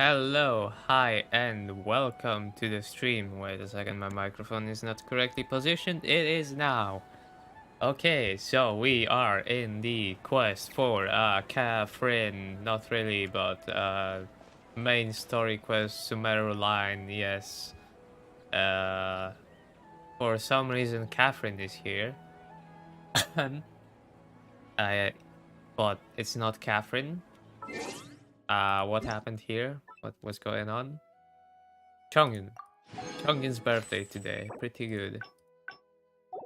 Hello, hi, and welcome to the stream. Wait a second, my microphone is not correctly positioned. It is now. Okay, so we are in the quest for Katheryne. Not really, but main story quest, Sumeru line, yes. Uh, for some reason, Katheryne is here. I, but it's not Katheryne. What happened here? What was going on? Chongyun. Chongyun's birthday today. Pretty good.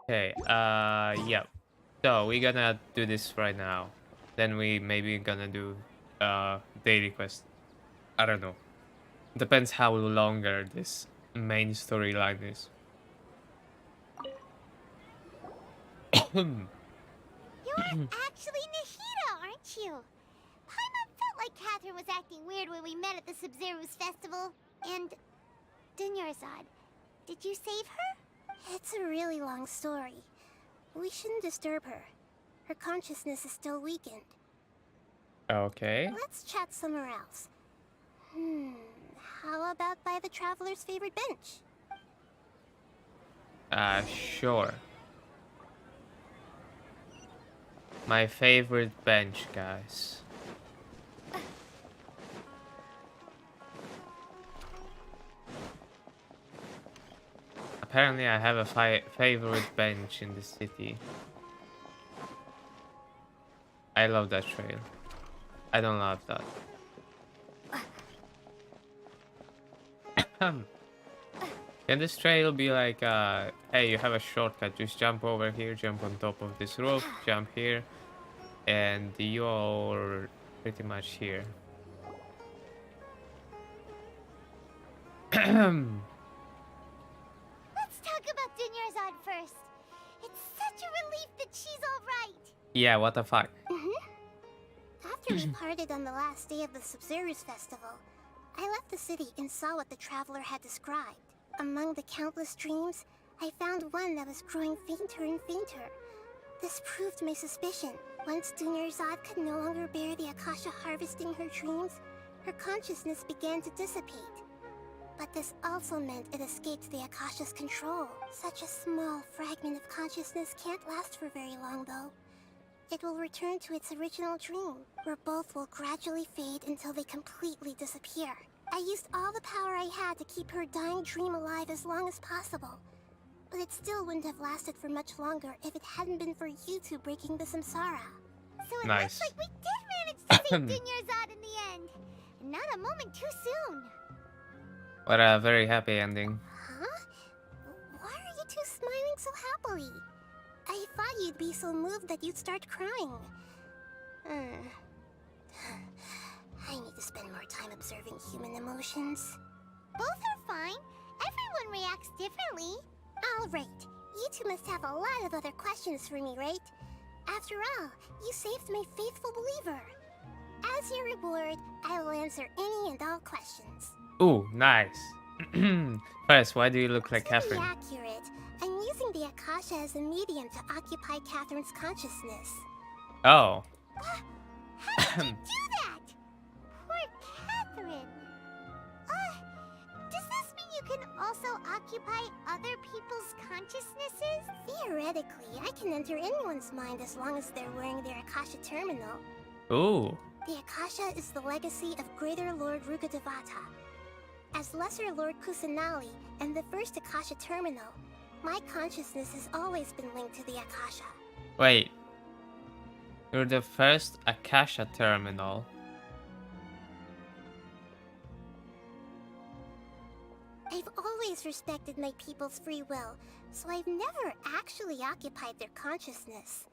Okay, yeah. So we're gonna do this right now. Then we maybe gonna do daily quest. I don't know. Depends how longer this main storyline is. You're actually Nahida, aren't you? Paimon felt like Katheryne was acting weird when we met at the Sub-Zero's festival. And Dunyarzad, did you save her? It's a really long story. We shouldn't disturb her. Her consciousness is still weakened. Okay. Let's chat somewhere else. How about by the Traveler's favorite bench? Sure. My favorite bench, guys. Apparently, I have a favorite bench in the city. I love that trail. I don't love that. Can this trail be like, hey, you have a shortcut, just jump over here, jump on top of this roof, jump here, and you're pretty much here. Let's talk about Dunyarzad first. It's such a relief that she's alright. Yeah, what the fuck? After we parted on the last day of the Sub-Zero's festival, I left the city and saw what the Traveler had described. Among the countless dreams, I found one that was growing fainter and fainter. This proved my suspicion. Once Dunyarzad could no longer bear the Akasha harvesting her dreams, her consciousness began to dissipate. But this also meant it escaped the Akasha's control. Such a small fragment of consciousness can't last for very long, though. It will return to its original dream, where both will gradually fade until they completely disappear. I used all the power I had to keep her dying dream alive as long as possible. But it still wouldn't have lasted for much longer if it hadn't been for you two breaking the samsara. So it Nice. looks like we did manage to save Dunyarzad in the end. And not a moment too soon. What a very happy ending. Huh? Why are you two smiling so happily? I thought you'd be so moved that you'd start crying. I need to spend more time observing human emotions. Both are fine. Everyone reacts differently. All right. You two must have a lot of other questions for me, right? After all, you saved my faithful believer. As your reward, I will answer any and all questions. Ooh, nice. First, why do you look like To be Katheryne? accurate, I'm using the Akasha as a medium to occupy Katherine's consciousness. Oh. How did you do that? Poor Katheryne. Does this mean you can also occupy other people's consciousnesses? Theoretically, I can enter anyone's mind as long as they're wearing their Akasha terminal. Ooh. The Akasha is the legacy of Greater Lord Rukkhadevata. As Lesser Lord Kusanali and the first Akasha terminal, my consciousness has always been linked to the Akasha. Wait. You're the first Akasha terminal. I've always respected my people's free will, so I've never actually occupied their consciousness.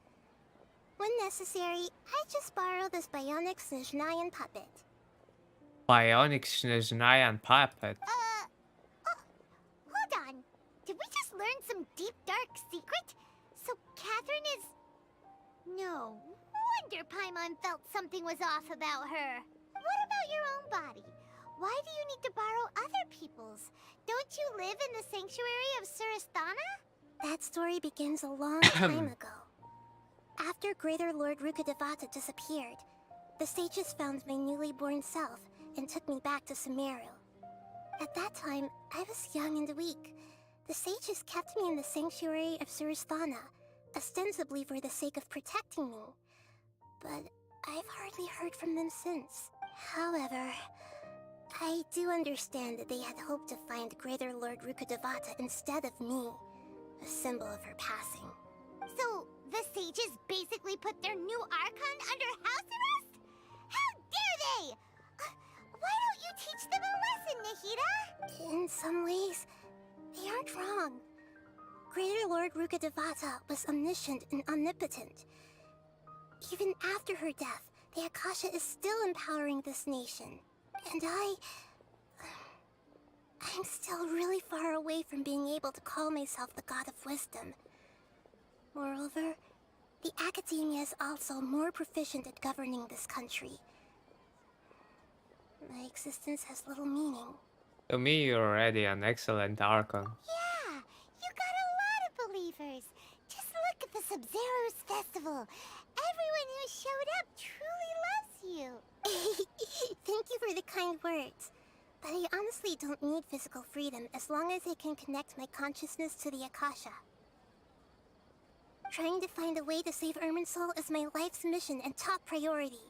When necessary, I just borrow this bionic Snezhnayan puppet. Bionic Snezhnayan puppet. Hold on. Did we just learn some deep, dark secret? So Katheryne is... No wonder Paimon felt something was off about her. What about your own body? Why do you need to borrow other people's? Don't you live in the sanctuary of Surasthana? That story begins a long time ago. After Greater Lord Rukkhadevata disappeared, the sages found my newly born self and took me back to Sumeru. At that time, I was young and weak. The sages kept me in the sanctuary of Surasthana, ostensibly for the sake of protecting me. But I've hardly heard from them since. However, I do understand that they had hoped to find Greater Lord Rukkhadevata instead of me, a symbol of her passing. So, the sages basically put their new Archon under house arrest? How dare they! Why don't you teach them a lesson, Nahida? In some ways, they aren't wrong. Greater Lord Rukkhadevata was omniscient and omnipotent. Even after her death, the Akasha is still empowering this nation. And I'm still really far away from being able to call myself the God of Wisdom. Moreover, the Academia is also more proficient at governing this country. My existence has little meaning. To me, you're already an excellent Archon. Yeah, you got a lot of believers. Just look at the Sub-Zero's festival. Everyone who showed up truly loves you. Thank you for the kind words. But I honestly don't need physical freedom as long as I can connect my consciousness to the Akasha. Trying to find a way to save Irminsul is my life's mission and top priority.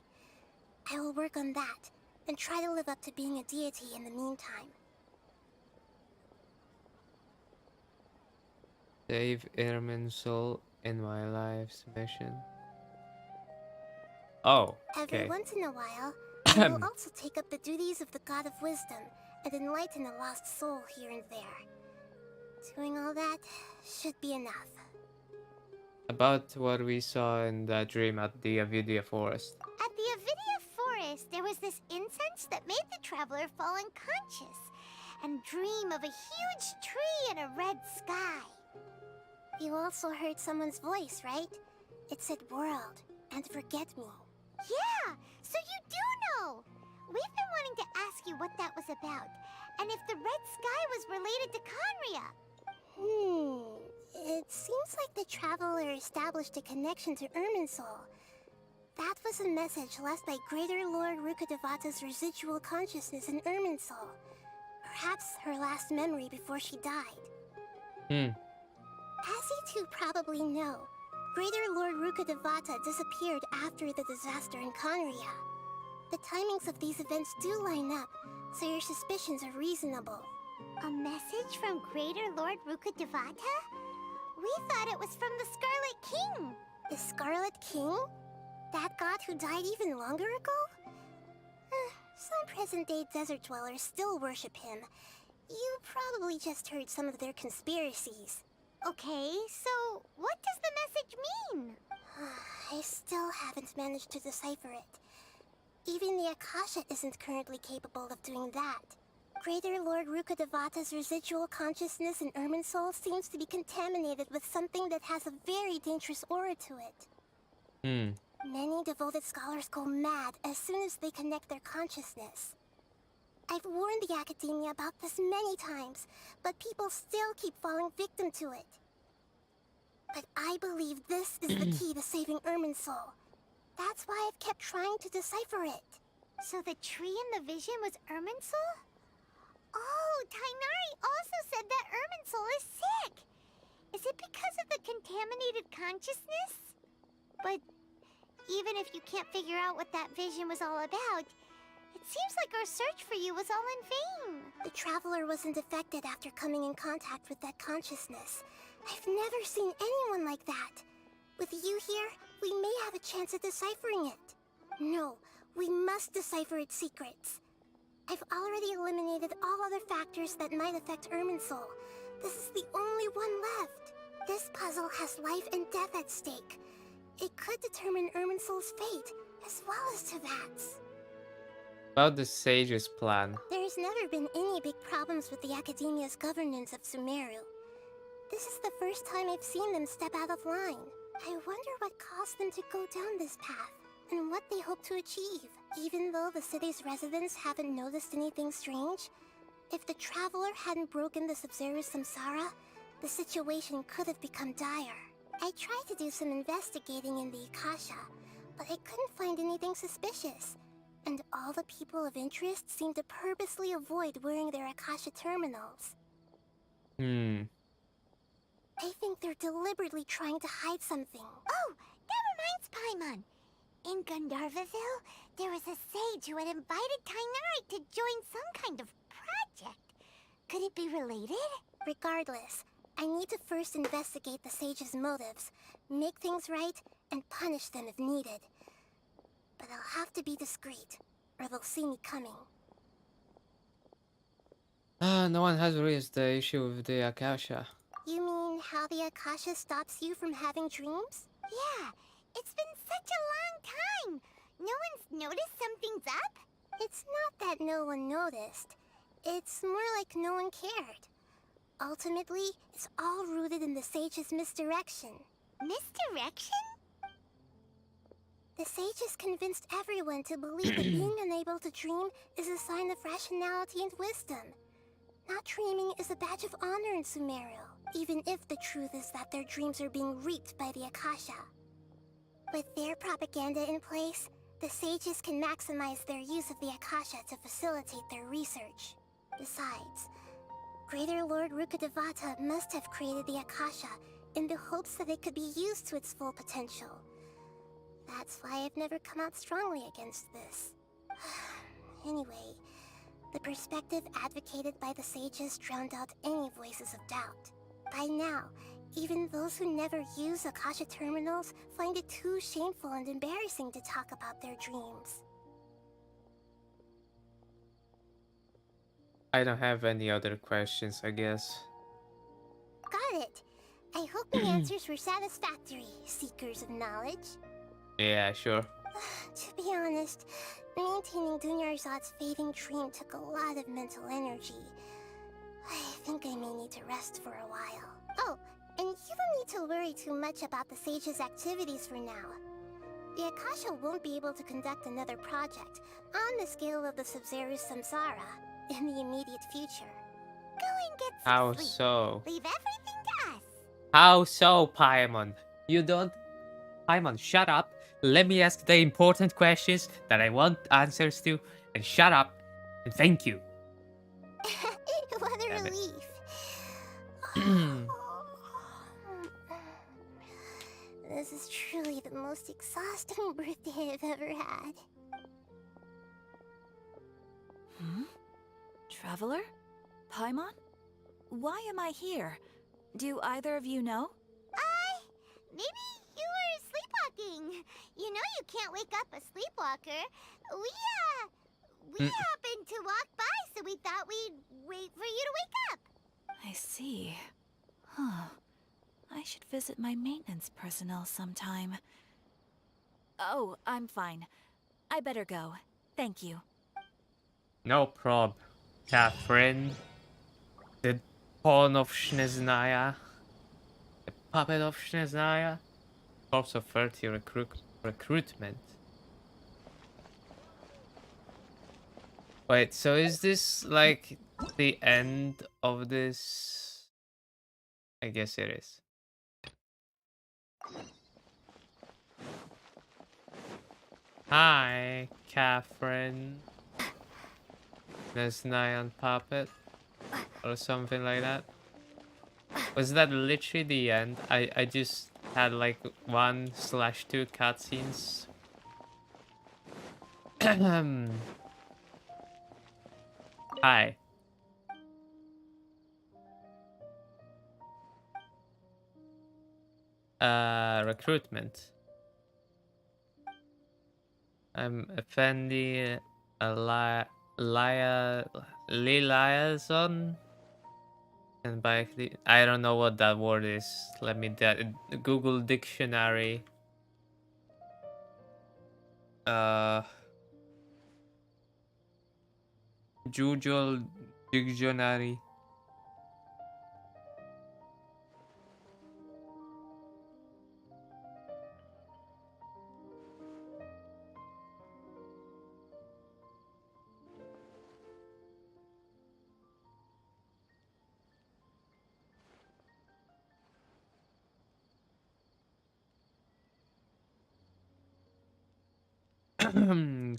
I will work on that, and try to live up to being a deity in the meantime. Save Irminsul in my life's mission. Oh, okay. Every once in a while, I will also take up the duties of the God of Wisdom and enlighten a lost soul here and there. Doing all that should be enough. About what we saw in that dream at the Avidia Forest. At the Avidia Forest, there was this incense that made the traveler fall unconscious and dream of a huge tree and a red sky. You also heard someone's voice, right? It said world and forget me. Yeah, so you do know! We've been wanting to ask you what that was about, and if the red sky was related to Conria. It seems like the traveler established a connection to Irminsul. That was a message left by Greater Lord Rukkhadevata's residual consciousness in Irminsul. Perhaps her last memory before she died. As you two probably know, Greater Lord Rukkhadevata disappeared after the disaster in Conria. The timings of these events do line up, so your suspicions are reasonable. A message from Greater Lord Rukkhadevata? We thought it was from the Scarlet King. The Scarlet King? That god who died even longer ago? Some present-day desert dwellers still worship him. You probably just heard some of their conspiracies. Okay, so what does the message mean? I still haven't managed to decipher it. Even the Akasha isn't currently capable of doing that. Greater Lord Rukkhadevata's residual consciousness in Irminsul seems to be contaminated with something that has a very dangerous aura to it. Many devoted scholars go mad as soon as they connect their consciousness. I've warned the Academia about this many times, but people still keep falling victim to it. But I believe this is the key to saving Irminsul. That's why I've kept trying to decipher it. So the tree in the vision was Irminsul? Oh, Tighnari also said that Irminsul is sick. Is it because of the contaminated consciousness? But even if you can't figure out what that vision was all about, it seems like our search for you was all in vain. The Traveler wasn't affected after coming in contact with that consciousness. I've never seen anyone like that. With you here, we may have a chance at deciphering it. No, we must decipher its secrets. I've already eliminated all other factors that might affect Irminsul. This is the only one left. This puzzle has life and death at stake. It could determine Irminsul's fate, as well as Tevat's. About the sage's plan. There's never been any big problems with the Academia's governance of Sumeru. This is the first time I've seen them step out of line. I wonder what caused them to go down this path, and what they hope to achieve. Even though the city's residents haven't noticed anything strange, if the Traveler hadn't broken the Sub-Zero's samsara, the situation could have become dire. I tried to do some investigating in the Akasha, but I couldn't find anything suspicious. And all the people of interest seem to purposely avoid wearing their Akasha terminals. I think they're deliberately trying to hide something. Oh, that reminds Paimon. In Gandharvaville, there was a sage who had invited Katheryne to join some kind of project. Could it be related? Regardless, I need to first investigate the sage's motives, make things right, and punish them if needed. But I'll have to be discreet, or they'll see me coming. No one has raised the issue with the Akasha. You mean how the Akasha stops you from having dreams? Yeah, it's been such a long time. No one's noticed something's up? It's not that no one noticed. It's more like no one cared. Ultimately, it's all rooted in the sage's misdirection. Misdirection? The sages convinced everyone to believe that being unable to dream is a sign of rationality and wisdom. Not dreaming is a badge of honor in Sumeru, even if the truth is that their dreams are being reaped by the Akasha. With their propaganda in place, the sages can maximize their use of the Akasha to facilitate their research. Besides, Greater Lord Rukkhadevata must have created the Akasha in the hopes that it could be used to its full potential. That's why I've never come out strongly against this. Anyway, the perspective advocated by the sages drowned out any voices of doubt. By now, even those who never use Akasha terminals find it too shameful and embarrassing to talk about their dreams. I don't have any other questions, I guess. Got it. I hope my answers were satisfactory, seekers of knowledge. Yeah, sure. To be honest, maintaining Dunyarzad's fading dream took a lot of mental energy. I think I may need to rest for a while. Oh, and you don't need to worry too much about the sage's activities for now. The Akasha won't be able to conduct another project on the scale of the Sub-Zero Samsara in the immediate future. Go and get some How sleep. so? Leave everything to us. How so, Paimon? You don't... Paimon, shut up. Let me ask the important questions that I want answers to, and shut up, and thank you. What a Damn it. relief. This is truly the most exhausting birthday I've ever had. Traveler? Paimon? Why am I here? Do either of you know? Maybe you were sleepwalking. You know you can't wake up a sleepwalker. We happened to walk by, so we thought we'd wait for you to wake up. I see. Huh. I should visit my maintenance personnel sometime. Oh, I'm fine. I better go. Thank you. No prob, Katheryne. The pawn of Shneznaya. The puppet of Shneznaya. Corpse of 30 recruitment. Wait, so is this like the end of this? I guess it is. Hi, Katheryne. Shneznayan puppet. Or something like that. Was that literally the end? I just had like 1/2 cutscenes. Hi. Recruitment. I'm Effendi Liaison. And by I don't know what that word is. Let me Google dictionary. Google dictionary.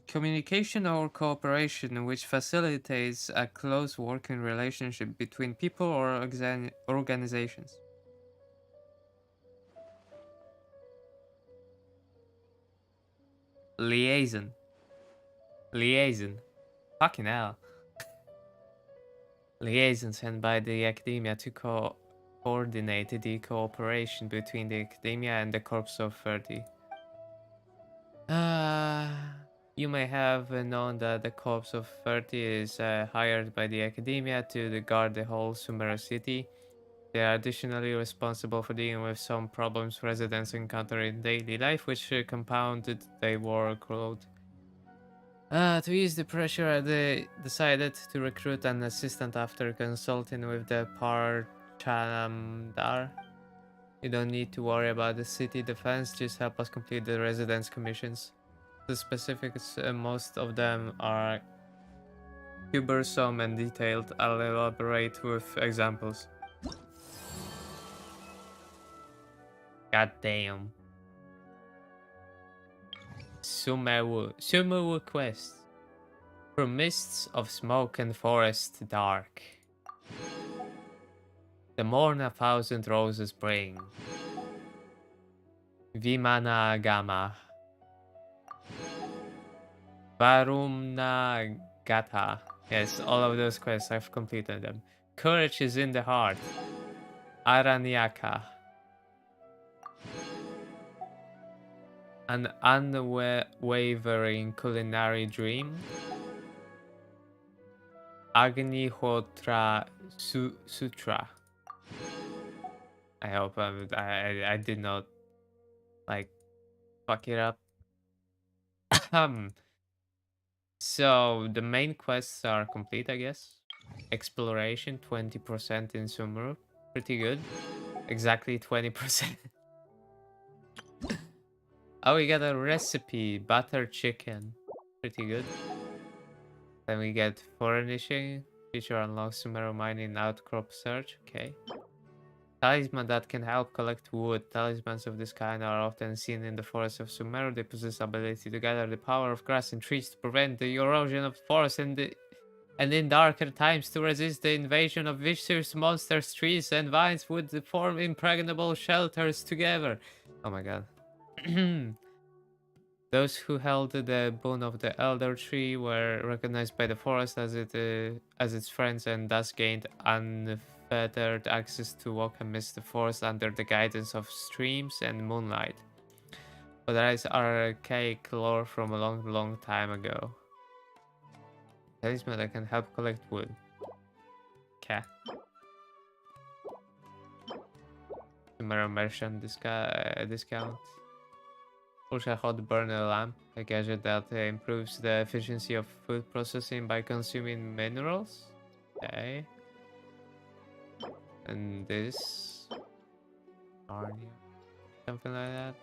Communication or cooperation which facilitates a close working relationship between people or organizations. Liaison. Liaison. Fucking hell. Liaison sent by the academia to coordinate the cooperation between the academia and the Corps of 30. You may have known that the Corps of 30 is hired by the academia to guard the whole Sumeru city. They are additionally responsible for dealing with some problems residents encounter in daily life, which compounded their workload. To ease the pressure, they decided to recruit an assistant after consulting with the Parchandar. You don't need to worry about the city defense, just help us complete the residence commissions. The specifics, most of them are cumbersome and detailed. I'll elaborate with examples. God damn. Sumeru quest. From mists of smoke and forest dark, the morn 1,000 roses bring. Vimana Gama. Varumna Gata. Yes, all of those quests, I've completed them. Courage is in the heart. Aranyaka. An unwavering culinary dream. Agnihotra Sutra. I hope I did not like fuck it up. So the main quests are complete, I guess. Exploration 20% in Sumeru, pretty good. Exactly 20%. Oh, we got a recipe, butter chicken, pretty good. Then we get furnishing, feature unlocks Sumeru mining outcrop search, okay. Talisman that can help collect wood. Talismans of this kind are often seen in the forests of Sumeru. They possess the ability to gather the power of grass and trees to prevent the erosion of the forest and in darker times to resist the invasion of vicious monsters. Trees and vines would form impregnable shelters together. Oh my god. Those who held the bone of the elder tree were recognized by the forest as its friends and thus gained unfettered access to walk amidst the forest under the guidance of streams and moonlight. But that is archaic lore from a long time ago. Talisman that can help collect wood. Okay. Sumeru merchant discount. Ultra hot burner lamp, a gadget that improves the efficiency of food processing by consuming minerals. Okay. And this. Arnia. Something like that.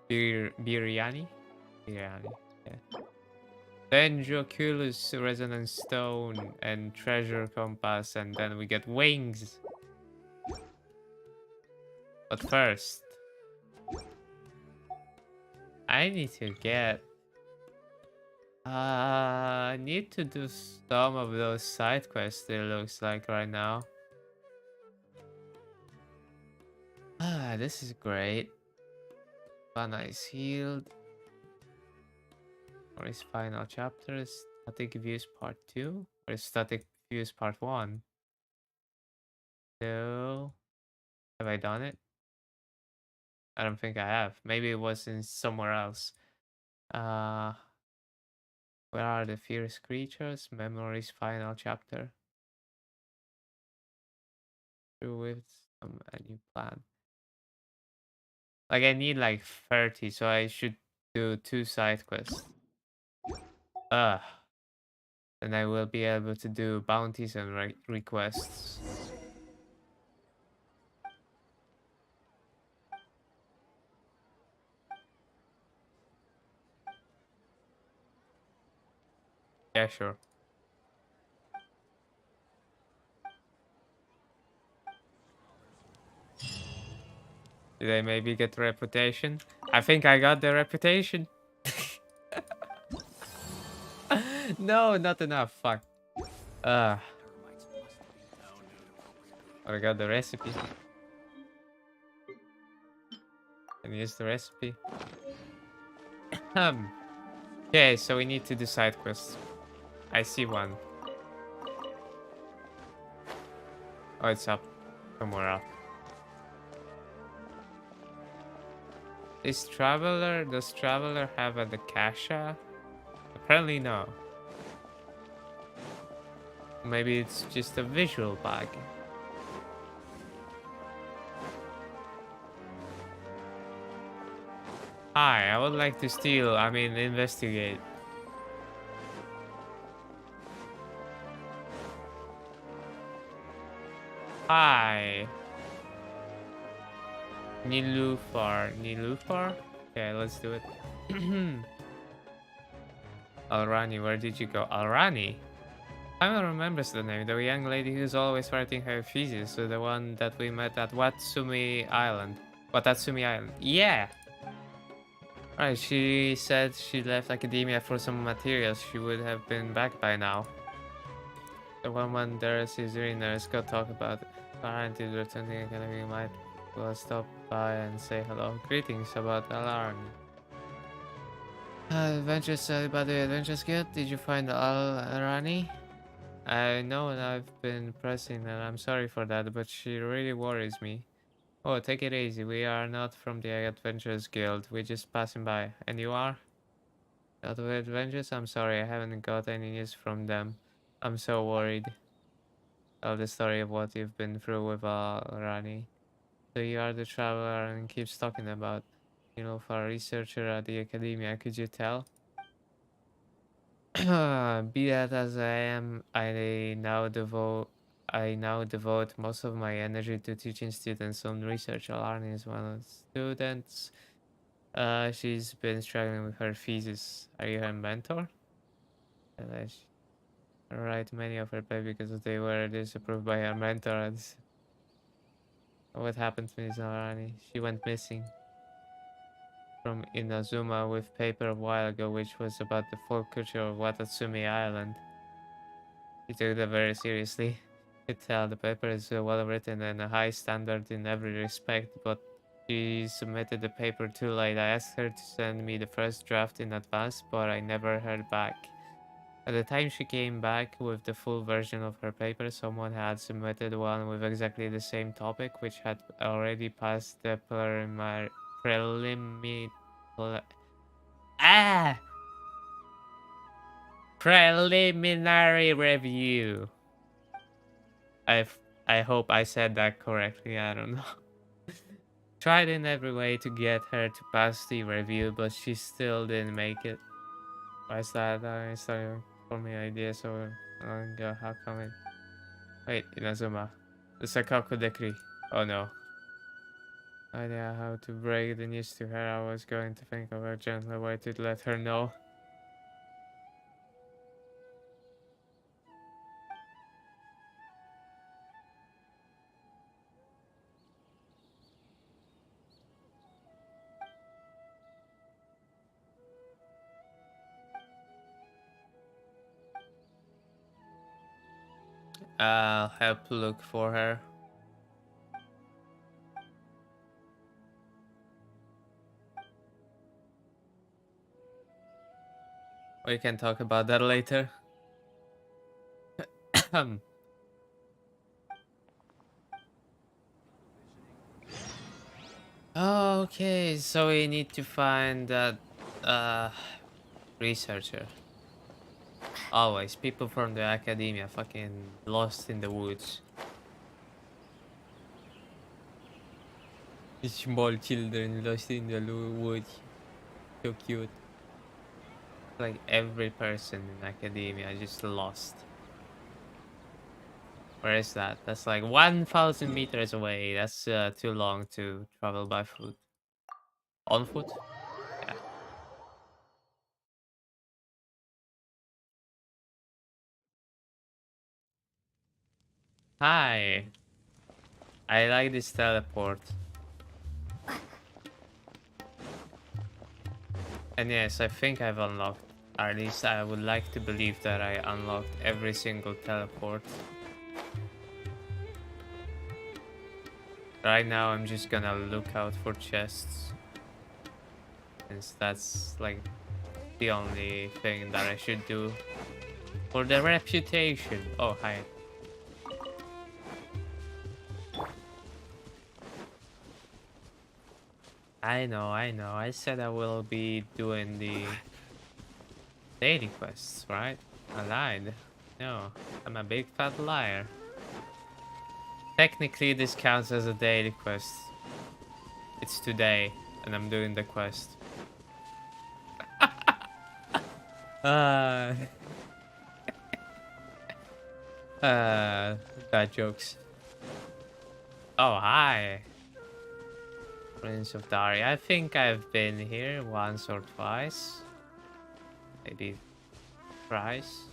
Biryani? Biryani, yeah. Dendroculus resonance stone and treasure compass, and then we get wings. But first, I need to get. I need to do some of those side quests. It looks like right now. This is great. Vana is healed. Or is final chapter? Static views part 2 or is static views part 1? No. Have I done it? I don't think I have. Maybe it was in somewhere else. Where are the fierce creatures? Memories final chapter. Through with a new plan. Like I need like 30, so I should do 2 side quests. Then I will be able to do bounties and requests. Yeah, sure. Did I maybe get reputation? I think I got the reputation. No, not enough. Fuck. Uh, I got the recipe. Can use the recipe. Okay, so we need to do side quests. I see one. Oh, it's up. Somewhere up. Does Traveler have a Dakasha? Apparently no. Maybe it's just a visual bug. Hi, I would like to investigate. Hi. Nilufar? Okay, let's do it. Alrani, where did you go? Alrani? Simon remembers the name, the young lady who's always writing her thesis, so the one that we met at Watatsumi Island. Yeah! Right, she said she left academia for some materials. She would have been back by now. The woman there is really nice. Go talk about it. Apparently, returning academy might well stop by and say hello. Greetings about alarm. Adventures, anybody adventures good? Did you find Al-Rani? I know I've been pressing and I'm sorry for that, but she really worries me. Oh, take it easy. We are not from the Adventurers Guild. We're just passing by. And you are? Not with Adventures? I'm sorry, I haven't got any news from them. I'm so worried. Tell the story of what you've been through with Rani. So you are the traveler and keeps talking about, for a researcher at the academia. Could you tell? Be that as I am, I now devote most of my energy to teaching students on research. Alarni is one of the students. She's been struggling with her thesis. Are you her mentor? I write many of her papers because they were disapproved by her mentor. What happened to Miss Alarni? She went missing from Inazuma with paper a while ago, which was about the folk culture of Watatsumi Island. He took that very seriously. You could tell the paper is well written and a high standard in every respect, but she submitted the paper too late. I asked her to send me the first draft in advance, but I never heard back. At the time she came back with the full version of her paper, someone had submitted one with exactly the same topic, which had already passed the preliminary review. I hope I said that correctly. I don't know. Tried in every way to get her to pass the review, but she still didn't make it. Why is that? I started forming ideas so long ago. How come it? Wait, Inazuma. The Sakaku decree. Oh no. Idea how to break the news to her. I was going to think of a gentler way to let her know. I'll help look for her. We can talk about that later. Okay, so we need to find that researcher. Always, people from the academia fucking lost in the woods. Small children lost in the woods. So cute. Like every person in academia just lost. Where is that? That's like 1,000 meters away. That's too long to travel by foot. On foot? Yeah. Hi. I like this teleport. And yes, I think I've unlocked. Or at least I would like to believe that I unlocked every single teleport. Right now I'm just gonna look out for chests. Since that's like the only thing that I should do. For the reputation. Oh, hi. I know. I said I will be doing the daily quests, right? I lied. No, I'm a big fat liar. Technically, this counts as a daily quest. It's today, and I'm doing the quest. uh, bad jokes. Oh, hi. Prince of Dari. I think I've been here once or twice. Maybe thrice.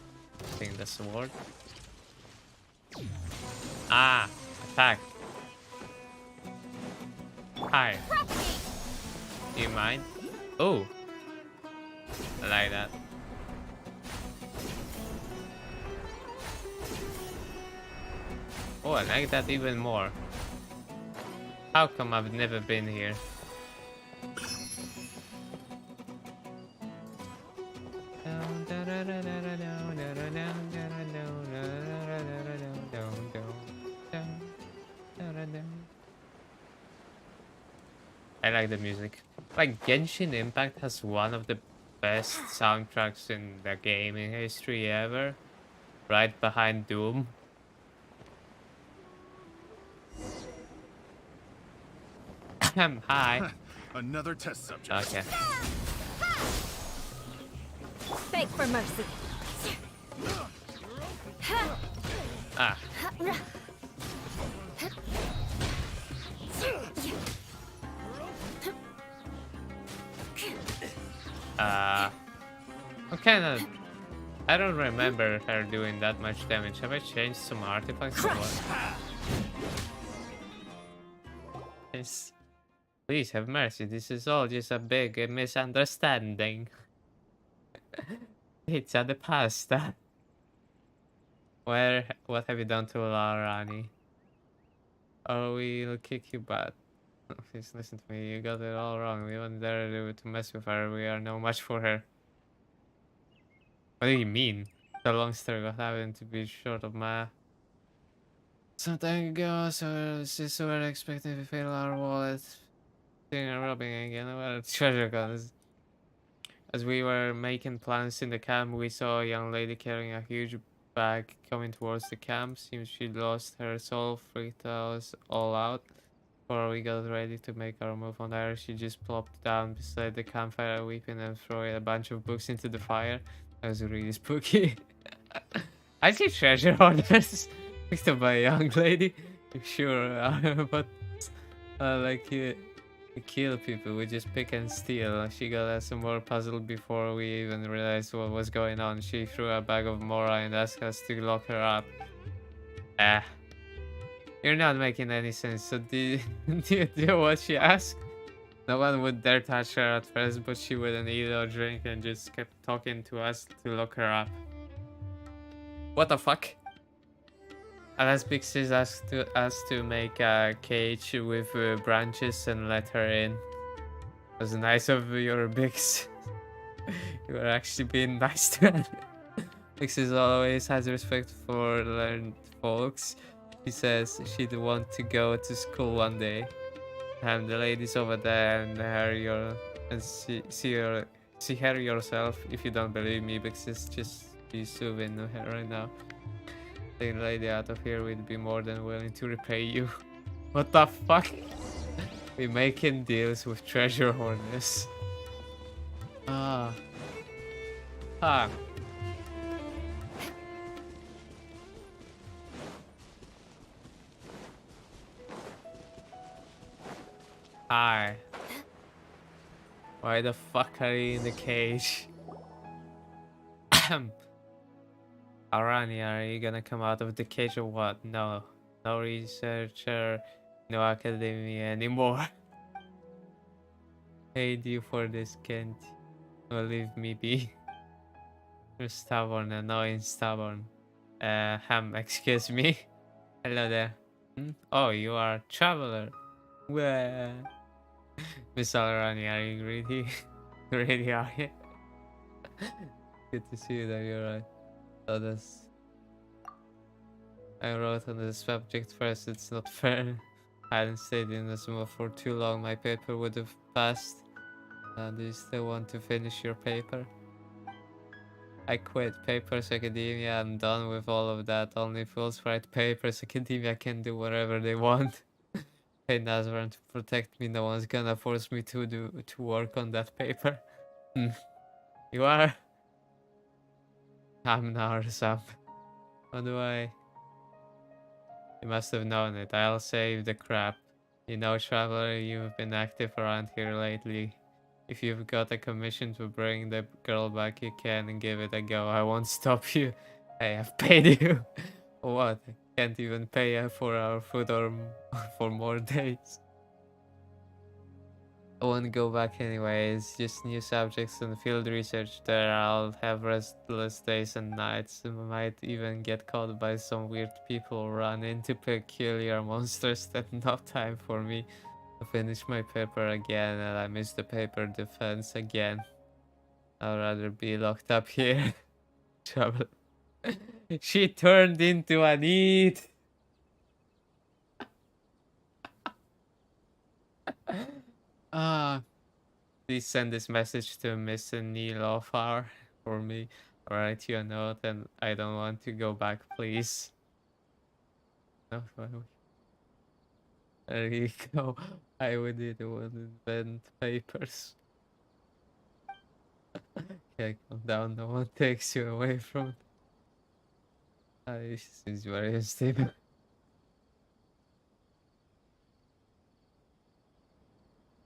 I think that's the word. Ah, attack. Hi. Do you mind? Oh, I like that. Oh, I like that even more. How come I've never been here? I like the music. Like, Genshin Impact has one of the best soundtracks in the gaming history ever. Right behind Doom. Hi. Another test subject. Okay. Beg for mercy. Ah. I'm kinda... I don't remember her doing that much damage. Have I changed some artifacts or what? Yes. Please have mercy. This is all just a big misunderstanding. Pizza the pasta. What have you done to Larani? Oh, we'll kick you butt. Please listen to me. You got it all wrong. We wouldn't dare to mess with her. We are no match for her. What do you mean? The long story what happened to be short of my... Some time ago, so just were expecting to fail our wallet. Seeing her robbing again. Well, treasure guns. As we were making plans in the camp, we saw a young lady carrying a huge bag coming towards the camp. Seems she lost her soul, freaked us all out. Before we got ready to make our move on her, she just plopped down beside the campfire, weeping and throwing a bunch of books into the fire. That was really spooky. I see treasure hoarders picked up by a young lady. Sure, but like you kill people, we just pick and steal. She got us some more puzzle before we even realized what was going on. She threw a bag of Mora and asked us to lock her up. Ah. You're not making any sense. So do you do what she asked? No one would dare touch her at first, but she wouldn't eat or drink and just kept talking to us to lock her up. What the fuck? Unless Pixies asked us to make a cage with branches and let her in. It was nice of your Bix. You were actually being nice to her. Pixies always has respect for learned folks. She says she'd want to go to school one day. And the ladies over there and see her yourself. If you don't believe me, Pixies, just be soothing her right now. The lady out of here would be more than willing to repay you. What the fuck? We making deals with treasure hoarders. Ah. Ah. Hi. Why the fuck are you in the cage? Arani, are you gonna come out of the cage or what? No. No researcher, no academia anymore. Paid you for this, Kent. Oh, leave me be. You're stubborn, annoying, stubborn. Excuse me. Hello there. Hmm? Oh, you are a traveler. Well, Miss Alrani, are you ready? Ready, are you? Good to see you there, you're right. So that's... I wrote on the subject first, it's not fair. I hadn't stayed in this mood for too long, my paper would have passed. Do you still want to finish your paper? I quit Papers Academia, I'm done with all of that. Only fools write papers, Academia can do whatever they want. Hey Nazran, to protect me, no one's gonna force me to work on that paper. You are? I'm Narsam. How do I? You must have known it. I'll save the crap. You know, traveler, you've been active around here lately. If you've got a commission to bring the girl back, you can give it a go. I won't stop you. Hey, I've paid you. What? I can't even pay for our food or for more days. I won't go back anyways. Just new subjects and field research there. I'll have restless days and nights. I might even get caught by some weird people, run into peculiar monsters. That's not time for me to finish my paper again, and I missed the paper defense again. I'd rather be locked up here. Trouble. She turned into an eat. Ah. Please send this message to Miss Nilofar for me. I'll write you a note, and I don't want to go back, please. No, there you go. I would invent papers. Okay, calm down. No one takes you away from. This is very unstable.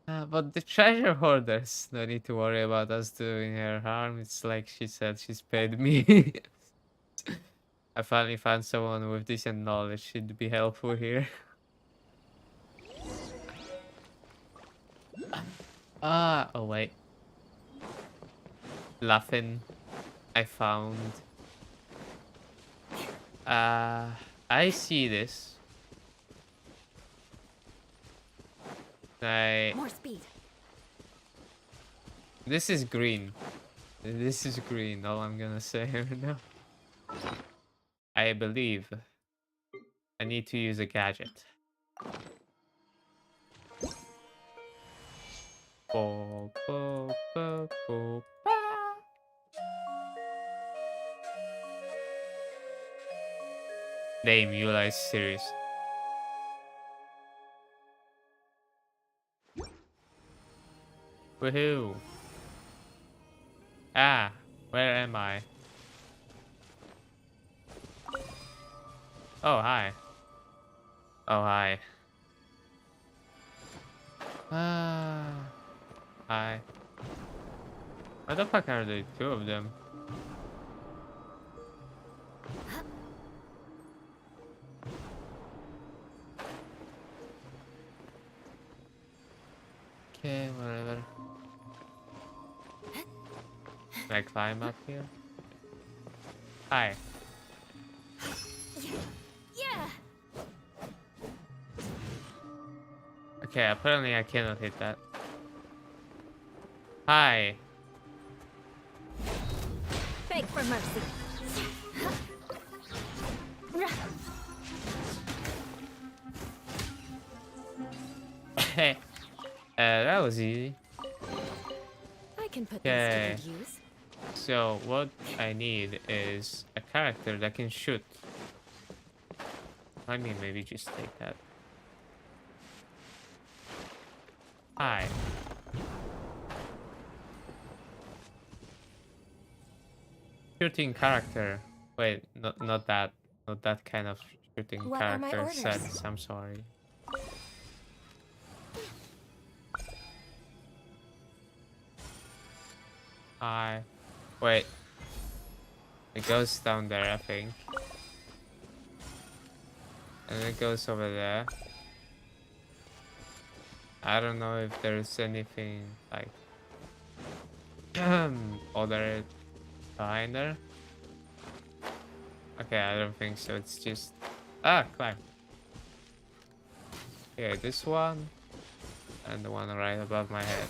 But the treasure hoarders, no need to worry about us doing her harm. It's like she said, she's paid me. I finally found someone with decent knowledge. She'd be helpful here. Oh wait. Laughing. I found. I see this. More speed. This is green. This is green, all I'm gonna say right now. I believe I need to use a gadget. Bo, bo, bo, bo, ba. Damn, you guys serious. Woohoo! Ah, where am I? Oh, hi. Oh, hi. Hi. What the fuck are the two of them? Okay, whatever. Can I climb up here? Hi. Yeah. Okay, apparently I cannot hit that. Hi. Beg for mercy. Hey. That was easy. I can put Okay. these to good use. So what I need is a character that can shoot. I mean, maybe just take that. Hi. Shooting character. Wait, not that. Not that kind of shooting What are my character orders? sets. I'm sorry. Hi. Wait. It goes down there, I think. And it goes over there. I don't know if there's anything like other behind her? Okay, I don't think so. It's just... Ah, climb. Okay, this one. And the one right above my head.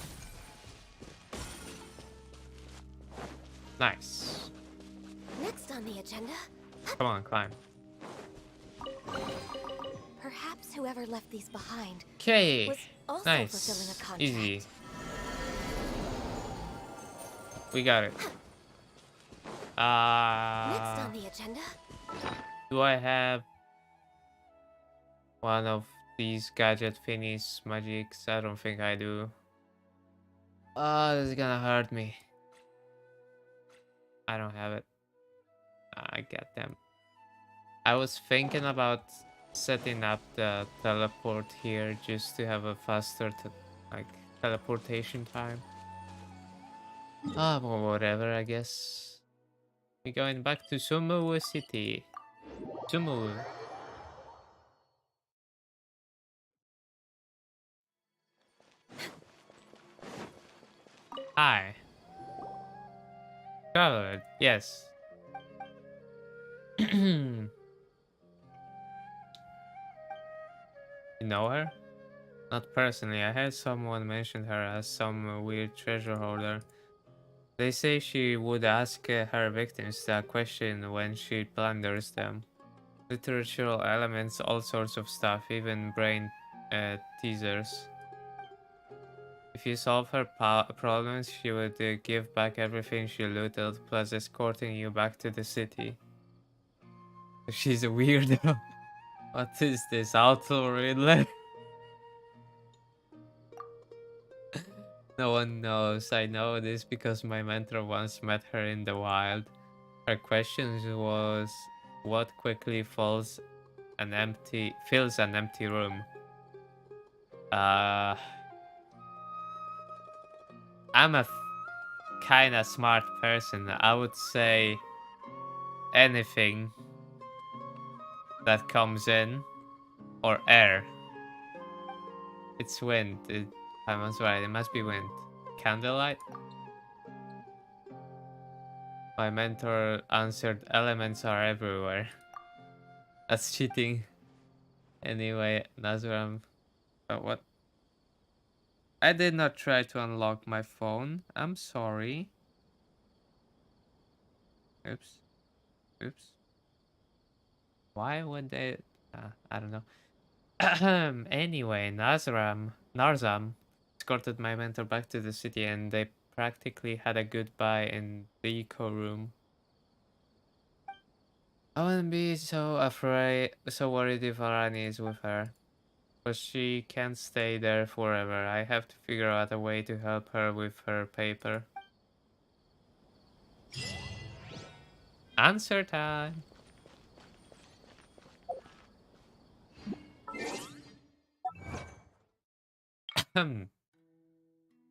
Nice. Next on the agenda, Come on, climb. perhaps whoever left these behind Okay. was also fulfilling Nice. a contract. Easy. We got it. Next on the agenda, Do I have one of these gadget thingies magics? I don't think I do. Oh, this is gonna hurt me. I don't have it. I get them. I was thinking about setting up the teleport here just to have a faster teleportation time. Well, whatever, I guess. We're going back to Sumu City. Sumu. Hi. Traveler, yes. You know her? Not personally. I heard someone mention her as some weird treasure holder. They say she would ask her victims that question when she plunders them. Literatural elements, all sorts of stuff, even brain teasers. If you solve her problems, she would give back everything she looted, plus escorting you back to the city. She's a weirdo. What is this, Outlaw Riddler? No one knows. I know this because my mentor once met her in the wild. Her questions was, what quickly fills an empty room? I'm a kind of smart person. I would say anything that comes in, or air. It's wind. I was right. It must be wind. Candlelight? My mentor answered, elements are everywhere. That's cheating. Anyway, that's where I'm... But what? I did not try to unlock my phone. I'm sorry. Oops. Oops. Why would they... I don't know. Anyway, Narzam escorted my mentor back to the city and they practically had a goodbye in the eco room. I wouldn't be so worried if Arani is with her. But she can't stay there forever. I have to figure out a way to help her with her paper. Answer time!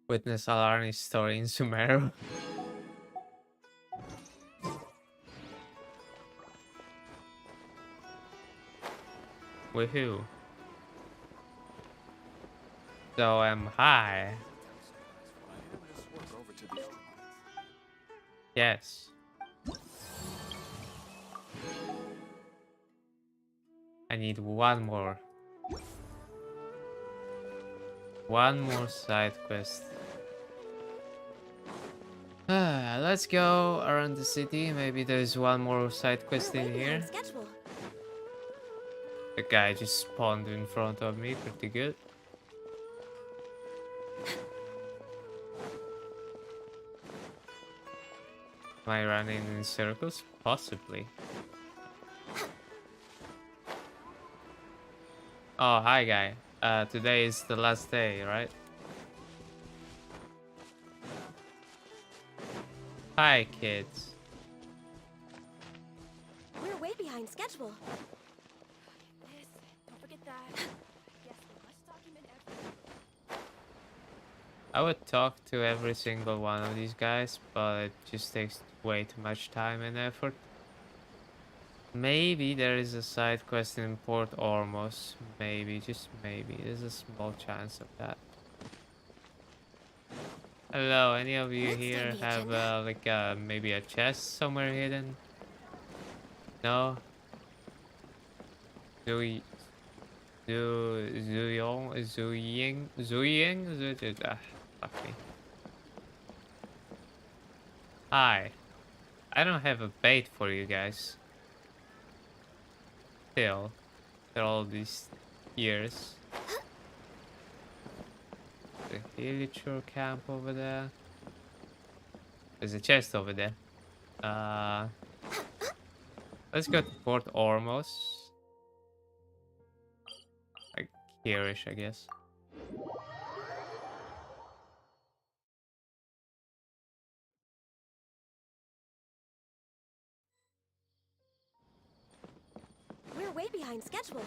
Witness Alarni's story in Sumeru. With who? So am I. Yes. I need one more. One more side quest. Let's go around the city. Maybe there's one more side quest in here. The guy just spawned in front of me. Pretty good. Am I running in circles? Possibly. Oh, hi guy. Today is the last day, right? Hi kids. we're way behind schedule. Don't forget that. Yes, we must document everything. I would talk to every single one of these guys, but it just takes way too much time and effort. Maybe there is a side quest in Port Ormos. Maybe, just maybe. There's a small chance of that. Hello, any of you Next on here the have agenda. like maybe a chest somewhere hidden? No? Zui fuck me. Hi. I don't have a bait for you guys. Still. After all these years. The Hilichur camp over there. There's a chest over there. Let's go to Port Ormos. Like here-ish, I guess. We're way behind schedule.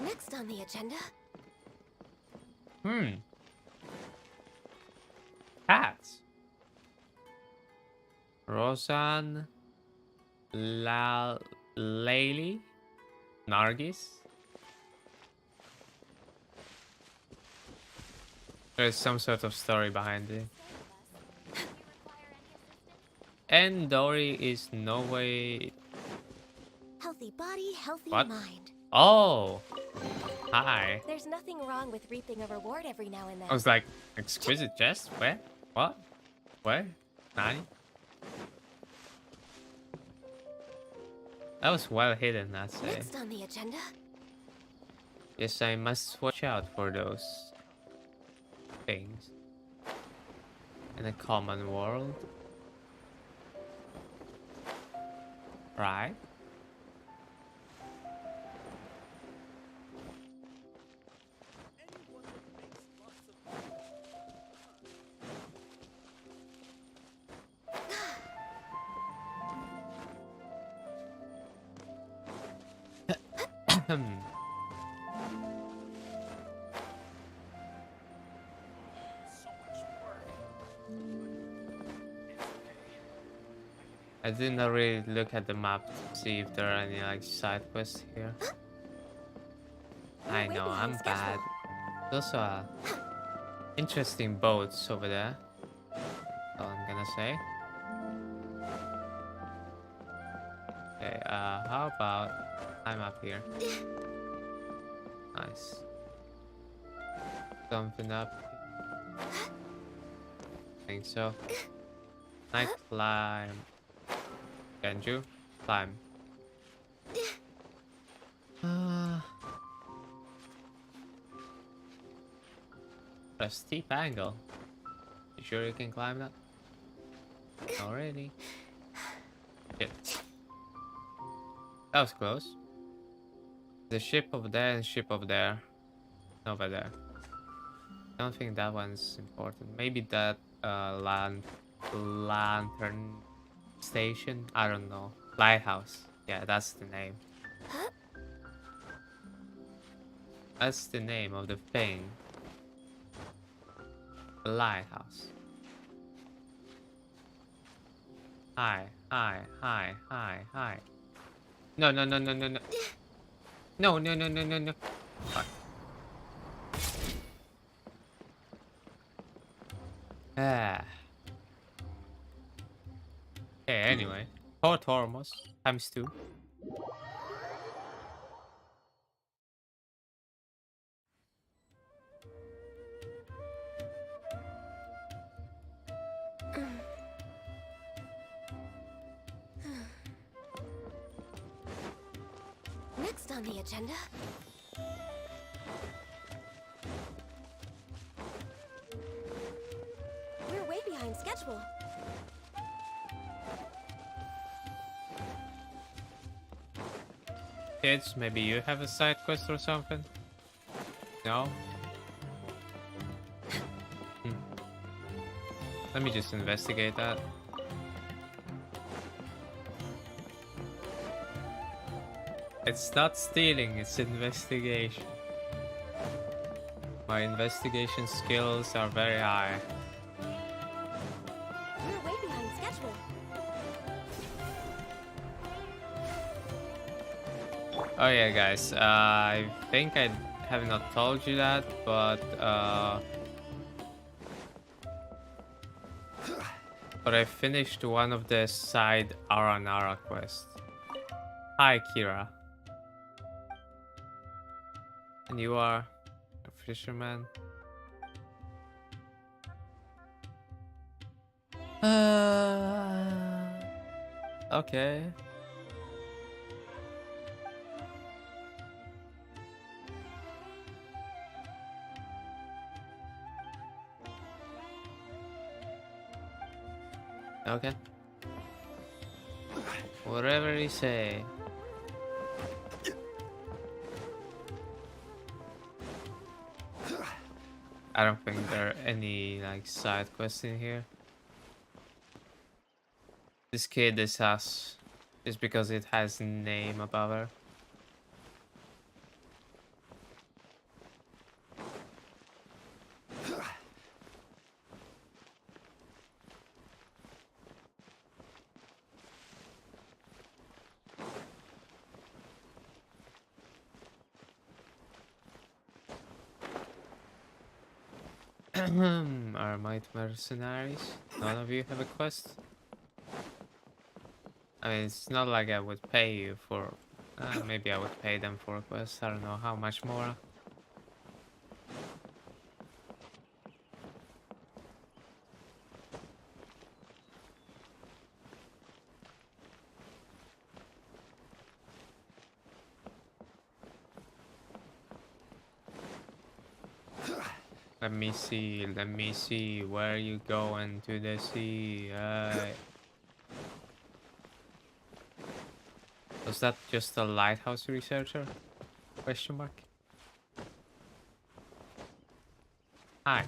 Next on the agenda. Cats. Rosan. Layli. Nargis. There's some sort of story behind it. And Dory is no way. Healthy body, healthy What? mind. Oh, hi. There's nothing wrong with reaping a reward every now and then. I was like, exquisite chest? Where? What? Where? Nani? That was well hidden, I'd say. Next on the agenda. Yes, I must watch out for those things in a common world. Right? I didn't really look at the map to see if there are any like side quests here. I know, I'm bad. There's also interesting boats over there. That's all I'm gonna say. Okay, how about I'm up here? Nice. Something up here. Think so. Night climb. Genju, climb. A steep angle. You sure you can climb that? Already. Shit. That was close. The ship over there and ship over there. Over there. Don't think that one's important. Maybe that lantern station? I don't know. Lighthouse. Yeah, that's the name. That's the name of the thing. The lighthouse. Hi. No. No. Fuck. Ah. Okay, anyway. Port Hormuz times 2. Next on the agenda. We're way behind schedule. Kids, maybe you have a side quest or something? No? Let me just investigate that. It's not stealing, it's investigation. My investigation skills are very high. We're way behind schedule. Oh yeah, guys, I think I have not told you that, but I finished one of the side Aranara quests. Hi, Kira. And you are a fisherman? Okay. Okay. Whatever you say. I don't think there are any like side quests in here. This kid is us just because it has a name above her. Armite mercenaries. None of you have a quest? I mean, it's not like I would pay you for... maybe I would pay them for a quest. I don't know how much more. Let me see where you going to the sea. Was that just a lighthouse researcher? Question mark. Hi.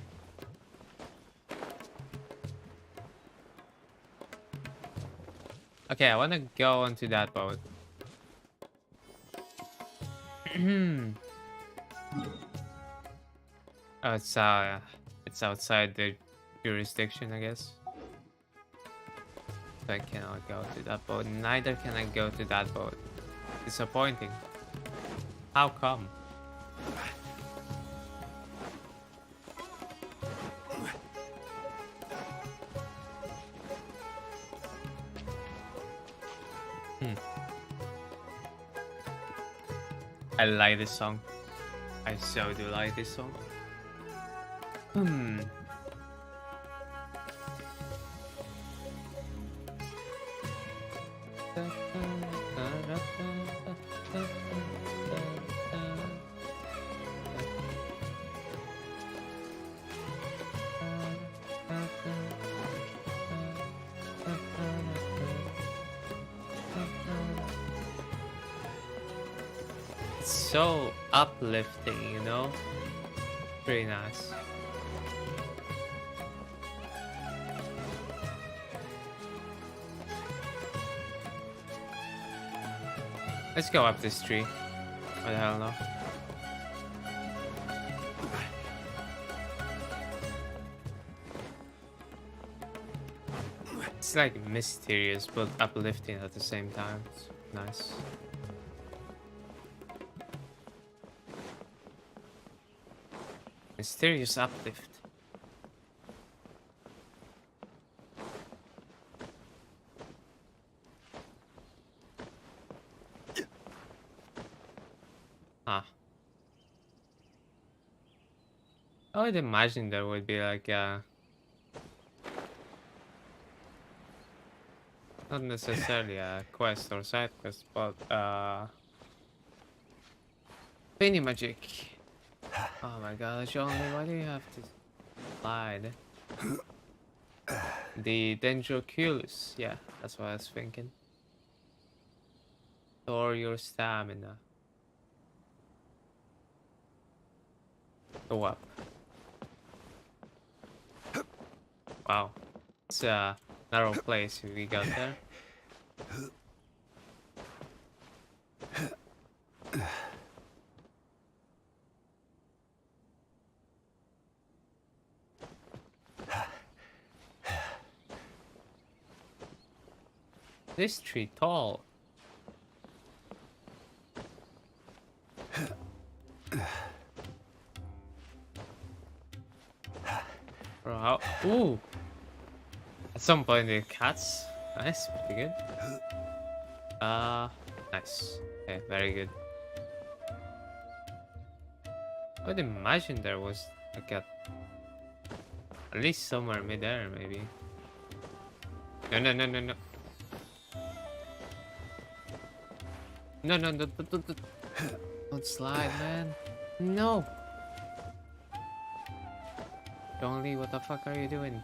Okay, I want to go onto that boat. Oh, it's outside the jurisdiction, I guess. So I cannot go to that boat. Neither can I go to that boat. Disappointing. How come? I like this song. I so do like this song. It's so uplifting, you know? Pretty nice. Let's go up this tree. What the hell no? It's like mysterious but uplifting at the same time. It's nice. Mysterious uplift. Huh. I would imagine there would be like a... not necessarily a quest or side quest, but Penny magic. Oh my god, Johnny, why do you have to slide? The Dendroculus, yeah, that's what I was thinking. Store your stamina. Go up. Wow, it's a narrow place if we got there. This tree tall. Ooh. At some point the cats. Nice, pretty good. Nice. Okay, very good. I would imagine there was a cat. At least somewhere mid-air, maybe. No, no, no, no, no. No, no, no, no, no, no. Don't slide, man. No. Lee, what the fuck are you doing?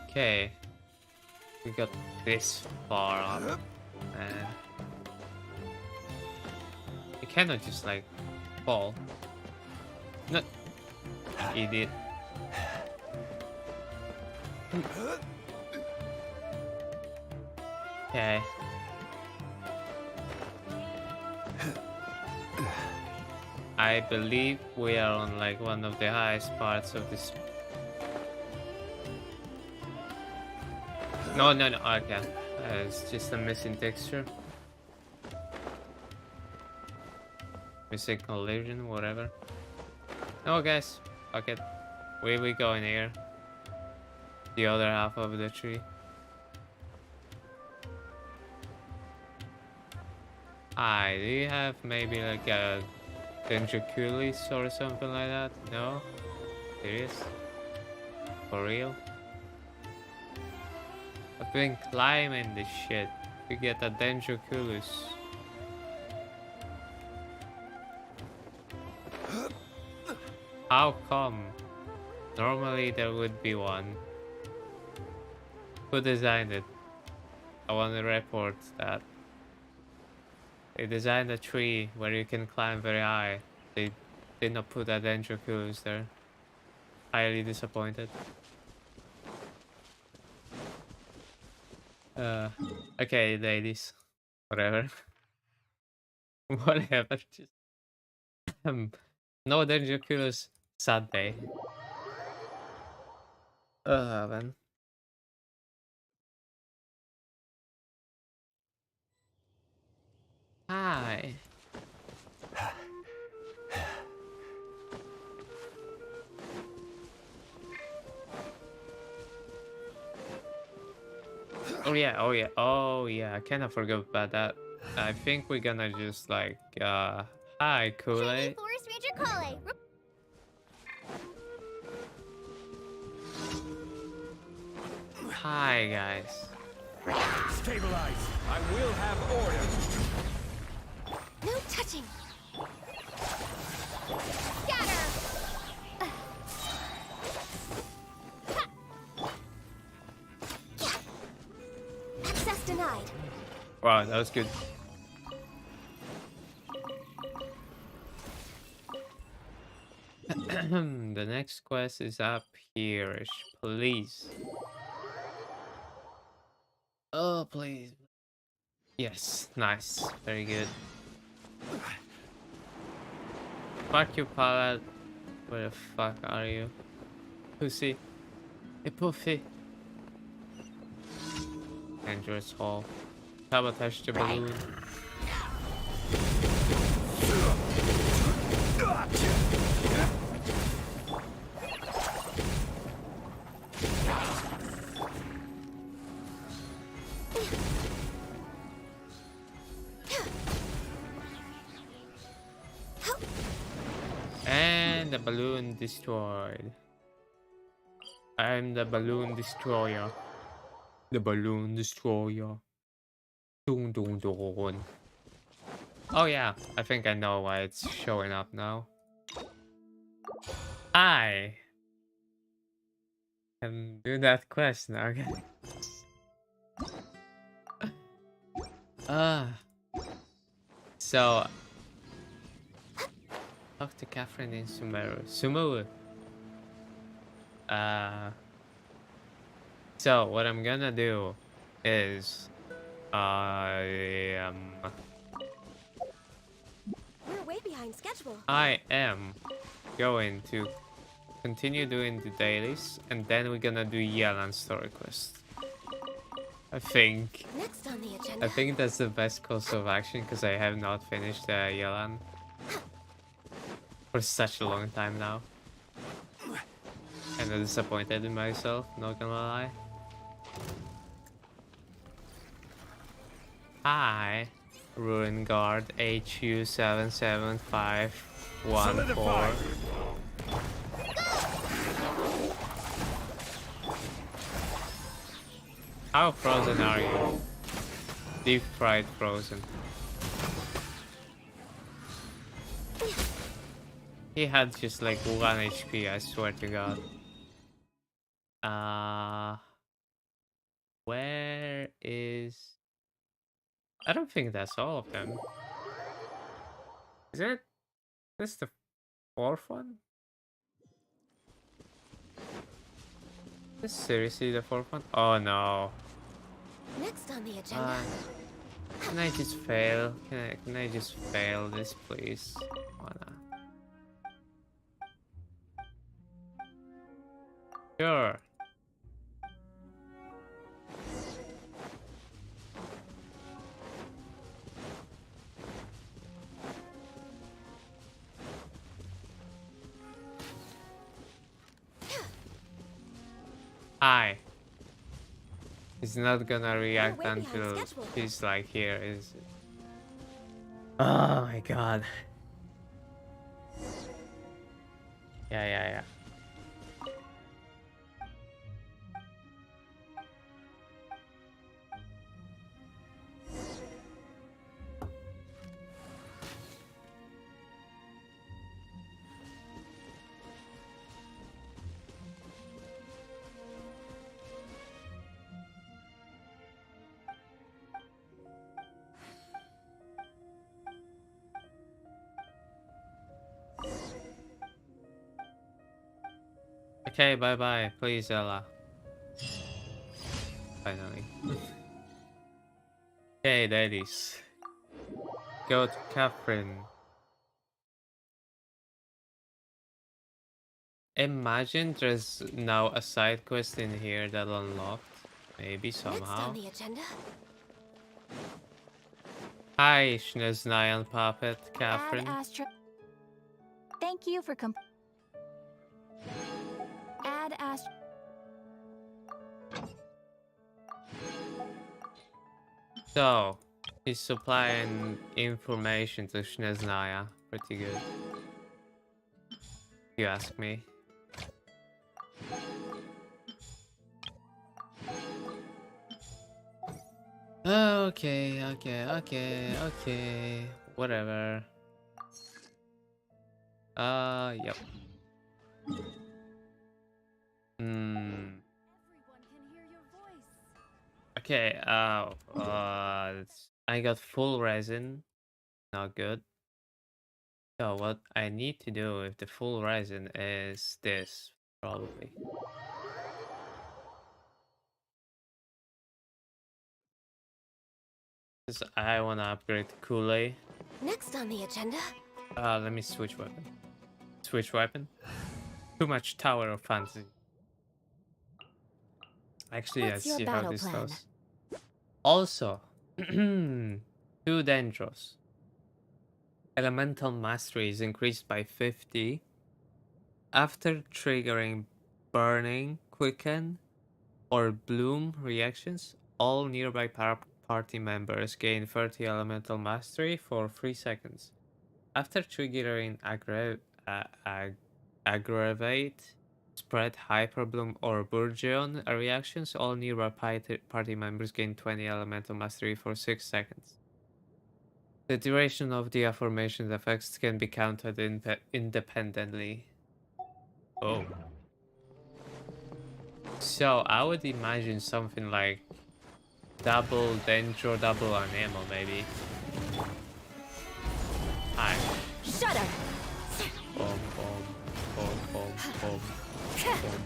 Okay. We got this far up. And you cannot just like fall. No. Idiot. Okay. I believe we are on like one of the highest parts of this. No, no, no. Okay. It's just a missing texture. Missing collision, whatever. No, guys. Fuck it. We go in here. The other half of the tree. Hi, do you have maybe like a Dendroculis or something like that? No? Serious? For real? I've been climbing this shit to get a Dendroculis. How come? Normally there would be one. Who designed it? I want to report that. They designed a tree where you can climb very high. They did not put a Dendroculus there. Highly disappointed. Okay, ladies. Whatever. Whatever. Just no Dendroculus. Sad day. Man. Hi. Oh yeah, oh yeah, oh yeah, I kind of forgot about that. I think we're gonna just like, hi, Kool-Aid. Forest Ranger Kale. Hi, guys. Stabilize. I will have order. No touching. Scatter. Access denied. Wow, that was good. The next quest is up here-ish, please. Oh, please. Yes, nice. Very good. Fuck you, pallet. Where the fuck are you? Pussy. Hey, Puffy. Dangerous hole. Sabotage the balloon. And the balloon destroyed. I'm the balloon destroyer. The balloon destroyer. Dun dun dun. Oh yeah, I think I know why it's showing up now. I can do that quest now, guys. So talk to Katheryne in Sumeru. So what I'm gonna do is We're way behind schedule. I am going to continue doing the dailies, and then we're gonna do Yelan story quest. I think Next on the agenda. I think that's the best course of action because I have not finished Yelan for such a long time now. of disappointed in myself, not gonna lie. Hi, Ruin Guard HU77514. How frozen are you? Deep fried frozen. He had just like 1 HP, I swear to god. Where is... I don't think that's all of them. Is it? This the 4th one? Is this seriously the 4th one? Oh no. Next on the agenda. Can I just fail? Can I just fail this, please? Wanna? Sure. Hi. He's not gonna react way behind until schedule. he's like here, is it? Oh my god. Yeah. Okay, bye-bye. Please, Ella. Finally. Okay, ladies. Go to Katheryne. Imagine there's now a side quest in here that unlocked. Maybe Next somehow. on the agenda. Hi, Schneznayan Puppet, Add Katheryne. Astro. Thank you for Add Astro. So, he's supplying information to Schneznaya. Pretty good. You ask me. Okay. Whatever. Yep. Okay, I got full resin. Not good. So what I need to do with the full resin is this, probably. Because I want to upgrade Kool-Aid. Next on the agenda. Let me switch weapon. Switch weapon? Too much Tower of Fantasy. Actually, What's let's your see how battle this plan? goes. Also, 2 Dendros. Elemental Mastery is increased by 50 after triggering Burning, Quicken, or Bloom reactions. All nearby party members gain 30 Elemental Mastery for 3 seconds. After triggering Aggravate, Spread, Hyperbloom, or Burgeon reactions, all nearby party members gain 20 Elemental Mastery for 6 seconds. The duration of the aforementioned effects can be counted independently. Oh. So, I would imagine something like double Dendro, double Anemo, maybe. Hi. Shudder. Boom, boom, boom, boom, boom. Boom, boom.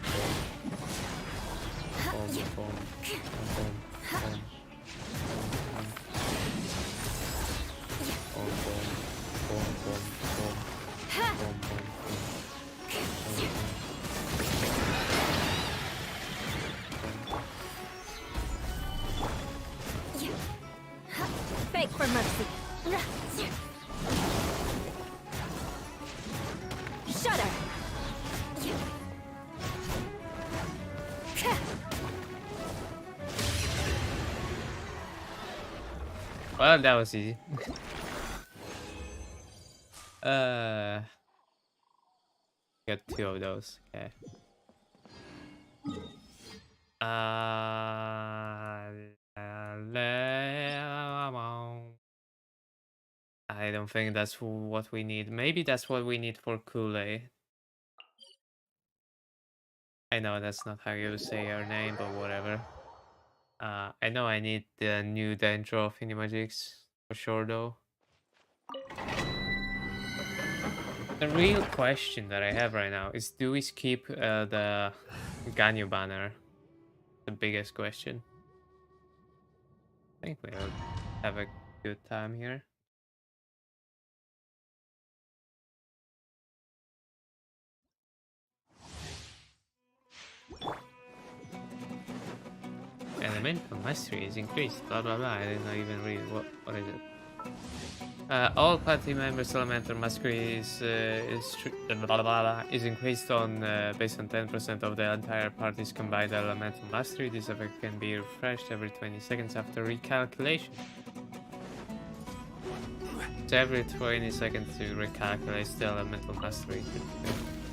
Boom, boom, boom, boom. Boom, boom, boom, boom, boom. Boom, boom, Beg for mercy. Shudder. Well, that was easy. Got 2 of those. Okay. I don't think that's what we need. Maybe that's what we need for Kool-Aid. I know that's not how you say your name, but whatever. I know I need the new Dendro of Inimagics for sure, though. The real question that I have right now is, do we skip the Ganyu banner? The biggest question. I think we'll have a good time here. Elemental mastery is increased. Blah blah blah. I did not even read what is it. All party members' elemental mastery is increased on based on 10% of the entire party's combined elemental mastery. This effect can be refreshed every 20 seconds after recalculation. So every 20 seconds to recalculate the elemental mastery.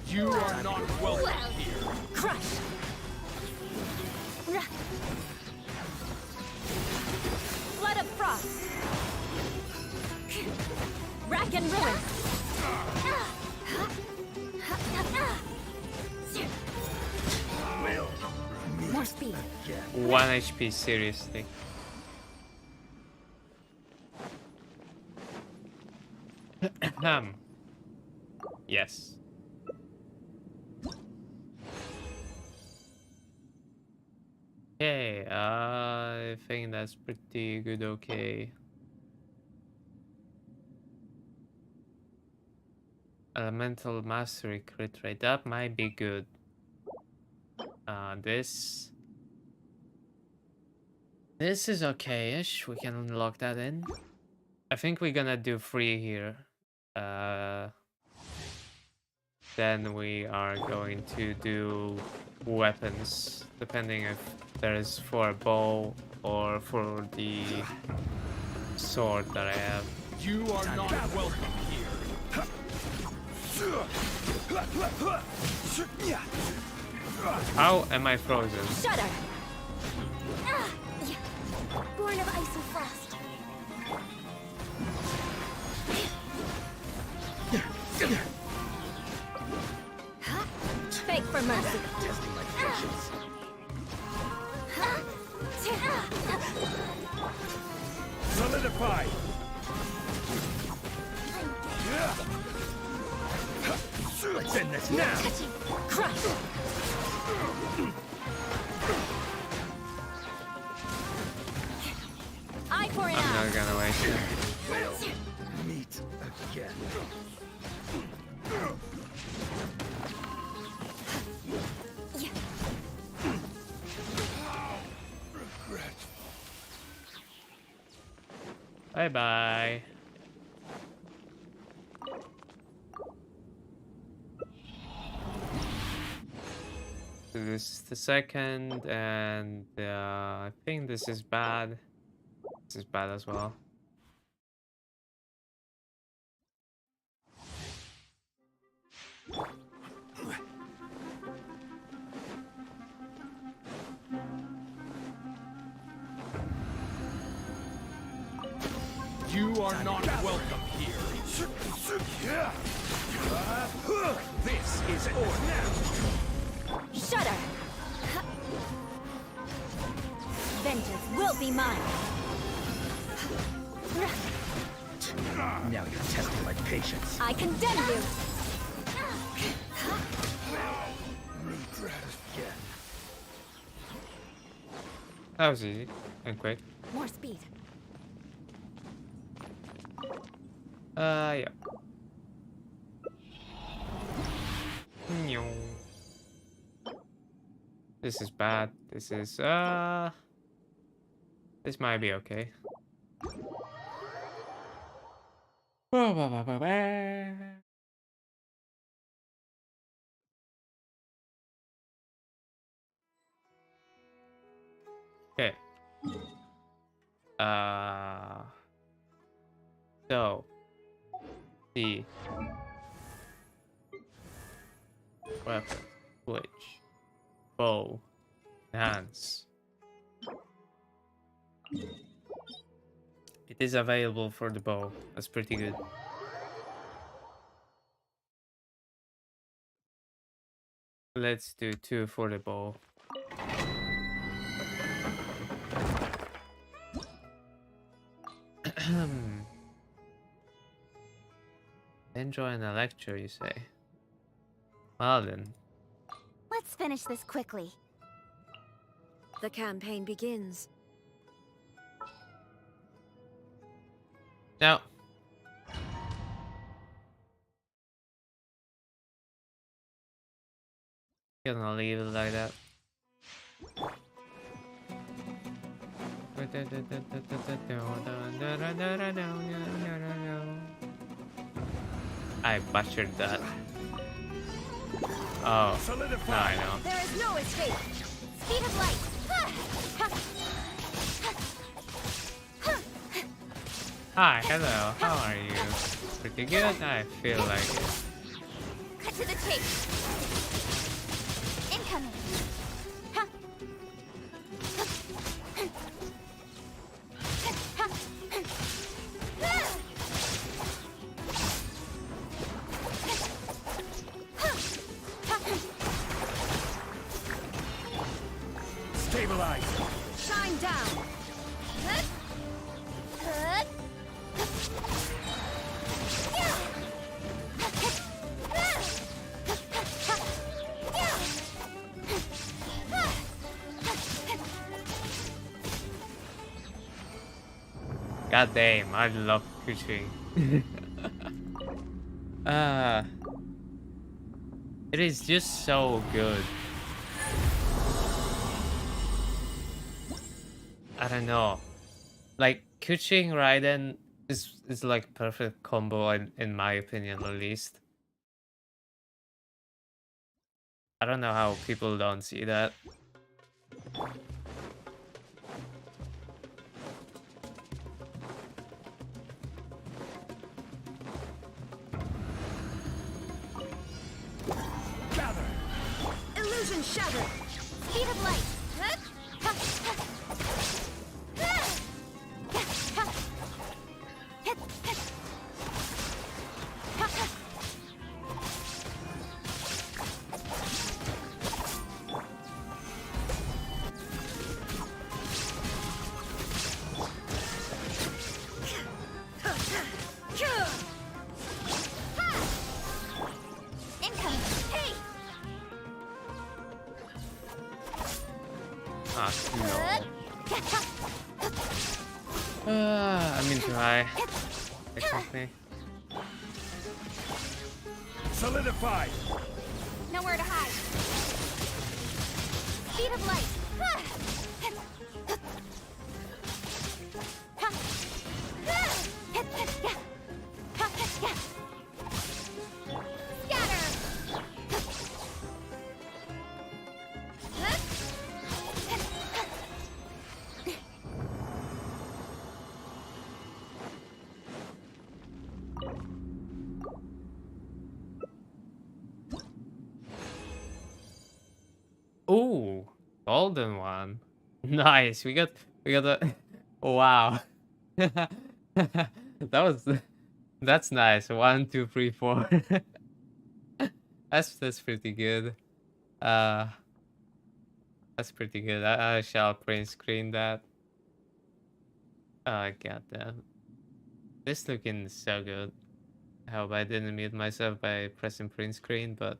You are not welcome here. Crush! Flood of frost! Rack and ruin! More speed! 1 HP, seriously. Yes. Okay, I think that's pretty good, okay. Elemental mastery crit rate, that might be good. This is okay-ish, we can unlock that in. I think we're gonna do 3 here. Then we are going to do weapons, depending if there is for a bow or for the sword that I have. You are not welcome here. How am I frozen? Shudder! Born of ice and frost. Beg for mercy! Testing my patience. Solidify. Let's end this now. Crush! Eye for an I'm eye! not gonna waste it. We'll meet again. Bye bye. So this is the second, and I think this is bad. This is bad as well. You are not welcome here. This is order. Shudder! Vengeance will be mine! Now you're testing my patience. I condemn you! That was easy and quick. More speed. Yeah. This is bad. This is this might be okay. Okay. So, the weapon, switch, bow, enhance. It is available for the bow. That's pretty good. Let's do 2 for the bow. Enjoying a lecture, you say? Well then. Let's finish this quickly. The campaign begins. Now. Gonna leave it like that. I butchered that. Oh, no, I know. There is no escape. Speed of light. Hi, hello, how are you? Pretty good? I feel like it. Cut to the chase. Incoming. Stabilize. Shine down. God damn, I love kuching. It is just so good. I don't know. Like kuching Raiden is like perfect combo in my opinion at least. I don't know how people don't see that. Gather. Illusion shattered. Speed of light. Incoming. Hey. Ah, no. I mean try. Exactly. Solidify. Nowhere to hide. Speed of light. Ooh, golden one. Nice. We got a wow. That's nice. 1, 2, 3, 4. That's pretty good. Uh that's pretty good. I shall print screen that. Oh god damn. This looking so good. I hope I didn't mute myself by pressing print screen, but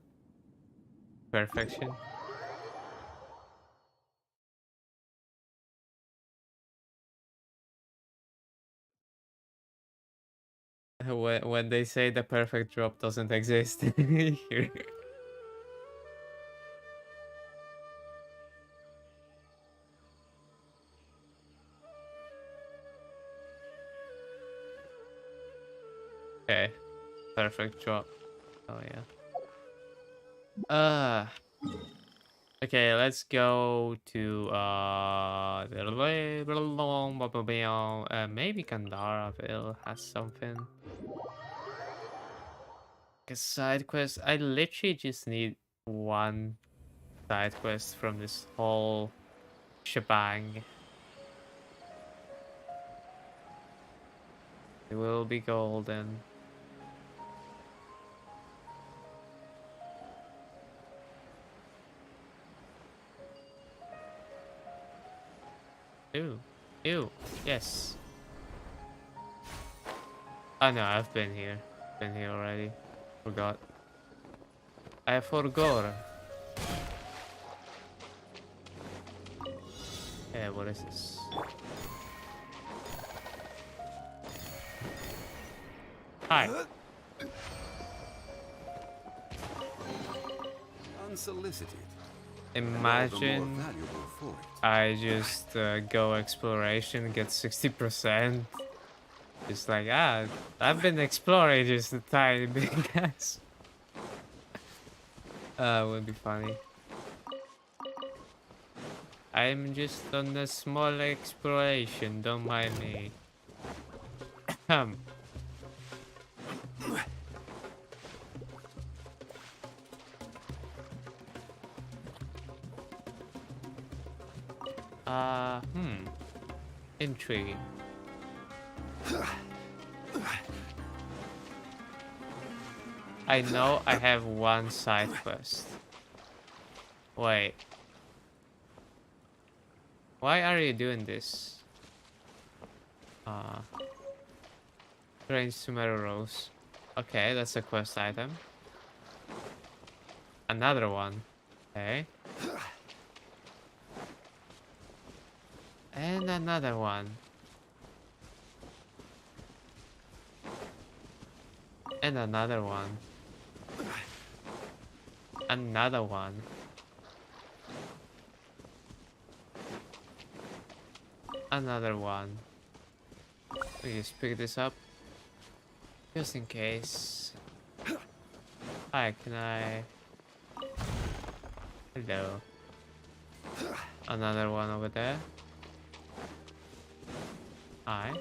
perfection. When they say the perfect drop doesn't exist. Here. Okay, perfect drop. Oh yeah. Okay, let's go to maybe Kandaraville has something. A side quest. I literally just need one side quest from this whole shebang. It will be golden. Ew. Ew. Yes. Oh no, I've been here. Been here already. Forgot. I forgot. Yeah, what is this? Hi. Unsolicited. Imagine More valuable for it. I just go exploration, get 60%. Just like, I've been exploring just a tiny bit, guys. Would be funny. I'm just on a small exploration, don't mind me. Intriguing. I know I have one side quest. Wait. Why are you doing this? Strange Sumeru Rose. Okay, that's a quest item. Another one. Okay. And another one. And another one. Another one. Another one. We just pick this up. Just in case. Hi, can I... Hello. Another one over there. Hi.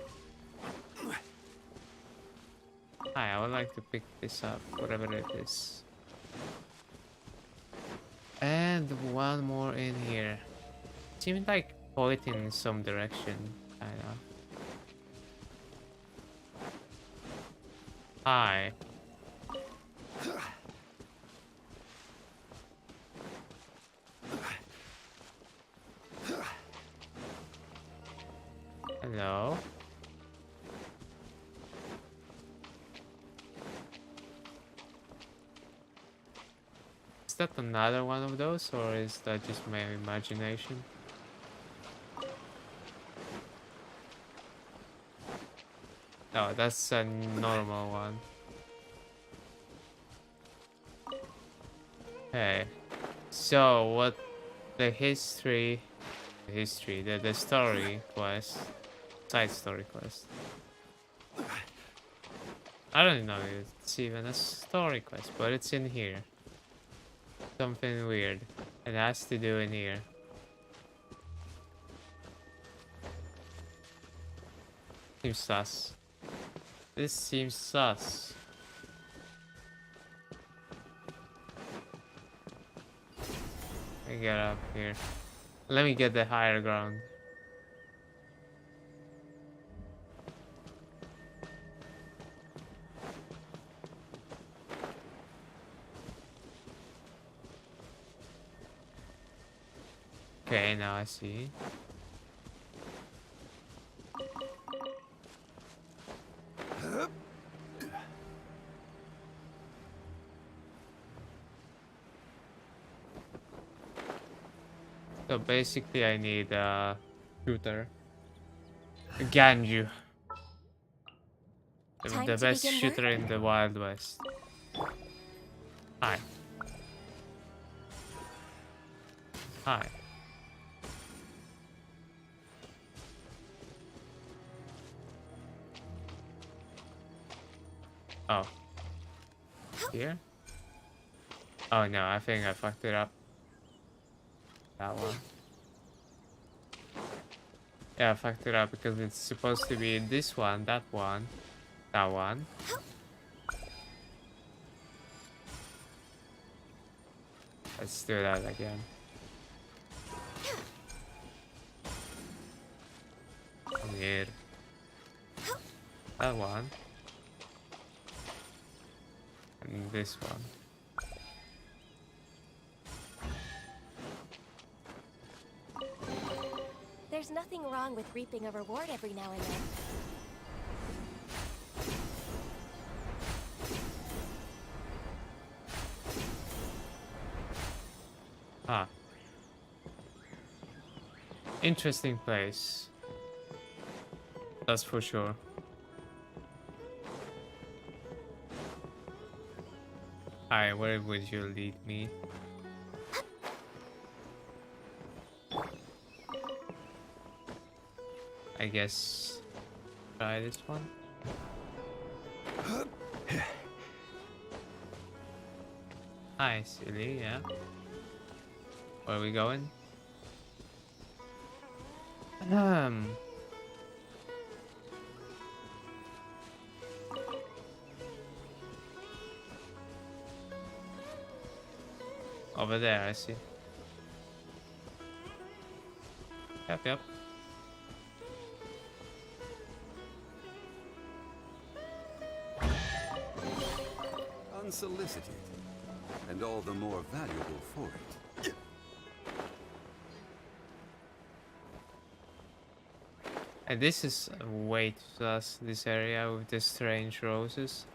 Hi, I would like to pick this up, whatever it is. And one more in here. Seems like pointing in some direction, kinda. Hi. Hello. Is that another one of those, or is that just my imagination? No, that's a normal one. Hey. So, what the the story quest, side story quest. I don't know if it's even a story quest, but it's in here. Something weird. It has to do in here. Seems sus. This seems sus. Let me get up here. Let me get the higher ground. Okay, now I see. So basically I need a shooter. A Ganju. The best shooter in the Wild West. Hi. Hi. Oh. Here? Oh no, I think I fucked it up. That one. Yeah, I fucked it up because it's supposed to be this one, that one, that one. Let's do that again. Come here. That one. And this one. There's nothing wrong with reaping a reward every now and then. Ah. Interesting place. That's for sure. Hi, where would you lead me? I guess try this one. Hi, silly, yeah. Where are we going? Over there, I see. Yep. Unsolicited, and all the more valuable for it. And this is way too sus, this area with the strange roses.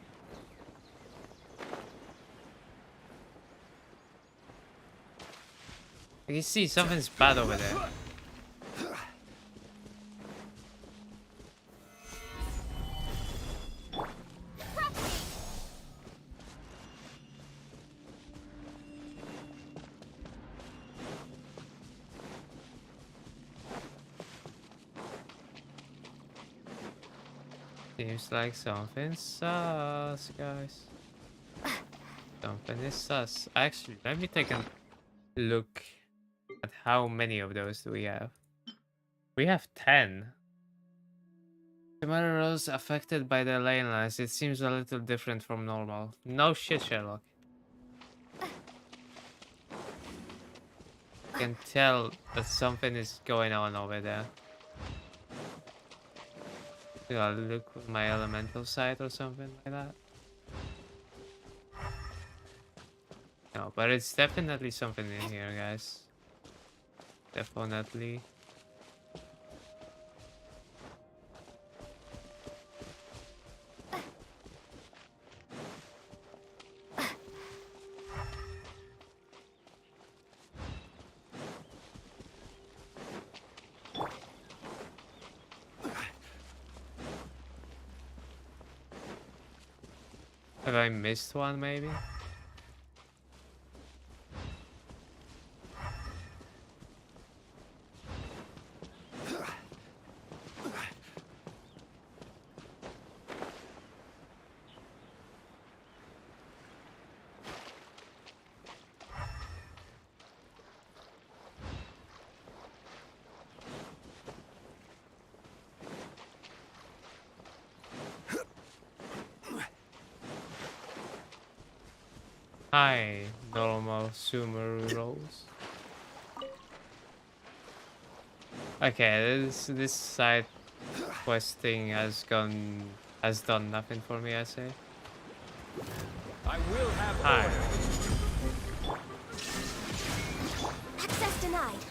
I can see something's bad over there. Seems like something sus, guys. Something is sus. Actually, let me take a look at how many of those do we have. We have 10. Similar roads affected by the lane lines. It seems a little different from normal. No shit, Sherlock. I can tell that something is going on over there. Do I look with my elemental sight or something like that? No, but it's definitely something in here, guys. Definitely. Have I missed one, maybe? Hi, normal sumo rolls. Okay, this side quest thing has done nothing for me, I say. I will have Hi. Access denied.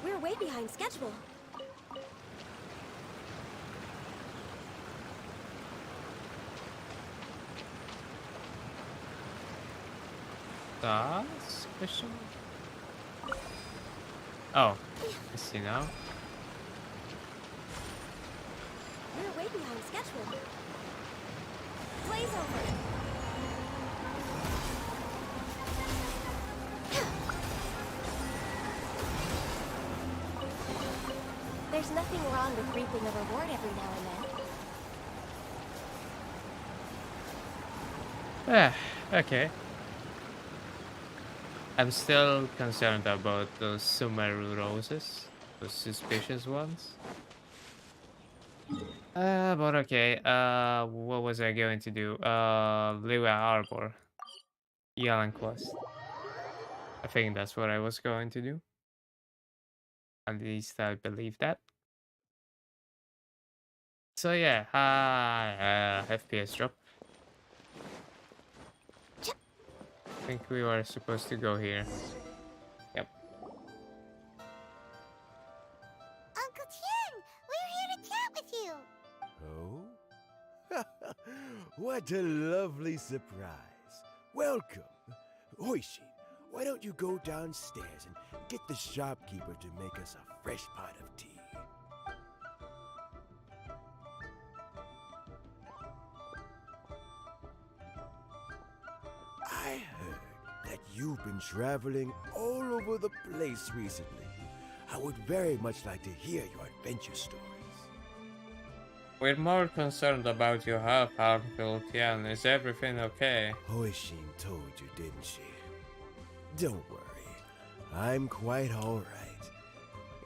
We're way behind schedule. That's question mark? Oh, I see now. We're way behind schedule. Blaze over. There's nothing wrong with reaping a reward every now and then. Okay. I'm still concerned about those Sumeru roses, those suspicious ones. But okay. What was I going to do? Lua Arbor, Yalan Quest. I think that's what I was going to do. At least I believe that. So yeah, FPS drop. I think we were supposed to go here. Yep. Uncle Tien, we're here to chat with you. Oh? What a lovely surprise. Welcome. Oishi, why don't you go downstairs and get the shopkeeper to make us a fresh pot of tea? I heard that you've been traveling all over the place recently. I would very much like to hear your adventure stories. We're more concerned about your health, Uncle Tian. Is everything okay? Hoishin told you, didn't she? Don't worry. I'm quite all right.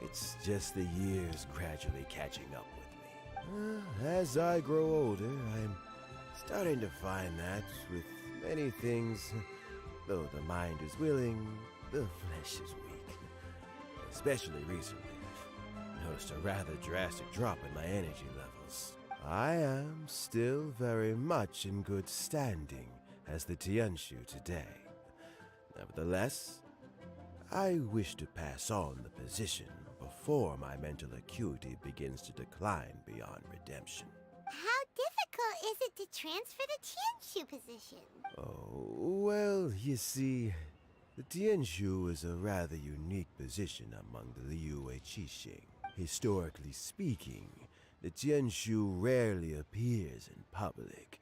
It's just the years gradually catching up with me. As I grow older, I'm starting to find that with many things, though the mind is willing, the flesh is weak. Especially recently, I've noticed a rather drastic drop in my energy levels. I am still very much in good standing as the Tianshu today. Nevertheless, I wish to pass on the position before my mental acuity begins to decline beyond redemption. How difficult is it to transfer the Tianshu position? Oh, well, you see, the Tianshu is a rather unique position among the Liyue Qixing. Historically speaking, the Tianshu rarely appears in public.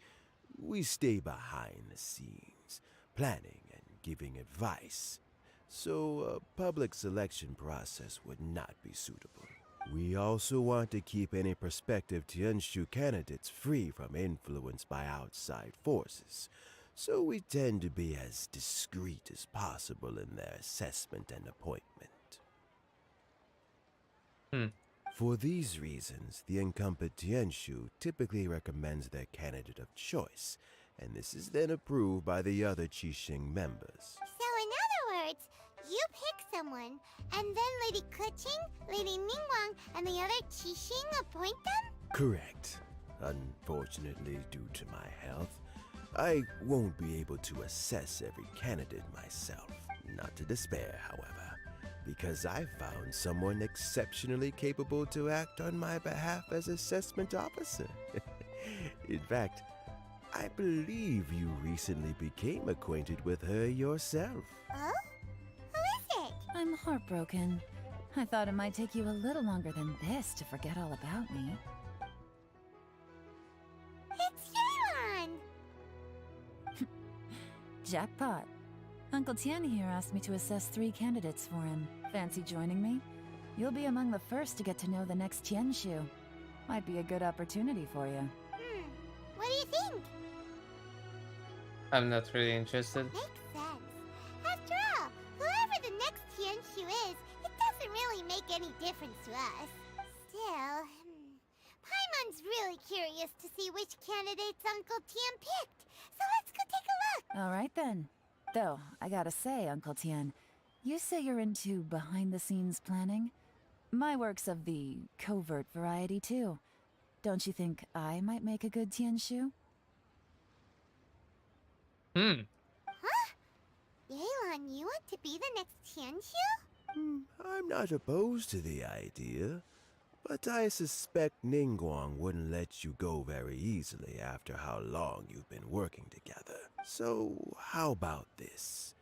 We stay behind the scenes, planning and giving advice, so a public selection process would not be suitable. We also want to keep any prospective Tianshu candidates free from influence by outside forces, so we tend to be as discreet as possible in their assessment and appointment. For these reasons, the incumbent Tianshu typically recommends their candidate of choice, and this is then approved by the other Qixing members. So in other words, you pick someone, and then Lady Keqing, Lady Ningguang, and the other Qixing appoint them? Correct. Unfortunately, due to my health, I won't be able to assess every candidate myself. Not to despair, however, because I found someone exceptionally capable to act on my behalf as assessment officer. In fact, I believe you recently became acquainted with her yourself. Oh? Who is it? I'm heartbroken. I thought it might take you a little longer than this to forget all about me. It's Yelan! Jackpot. Uncle Tien here asked me to assess 3 candidates for him. Fancy joining me? You'll be among the first to get to know the next Tianshu. Might be a good opportunity for you. What do you think? I'm not really interested. Makes sense. After all, whoever the next Tianshu is, it doesn't really make any difference to us. Still, Paimon's really curious to see which candidates Uncle Tien picked, so let's go take a look. All right then. Though, I gotta say, Uncle Tien, you say you're into behind-the-scenes planning? My work's of the covert variety, too. Don't you think I might make a good Tianshu? Yelan, you want to be the next Tianshu? I'm not opposed to the idea, but I suspect Ningguang wouldn't let you go very easily after how long you've been working together. So, how about this?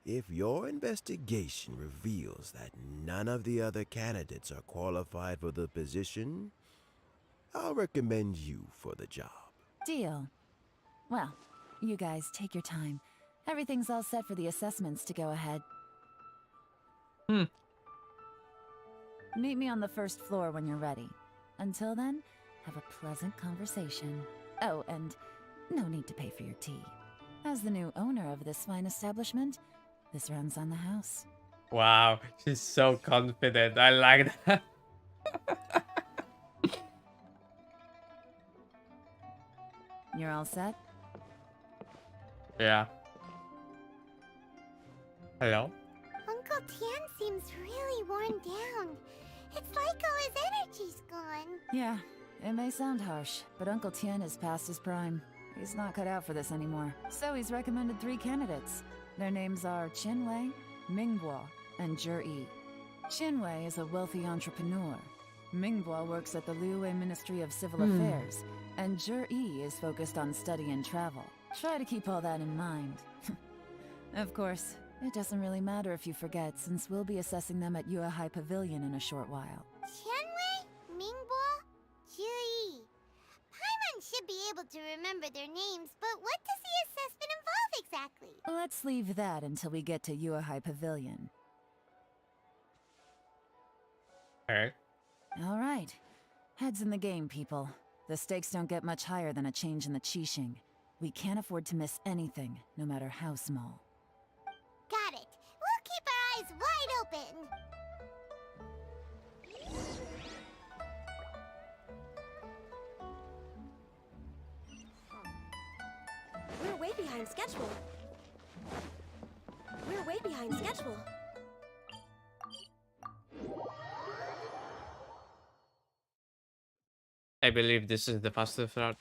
If your investigation reveals that none of the other candidates are qualified for the position, I'll recommend you for the job. Deal. Well, you guys take your time. Everything's all set for the assessments to go ahead. Meet me on the first floor when you're ready. Until then, have a pleasant conversation. Oh, and no need to pay for your tea. As the new owner of this fine establishment, this runs on the house. Wow, she's so confident. I like that. You're all set? Yeah. Hello? Uncle Tian seems really worn down. It's like all his energy's gone. Yeah, it may sound harsh, but Uncle Tian is past his prime. He's not cut out for this anymore. So he's recommended 3 candidates. Their names are Qinwei, Mingguo, and Zhi. Qinwei is a wealthy entrepreneur. Mingguo works at the Liyue Ministry of Civil Affairs, and Zhi is focused on study and travel. Try to keep all that in mind. Of course, it doesn't really matter if you forget, since we'll be assessing them at Yuehai Pavilion in a short while. Qianwei, Mingguo, Zhi. Paimon should be able to remember their names, but what does the assessment involve exactly? Let's leave that until we get to Yuehai Pavilion. Alright. All right. Heads in the game, people. The stakes don't get much higher than a change in the Qixing. We can't afford to miss anything, no matter how small. Got it. We'll keep our eyes wide open. We're way behind schedule. We're way behind schedule. I believe this is the fastest route.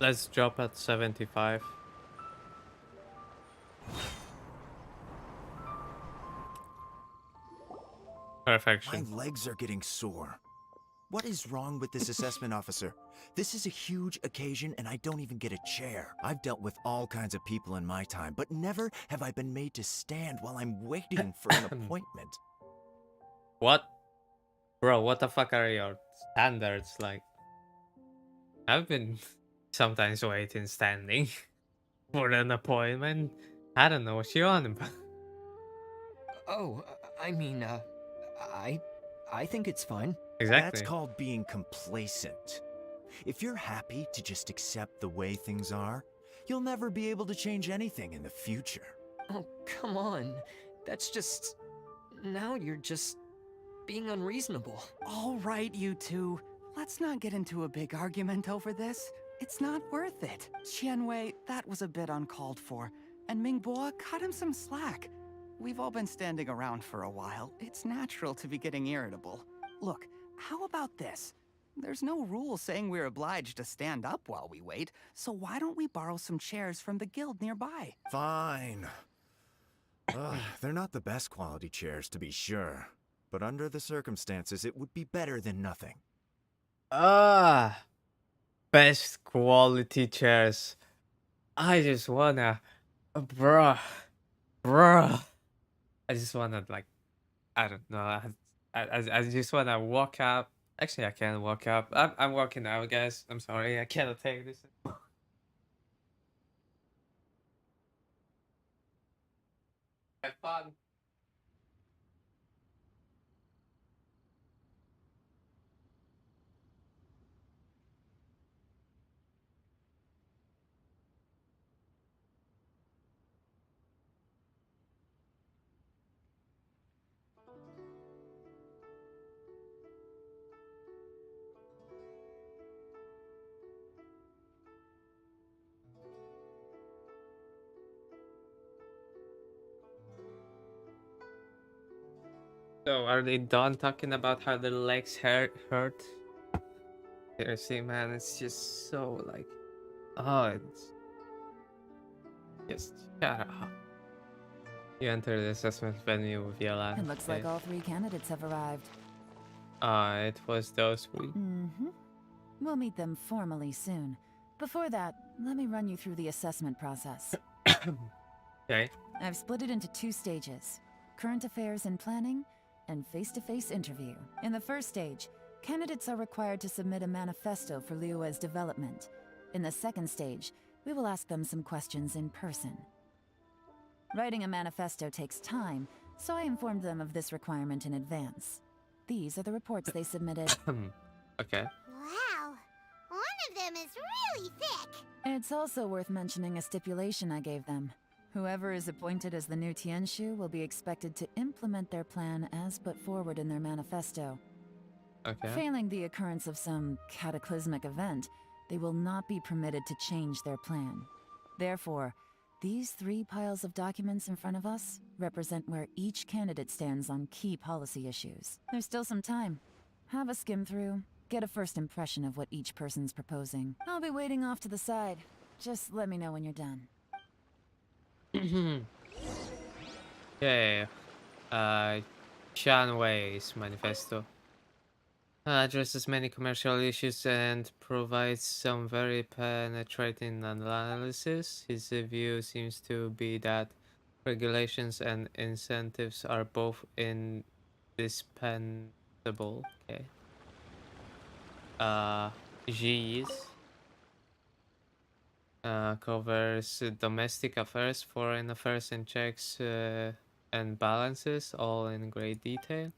Let's drop at 75. My Perfection. legs are getting sore. What is wrong with this assessment officer? This is a huge occasion and I don't even get a chair. I've dealt with all kinds of people in my time, but never have I been made to stand while I'm waiting for an appointment. What? Bro, what the fuck are your standards like? I've been sometimes waiting standing for an appointment. I don't know what you're on about. Oh, I mean, I think it's fine. Exactly. That's called being complacent. If you're happy to just accept the way things are, you'll never be able to change anything in the future. Oh, come on. That's just... Now you're just being unreasonable. All right, you two. Let's not get into a big argument over this. It's not worth it. Qianwei, that was a bit uncalled for. And Mingbo, cut him some slack. We've all been standing around for a while. It's natural to be getting irritable. Look, how about this? There's no rule saying we're obliged to stand up while we wait, so why don't we borrow some chairs from the guild nearby? Fine. They're not the best quality chairs, to be sure. But under the circumstances, it would be better than nothing. Best quality chairs. I just wanna, bruh. I just wanna like, I don't know. I just wanna walk up. Actually, I can't walk up. I'm walking out, guys. I'm sorry. I cannot take this. Have fun. So, are they done talking about how their legs hurt? Seriously, man, it's just so like, oh, it's just shut up. You enter the assessment venue via last. It looks like all 3 candidates have arrived. It was those 3. Mm-hmm. We'll meet them formally soon. Before that, let me run you through the assessment process. Okay. I've split it into 2 stages. Current affairs and planning, and face-to-face interview. In the first stage, candidates are required to submit a manifesto for Liyue's development. In the second stage, we will ask them some questions in person. Writing a manifesto takes time, so I informed them of this requirement in advance. These are the reports they submitted. Okay. Wow, one of them is really thick. It's also worth mentioning a stipulation I gave them. Whoever is appointed as the new Tianshu will be expected to implement their plan as put forward in their manifesto. Okay. Failing the occurrence of some cataclysmic event, they will not be permitted to change their plan. Therefore, these 3 piles of documents in front of us represent where each candidate stands on key policy issues. There's still some time. Have a skim through, get a first impression of what each person's proposing. I'll be waiting off to the side. Just let me know when you're done. Yeah. Shanwei's manifesto addresses many commercial issues and provides some very penetrating analysis. His view seems to be that regulations and incentives are both indispensable. Okay. G's covers domestic affairs, foreign affairs, and checks and balances, all in great detail.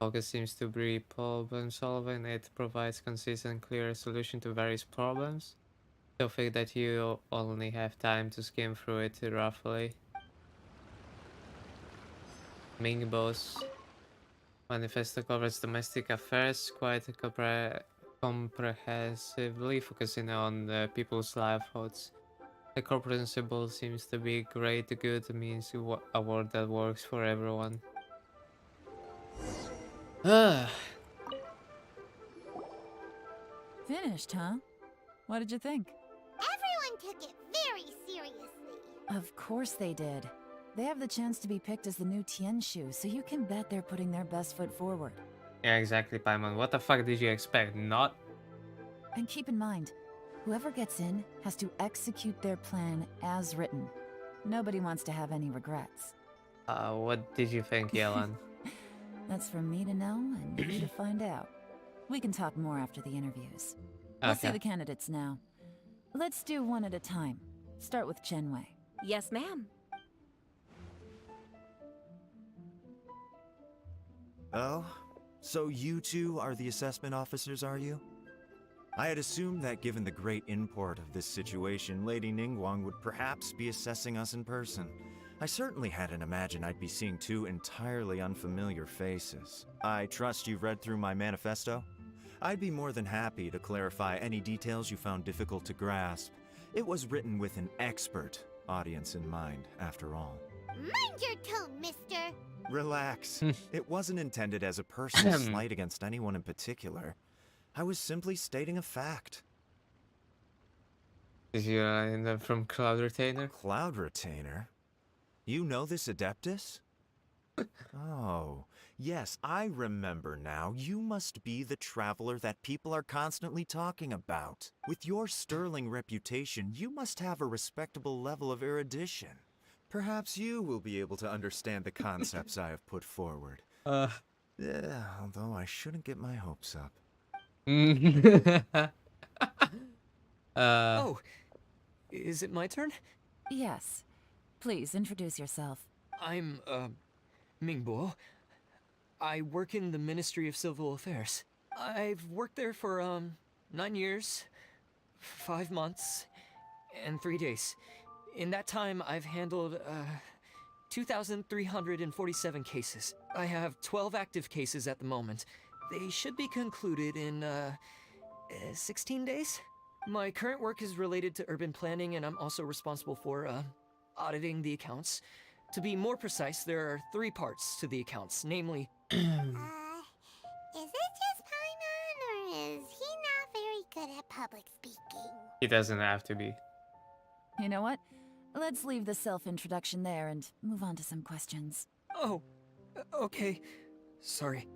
Focus seems to be problem solving. It provides consistent, clear solution to various problems. Don't think that you only have time to skim through it roughly. Mingbo's manifesto covers domestic affairs quite comprehensively, focusing on people's livelihoods. The core principle seems to be great good means a world that works for everyone. Finished, huh? What did you think? Everyone took it very seriously. Of course they did. They have the chance to be picked as the new Tianshu, so you can bet they're putting their best foot forward. Yeah, exactly, Paimon. What the fuck did you expect? Not? And keep in mind, whoever gets in has to execute their plan as written. Nobody wants to have any regrets. What did you think, Yelan? That's for me to know and you to find out. We can talk more after the interviews. Let's see Okay. the candidates now. Let's do one at a time. Start with Chenwei. Yes, ma'am. Oh? So you two are the assessment officers, are you? I had assumed that given the great import of this situation, Lady Ningguang would perhaps be assessing us in person. I certainly hadn't imagined I'd be seeing 2 entirely unfamiliar faces. I trust you've read through my manifesto? I'd be more than happy to clarify any details you found difficult to grasp. It was written with an expert audience in mind, after all. Mind your tone, mister. Relax. It wasn't intended as a personal slight against anyone in particular. I was simply stating a fact. Is you from Cloud Retainer? Cloud Retainer? You know this Adeptus? Oh, yes, I remember now. You must be the traveler that people are constantly talking about. With your sterling reputation, you must have a respectable level of erudition. Perhaps you will be able to understand the concepts I have put forward. Yeah, although I shouldn't get my hopes up. Oh, is it my turn? Yes. Please introduce yourself. I'm, Mingbo. I work in the Ministry of Civil Affairs. I've worked there for, 9 years, 5 months, and 3 days. In that time, I've handled, 2,347 cases. I have 12 active cases at the moment. They should be concluded in, 16 days? My current work is related to urban planning, and I'm also responsible for, auditing the accounts. To be more precise, there are 3 parts to the accounts, namely... Is it just Paimon, or is he not very good at public speaking? He doesn't have to be. You know what? Let's leave the self-introduction there and move on to some questions. Oh, okay. Sorry.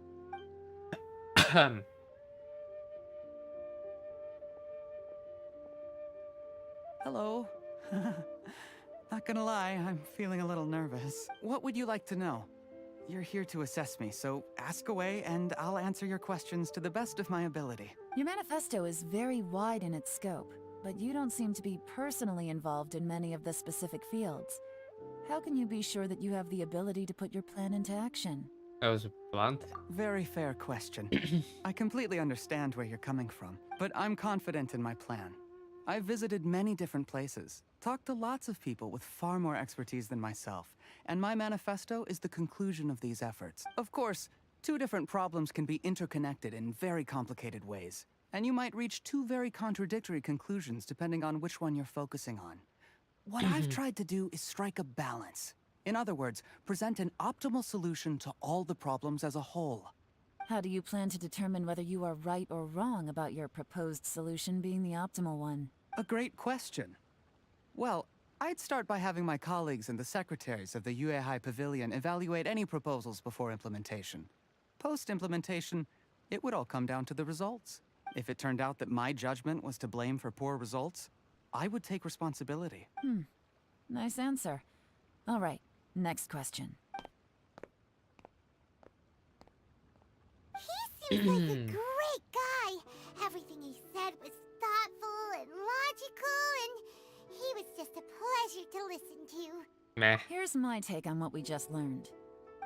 Hello. Not gonna lie, I'm feeling a little nervous. What would you like to know? you're here to assess me, so ask away and I'll answer your questions to the best of my ability. Your manifesto is very wide in its scope, but you don't seem to be personally involved in many of the specific fields. How can you be sure that you have the ability to put your plan into action? That was blunt. Very fair question. I completely understand where you're coming from, but I'm confident in my plan. I've visited many different places, talked to lots of people with far more expertise than myself, and my manifesto is the conclusion of these efforts. Of course, two different problems can be interconnected in very complicated ways, and you might reach two very contradictory conclusions depending on which one you're focusing on. What I've tried to do is strike a balance. In other words, present an optimal solution to all the problems as a whole. How do you plan to determine whether you are right or wrong about your proposed solution being the optimal one? A great question. Well, I'd start by having my colleagues and the secretaries of the Yuehai Pavilion evaluate any proposals before implementation. Post-implementation, it would all come down to the results. If it turned out that my judgment was to blame for poor results, I would take responsibility. Nice answer. All right, next question. He seems like a great guy. Everything he said was thoughtful and logical, and he was just a pleasure to listen to. Meh. Here's my take on what we just learned.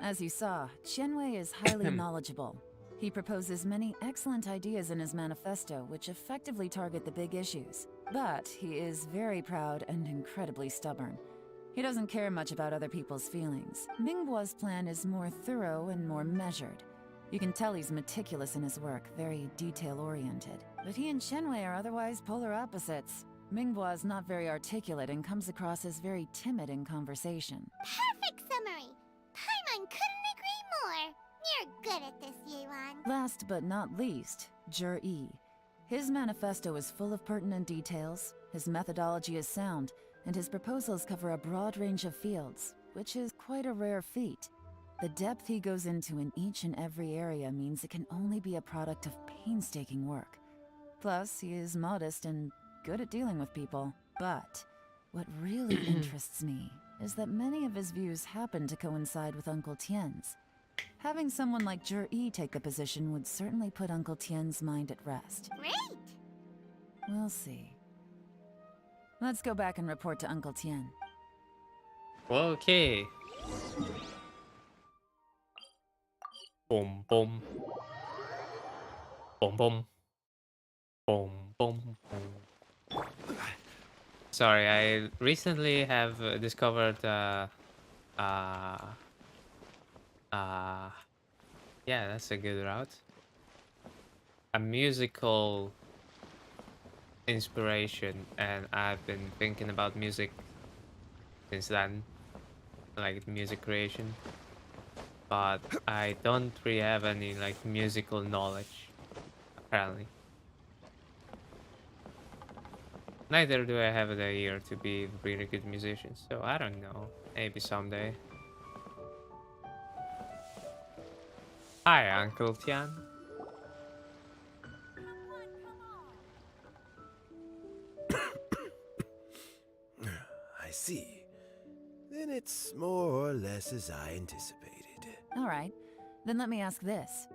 As you saw, Qianwei is highly knowledgeable. He proposes many excellent ideas in his manifesto which effectively target the big issues. But he is very proud and incredibly stubborn. He doesn't care much about other people's feelings. Mingbo's plan is more thorough and more measured. You can tell he's meticulous in his work, very detail-oriented. But he and Qianwei are otherwise polar opposites. Mingbo is not very articulate and comes across as very timid in conversation. Perfect summary. Paimon couldn't agree more. You're good at this, Yuan. Last but not least, Zhi. His manifesto is full of pertinent details, his methodology is sound, and his proposals cover a broad range of fields, which is quite a rare feat. The depth he goes into in each and every area means it can only be a product of painstaking work. Plus, he is modest and good at dealing with people. But what really interests me is that many of his views happen to coincide with Uncle Tien's. Having someone like Zhi take the position would certainly put Uncle Tien's mind at rest. Great! We'll see. Let's go back and report to Uncle Tien. Okay. Boom, boom. Boom, boom. Boom, boom, boom. Sorry, I recently have discovered, yeah, that's a good route. A musical inspiration, and I've been thinking about music since then, like music creation. But I don't really have any like musical knowledge, apparently. Neither do I have the ear to be really good musicians, so I don't know. Maybe someday. Hi, Uncle Tian. I see. Then it's more or less as I anticipated. All right, then let me ask this.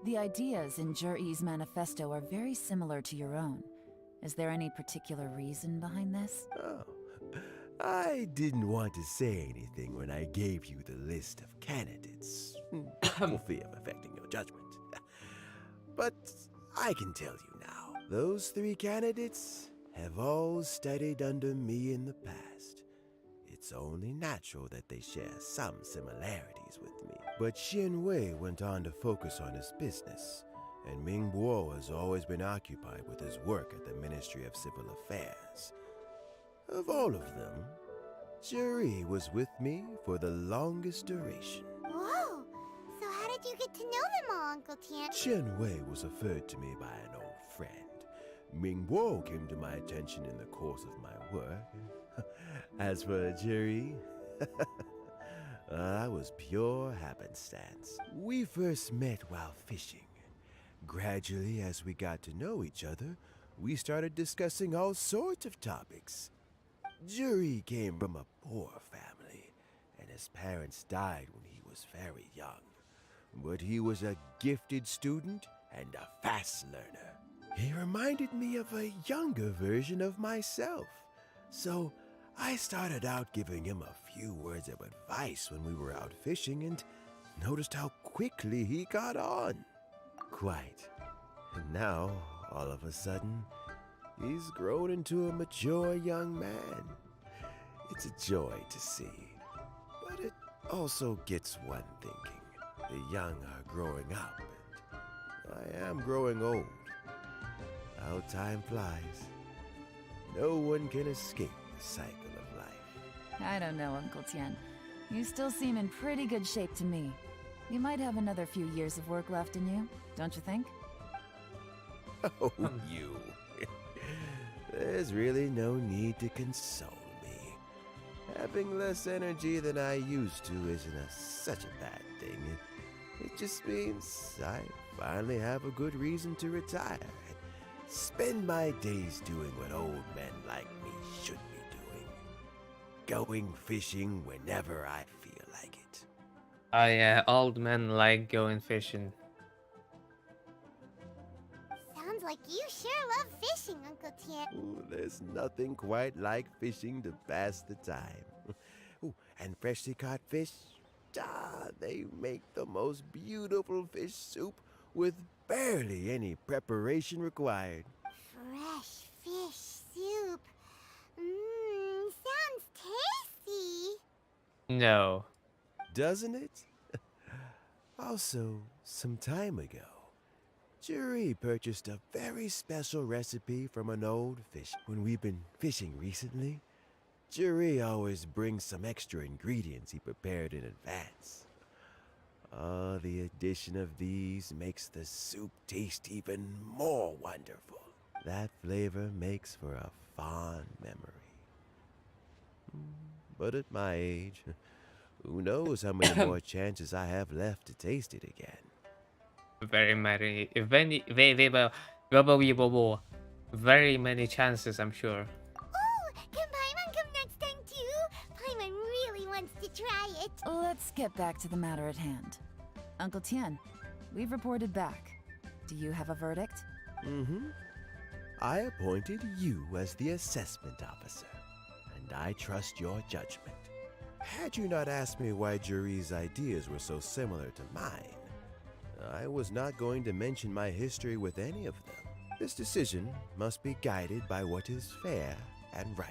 The ideas in Zhi's manifesto are very similar to your own. Is there any particular reason behind this? Oh, I didn't want to say anything when I gave you the list of candidates, for fear of affecting your judgment. But I can tell you now, those 3 candidates have all studied under me in the past. It's only natural that they share some similarities with me. But Qianwei went on to focus on his business, and Mingbo has always been occupied with his work at the Ministry of Civil Affairs. Of all of them, Zhi was with me for the longest duration. Whoa! So how did you get to know them all, Uncle Tien? Qianwei was referred to me by an old friend. Mingbo came to my attention in the course of my work. As for Zhi, that was pure happenstance. We first met while fishing. Gradually, as we got to know each other, we started discussing all sorts of topics. Zhi came from a poor family, and his parents died when he was was very young, but he was a gifted student and a fast learner. He reminded me of a younger version of myself, so I started out giving him a few words of advice when we were out fishing and noticed how quickly he got on. Quite. And now, all of a sudden, he's grown into a mature young man. It's a joy to see. But it also gets one thinking. The young are growing up, and I am growing old. How time flies. No one can escape the cycle of life. I don't know, Uncle Tien. You still seem in pretty good shape to me. You might have another few years of work left in you, don't you think? Oh, you. There's really no need to console me. Having less energy than I used to isn't such a bad thing. It just means I finally have a good reason to retire. Spend my days doing what old men like me should be doing. Going fishing whenever I feel like it. Oh yeah, old men like going fishing. Sounds like you sure love fishing, Uncle Tien. Ooh, there's nothing quite like fishing to pass the time. Ooh, and freshly caught fish, they make the most beautiful fish soup with barely any preparation required. Fresh fish soup. Sounds tasty. No. Doesn't it? Also, some time ago, Juri purchased a very special recipe from an old fish. When we've been fishing recently, Juri always brings some extra ingredients he prepared in advance. The addition of these makes the soup taste even more wonderful. That flavor makes for a fond memory. But at my age, who knows how many more chances I have left to taste it again. Very many chances, I'm sure. Oh, can Paimon come next time too? Paimon really wants to try it. Let's get back to the matter at hand. Uncle Tien, we've reported back. Do you have a verdict? Mm-hmm. I appointed you as the assessment officer, and I trust your judgment. Had you not asked me why Juri's ideas were so similar to mine, I was not going to mention my history with any of them. This decision must be guided by what is fair and right.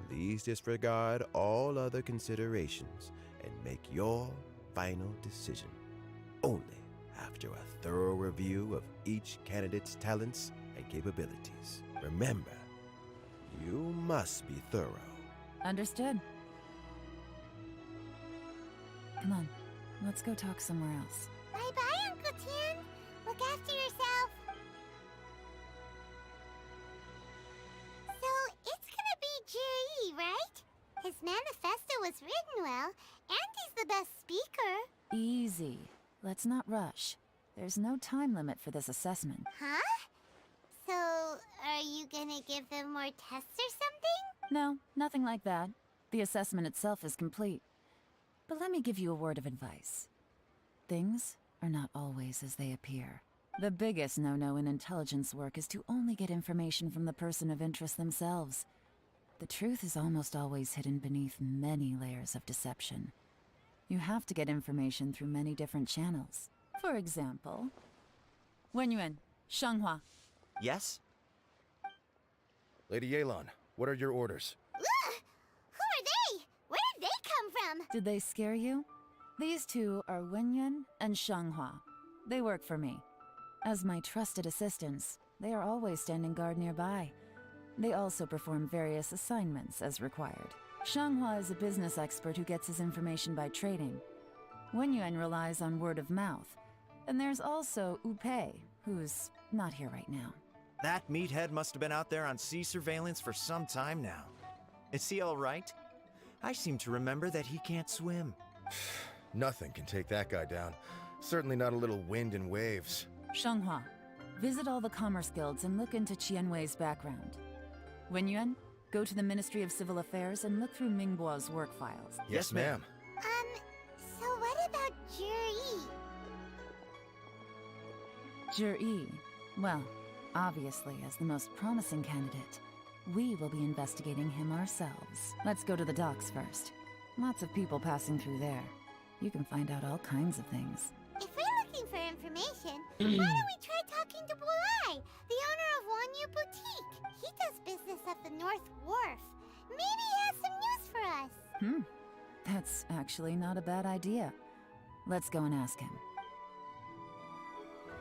Please disregard all other considerations and make your final decision only after a thorough review of each candidate's talents and capabilities. Remember, you must be thorough. Understood. Come on, let's go talk somewhere else. Bye-bye, Uncle Tien. Look after yourself. So, it's gonna be Juri, right? His manifesto was written well, and he's the best speaker. Easy. Let's not rush. There's no time limit for this assessment. Huh? So, are you gonna give them more tests or something? No, nothing like that. The assessment itself is complete. But let me give you a word of advice. Things are not always as they appear. The biggest no-no in intelligence work is to only get information from the person of interest themselves. The truth is almost always hidden beneath many layers of deception. You have to get information through many different channels. For example, Wenyuan, Shanghua. Yes? Lady Yelan, what are your orders? Ugh! Who are they? Where did they come from? Did they scare you? These two are Wenyuan and Shanghua. They work for me. As my trusted assistants, they are always standing guard nearby. They also perform various assignments as required. Shanghua is a business expert who gets his information by trading. Wenyuan relies on word of mouth. And there's also Upei, who's not here right now. That meathead must have been out there on sea surveillance for some time now. Is he all right? I seem to remember that he can't swim. Nothing can take that guy down. Certainly not a little wind and waves. Shanghua, visit all the commerce guilds and look into Qianwei's background. Wenyuan, go to the Ministry of Civil Affairs and look through Mingbo's work files. Yes, ma'am. So what Jur-E. Well, obviously, as the most promising candidate, we will be investigating him ourselves. Let's go to the docks first. Lots of people passing through there. You can find out all kinds of things. If we're looking for information, why don't we try talking to Bulai, the owner of Wanyu Boutique? He does business at the North Wharf. Maybe he has some news for us. That's actually not a bad idea. Let's go and ask him.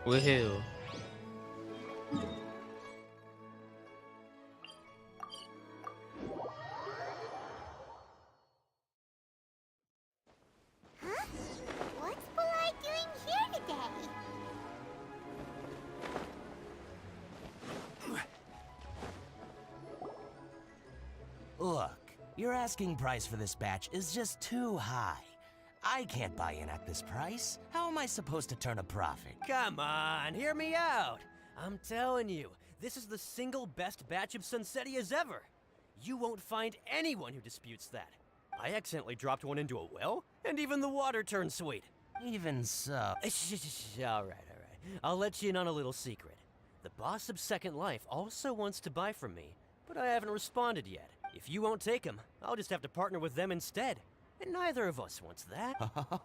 Woohoo. Huh? What's Bulai doing here today? Look, your asking price for this batch is just too high. I can't buy in at this price. How am I supposed to turn a profit? Come on, hear me out. I'm telling you, this is the single best batch of Sunsetias ever. You won't find anyone who disputes that. I accidentally dropped one into a well, and even the water turned sweet. Even so... All right. I'll let you in on a little secret. The boss of Second Life also wants to buy from me, but I haven't responded yet. If you won't take him, I'll just have to partner with them instead. And neither of us wants that.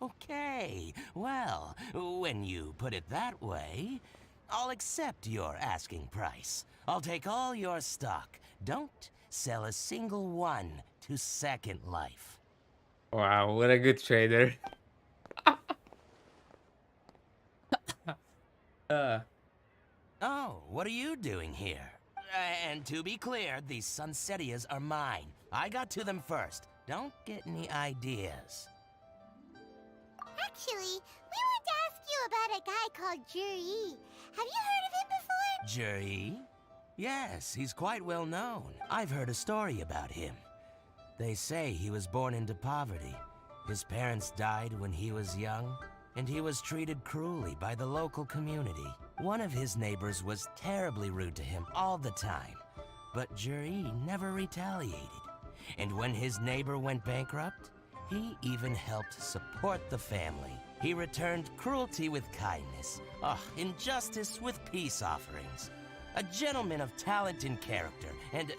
Okay, well, when you put it that way, I'll accept your asking price. I'll take all your stock. Don't sell a single one to Second Life. Wow, what a good trader. Oh, what are you doing here? And to be clear, these Sunsetias are mine. I got to them first. Don't get any ideas. Actually, we want to ask you about a guy called Jur-E. Have you heard of him before? Jur-E? Yes, he's quite well known. I've heard a story about him. They say he was born into poverty. His parents died when he was young, and he was treated cruelly by the local community. One of his neighbors was terribly rude to him all the time, but Jur-E never retaliated. And when his neighbor went bankrupt, he even helped support the family. He returned cruelty with kindness, injustice with peace offerings. A gentleman of talent and character, and...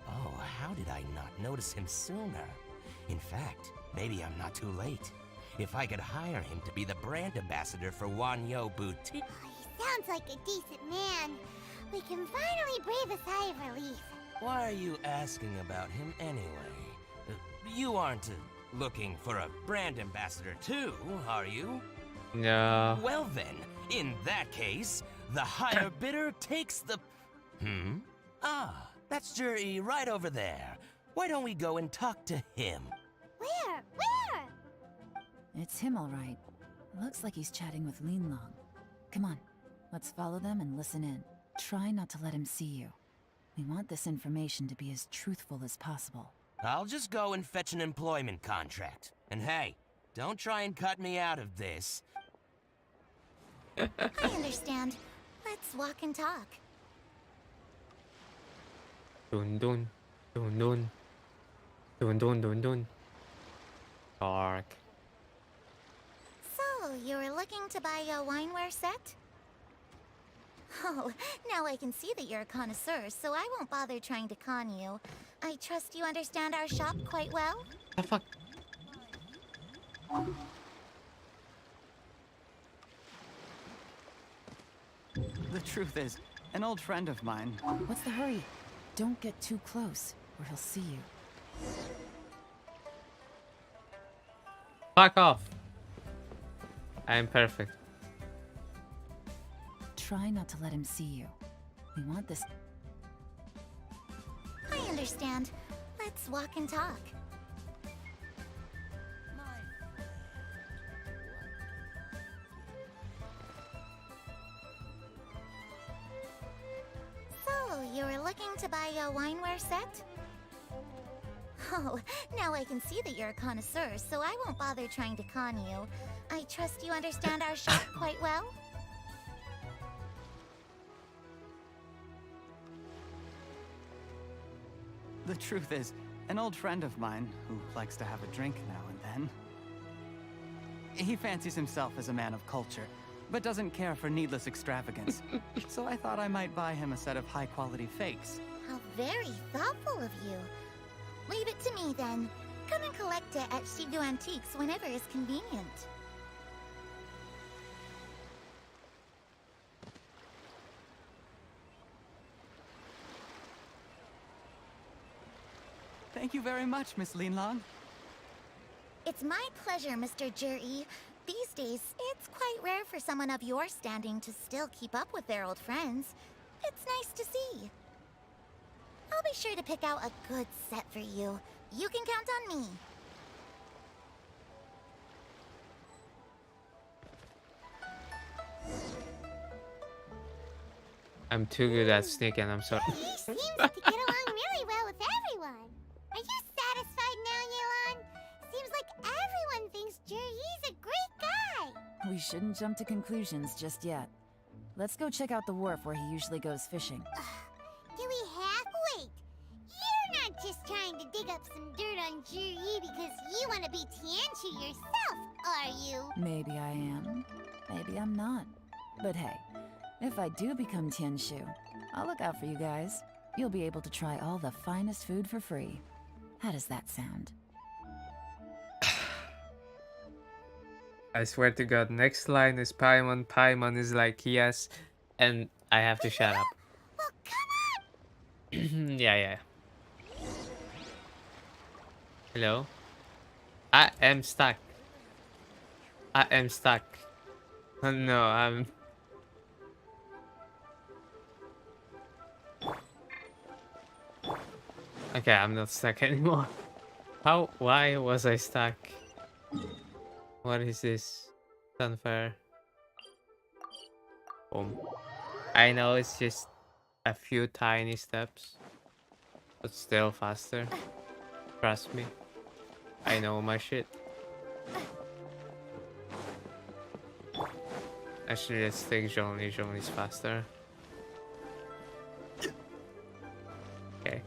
oh, how did I not notice him sooner? In fact, maybe I'm not too late. If I could hire him to be the brand ambassador for Wanyu Boutique... He sounds like a decent man. We can finally breathe a sigh of relief. Why are you asking about him anyway? You aren't looking for a brand ambassador too, are you? No. Well then, in that case, the higher bidder takes the... Ah, that's Jur-E right over there. Why don't we go and talk to him? Where? It's him, all right. Looks like he's chatting with Lean Long. Come on, let's follow them and listen in. Try not to let him see you. We want this information to be as truthful as possible. I'll just go and fetch an employment contract. And hey, don't try and cut me out of this. I understand. Let's walk and talk. Dun dun. Dun dun. Dun dun dun dun. Dark. So, you were looking to buy a wineware set? Oh, now I can see that you're a connoisseur, so I won't bother trying to con you. I trust you understand our shop quite well? The fuck? The truth is, an old friend of mine... What's the hurry? Don't get too close, or he'll see you. Fuck off. I am perfect. Try not to let him see you. We want this... I understand. Let's walk and talk. So, you were looking to buy a wineware set? Oh, now I can see that you're a connoisseur, so I won't bother trying to con you. I trust you understand our shop quite well? The truth is, an old friend of mine, who likes to have a drink now and then... He fancies himself as a man of culture, but doesn't care for needless extravagance. So I thought I might buy him a set of high-quality fakes. How very thoughtful of you. Leave it to me then. Come and collect it at Shido Antiques whenever is convenient. Thank you very much, Miss Linlong. It's my pleasure, Mr. Juri. These days, it's quite rare for someone of your standing to still keep up with their old friends. It's nice to see. I'll be sure to pick out a good set for you. You can count on me. I'm too good at sneaking, I'm sorry. He seems to get along really well with everyone. Are you satisfied now, Yelan? Seems like everyone thinks Juri's a great guy. We shouldn't jump to conclusions just yet. Let's go check out the wharf where he usually goes fishing. Do we have? Wait. You're not just trying to dig up some dirt on Juri because you want to be Tianchi yourself, are you? Maybe I am. Maybe I'm not. But hey, if I do become Tianshu, I'll look out for you guys. You'll be able to try all the finest food for free. How does that sound? I swear to God, next line is Paimon. Paimon is like, yes, and I have to shut up. Well, come on! Yeah. Hello? I am stuck. Oh, no, I'm... Okay, I'm not stuck anymore. Why was I stuck? What is this? It's unfair. Boom. I know it's just a few tiny steps, but still faster. Trust me. I know my shit. Actually, let's take Zhongli. Zhongli's faster. Okay.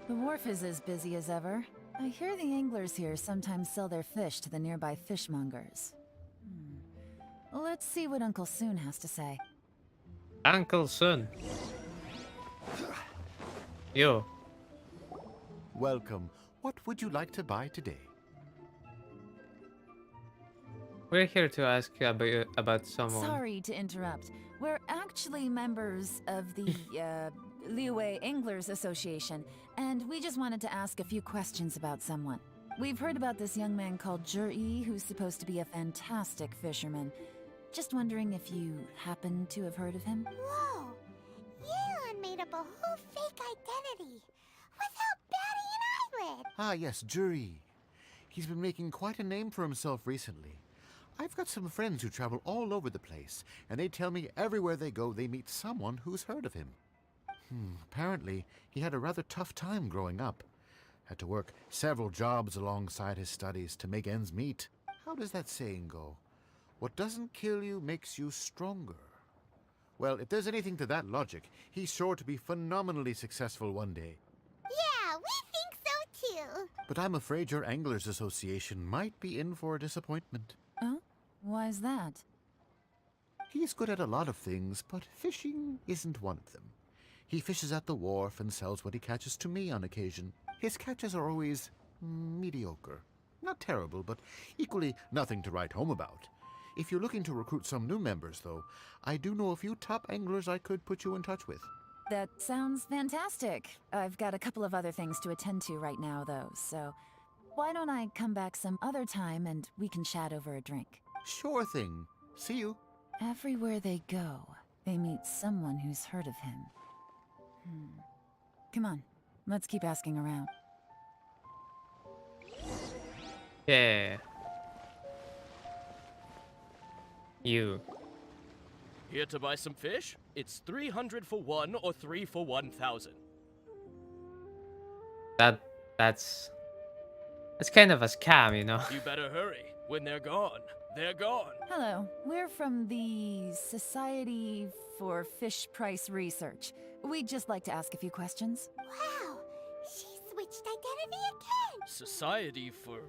The wharf is as busy as ever. I hear the anglers here sometimes sell their fish to the nearby fishmongers. Let's see what Uncle Soon has to say. Uncle Soon. Yo. Welcome. What would you like to buy today? We're here to ask you about someone. Sorry to interrupt. We're actually members of the, Liwei Anglers Association, and we just wanted to ask a few questions about someone. We've heard about this young man called Juri, who's supposed to be a fantastic fisherman. Just wondering if you happen to have heard of him? Whoa! Yelan made up a whole fake identity without batting an eyelid! Ah, yes, Juri. He's been making quite a name for himself recently. I've got some friends who travel all over the place, and they tell me everywhere they go they meet someone who's heard of him. Apparently, he had a rather tough time growing up. Had to work several jobs alongside his studies to make ends meet. How does that saying go? What doesn't kill you makes you stronger. Well, if there's anything to that logic, he's sure to be phenomenally successful one day. Yeah, we think so too. But I'm afraid your Anglers Association might be in for a disappointment. Oh? Why's that? He's good at a lot of things, but fishing isn't one of them. He fishes at the wharf and sells what he catches to me on occasion. His catches are always mediocre. Not terrible, but equally nothing to write home about. If you're looking to recruit some new members, though, I do know a few top anglers I could put you in touch with. That sounds fantastic. I've got a couple of other things to attend to right now, though, so why don't I come back some other time and we can chat over a drink? Sure thing. See you. Everywhere they go, they meet someone who's heard of him. Come on, let's keep asking around. Yeah. You. Here to buy some fish? It's 300 for one or 3 for 1,000. That's kind of a scam, you know. You better hurry. When they're gone, they're gone. Hello, we're from the Society for Fish Price Research. We'd just like to ask a few questions. Wow, she switched switched identity again. Society for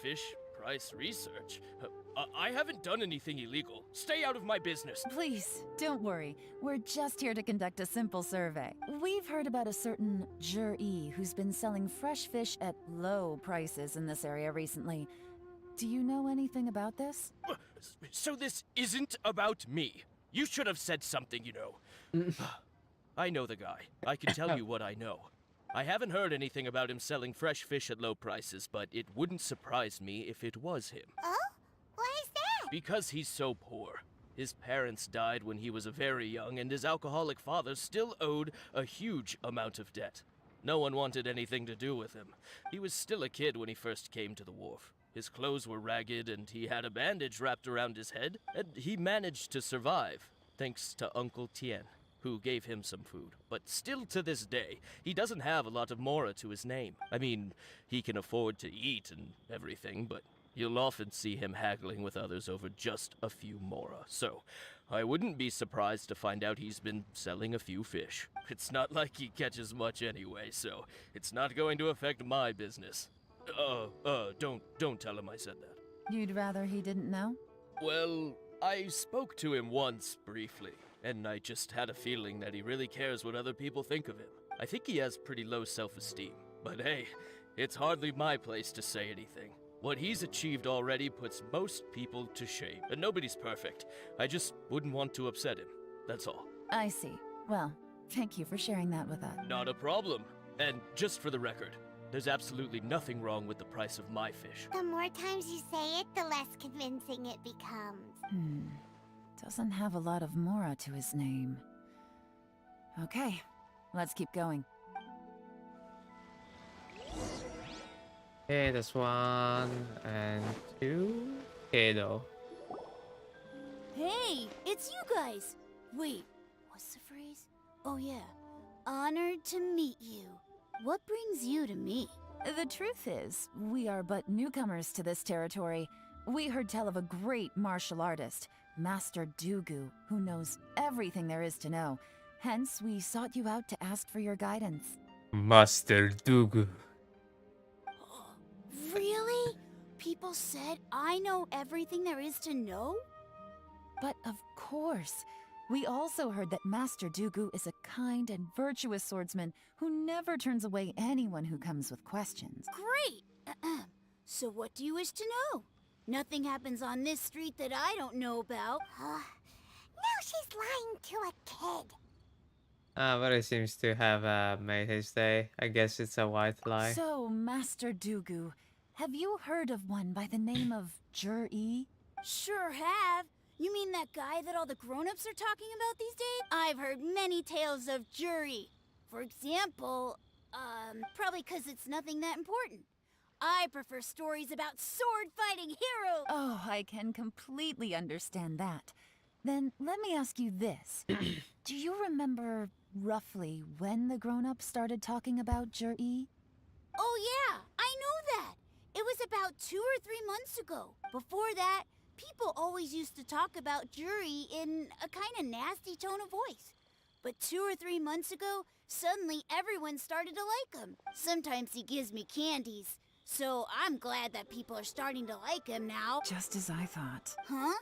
Fish Price Research? I haven't done anything illegal. Stay out of my business. Please, don't worry. We're just here to conduct a simple survey. We've heard about a certain Jur-E who's been selling fresh fish at low prices in this area recently. Do you know anything about this? So this isn't about me. You should have said something, you know. I know the guy. I can tell you what I know. I haven't heard anything about him selling fresh fish at low prices, but it wouldn't surprise me if it was him. Oh? Why is that? Because he's so poor. His parents died when he was very young, and his alcoholic father still owed a huge amount of debt. No one wanted anything to do with him. He was still a kid when he first came to the wharf. His clothes were ragged, and he had a bandage wrapped around his head, and he managed to survive, thanks to Uncle Tien, who gave him some food. But still to this day, he doesn't have a lot of mora to his name. I mean, he can afford to eat and everything, but you'll often see him haggling with others over just a few mora. So, I wouldn't be surprised to find out he's been selling a few fish. It's not like he catches much anyway, so it's not going to affect my business. Don't tell him I said that. You'd rather he didn't know? Well, I spoke to him once, briefly, and I just had a feeling that he really cares what other people think of him. I think he has pretty low self-esteem, but hey, it's hardly my place to say anything. What he's achieved already puts most people to shame, and nobody's perfect. I just wouldn't want to upset him, that's all. I see. Well, thank you for sharing that with us. Not a problem. And just for the record, there's absolutely nothing wrong with the price of my fish. The more times you say it, the less convincing it becomes. Doesn't have a lot of mora to his name. Okay, let's keep going. Okay, that's 1 and 2. Okay, though. Hey, it's you guys! Wait, what's the phrase? Oh yeah, honored to meet you. What brings you to me? The truth is, we are but newcomers to this territory. We heard tell of a great martial artist, Master Dugu, who knows everything there is to know. Hence, we sought you out to ask for your guidance. Master Dugu. Really? People said I know everything there is to know? But of course, we also heard that Master Dugu is a kind and virtuous swordsman who never turns away anyone who comes with questions. Great! So what do you wish to know? Nothing happens on this street that I don't know about. Now she's lying to a kid. But he seems to have made his day. I guess it's a white lie. So, Master Dugu, have you heard of one by the name of Jur-E? Sure have. You mean that guy that all the grown-ups are talking about these days? I've heard many tales of Jur-E. For example, probably 'cause it's nothing that important. I prefer stories about sword-fighting heroes! Oh, I can completely understand that. Then let me ask you this. Do you remember roughly when the grown-ups started talking about Jur-E? Oh yeah, I know that! It was about 2 or 3 months ago. Before that, people always used to talk about Jur-E in a kind of nasty tone of voice. But 2 or 3 months ago, suddenly everyone started to like him. Sometimes he gives me candies. So I'm glad that people are starting to like him now. Just as I thought. Huh?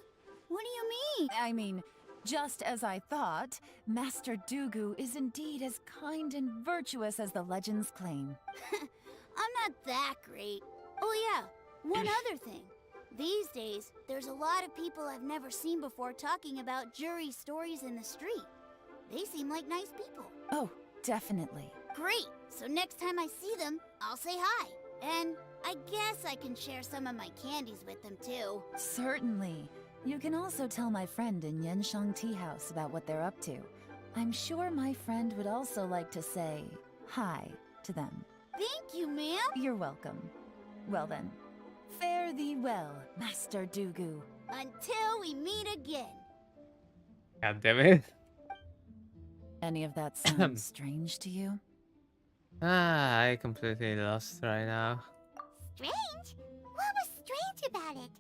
What do you mean? I mean, just as I thought, Master Dugu is indeed as kind and virtuous as the legends claim. I'm not that great. Oh yeah, one other thing. These days, there's a lot of people I've never seen before talking about Jur-E stories in the street. They seem like nice people. Oh, definitely. Great! So next time I see them, I'll say hi. And I guess I can share some of my candies with them too. Certainly. You can also tell my friend in Yenshang Tea House about what they're up to. I'm sure my friend would also like to say hi to them. Thank you, ma'am. You're welcome. Well then, fare thee well, Master Dugu. Until we meet again. God damn it. Any of that sound strange to you? I completely lost right now. Strange? What was strange about it?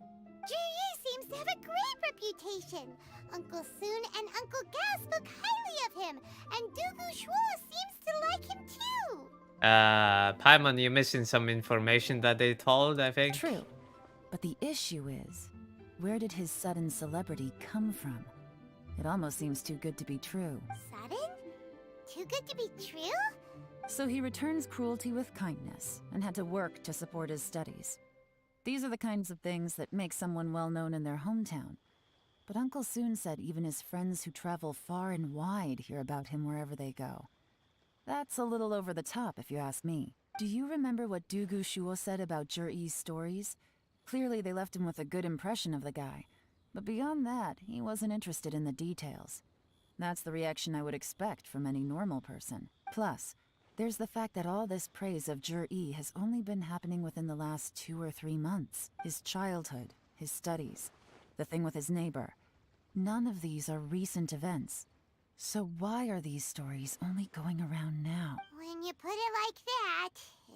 Jur-E seems to have a great reputation. Uncle Soon and Uncle Gao spoke highly of him, and Dugu Shuo seems to like him too. Paimon, you're missing some information that they told, I think. True. But the issue is, where did his sudden celebrity come from? It almost seems too good to be true. Sudden? Too good to be true? So he returns cruelty with kindness and had to work to support his studies. These are the kinds of things that make someone well known in their hometown. But Uncle Soon said even his friends who travel far and wide hear about him wherever they go. That's a little over the top, if you ask me. Do you remember what Dugu Shuo said about Jur-E's stories? Clearly they left him with a good impression of the guy. But beyond that, he wasn't interested in the details. That's the reaction I would expect from any normal person. Plus, there's the fact that all this praise of Jur-E has only been happening within the last 2 or 3 months. His childhood, his studies, the thing with his neighbor. None of these are recent events. So why are these stories only going around now? When you put it like that,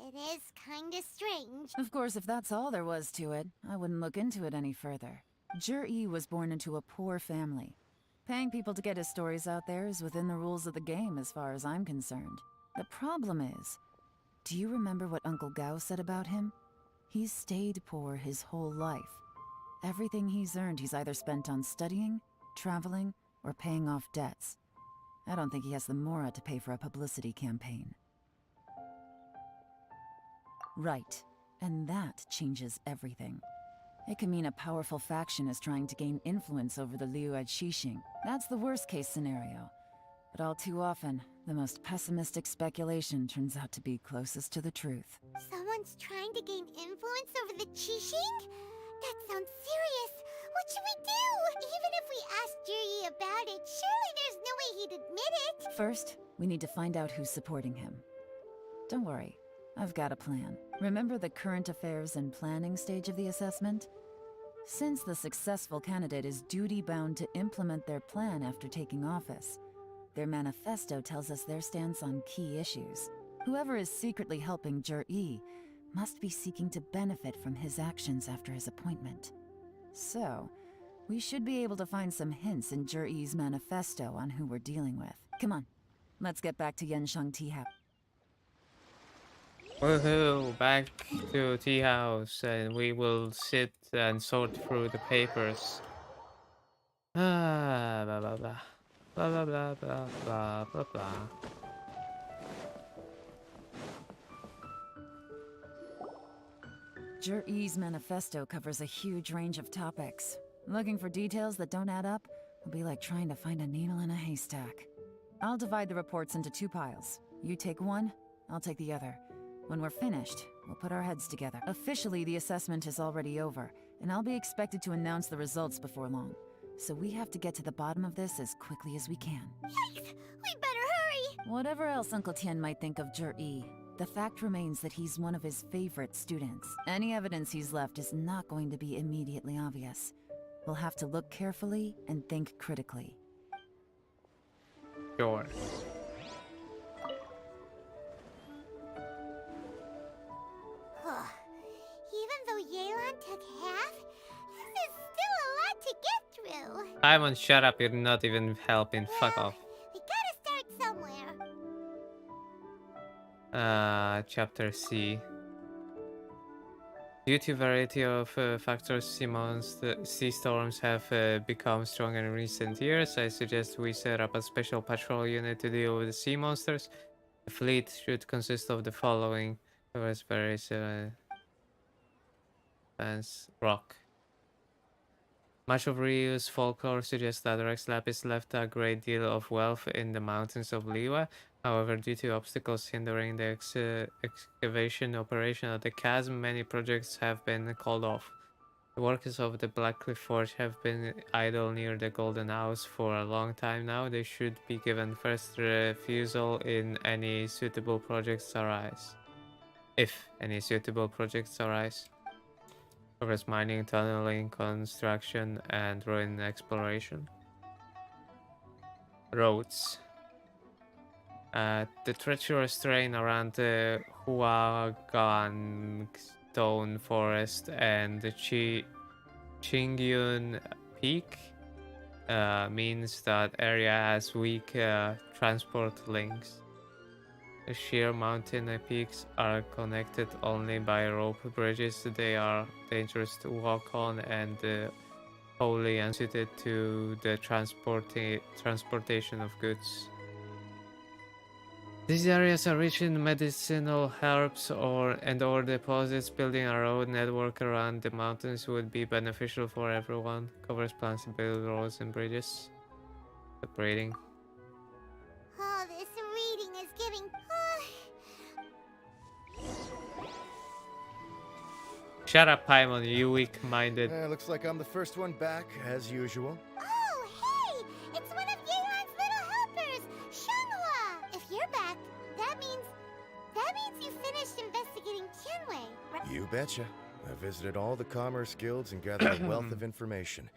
it is kinda strange. Of course, if that's all there was to it, I wouldn't look into it any further. Jur-E was born into a poor family. Paying people to get his stories out there is within the rules of the game as far as I'm concerned. The problem is, do you remember what Uncle Gao said about him? He's stayed poor his whole life. Everything he's earned he's either spent on studying, traveling, or paying off debts. I don't think he has the mora to pay for a publicity campaign. Right, and that changes everything. It can mean a powerful faction is trying to gain influence over the Liu at Xixing. That's the worst-case scenario. But all too often, the most pessimistic speculation turns out to be closest to the truth. Someone's trying to gain influence over the Qixing? That sounds serious. What should we do? Even if we asked Juri about it, surely there's no way he'd admit it. First, we need to find out who's supporting him. Don't worry, I've got a plan. Remember the current affairs and planning stage of the assessment? Since the successful candidate is duty-bound to implement their plan after taking office, their manifesto tells us their stance on key issues. Whoever is secretly helping Jur-E must be seeking to benefit from his actions after his appointment. So, we should be able to find some hints in Jur-E's manifesto on who we're dealing with. Come on, let's get back to Yenshang Tea House. Woohoo! Back to tea house, and we will sit and sort through the papers. Blah blah blah. Blah blah blah blah blah blah blah. Jur-E's manifesto covers a huge range of topics. Looking for details that don't add up will be like trying to find a needle in a haystack. I'll divide the reports into 2 piles. You take one, I'll take the other. When we're finished, we'll put our heads together. Officially, the assessment is already over, and I'll be expected to announce the results before long. So we have to get to the bottom of this as quickly as we can. Yikes! We better hurry! Whatever else Uncle Tian might think of Jur-E, the fact remains that he's one of his favorite students. Any evidence he's left is not going to be immediately obvious. We'll have to look carefully and think critically. Sure. Even though Yelan took half, this is still a lot to get through. Paimon, shut up, you're not even helping. Fuck off. We gotta start somewhere. Chapter C. Due to variety of factors, sea storms have become stronger in recent years. I suggest we set up a special patrol unit to deal with the sea monsters. The fleet should consist of the following. Covers various rock. Much of Ryu's folklore suggests that Rex Lapis left a great deal of wealth in the mountains of Liyue. However, due to obstacles hindering the excavation operation at the chasm, many projects have been called off. The workers of the Blackcliff Forge have been idle near the Golden House for a long time now. They should be given first refusal in any suitable projects arise. If any suitable projects arise. Covers mining, tunneling, construction, and ruin exploration. Roads. The treacherous terrain around the Huagang Stone Forest and the Qingyun Peak means that area has weak transport links. The sheer mountain peaks are connected only by rope bridges. They are dangerous to walk on and wholly unsuited to the transportation of goods. These areas are rich in medicinal herbs and ore deposits. Building a road network around the mountains would be beneficial for everyone. Covers plans to build roads and bridges. Separating. Oh, this reading is giving... Shut up, Paimon, you weak-minded. Looks like I'm the first one back, as usual. Oh, hey! It's one of Yeon's little helpers, Shanghua! If you're back, that means you finished investigating Tianwei, right? You betcha. I visited all the commerce guilds and gathered a wealth of information.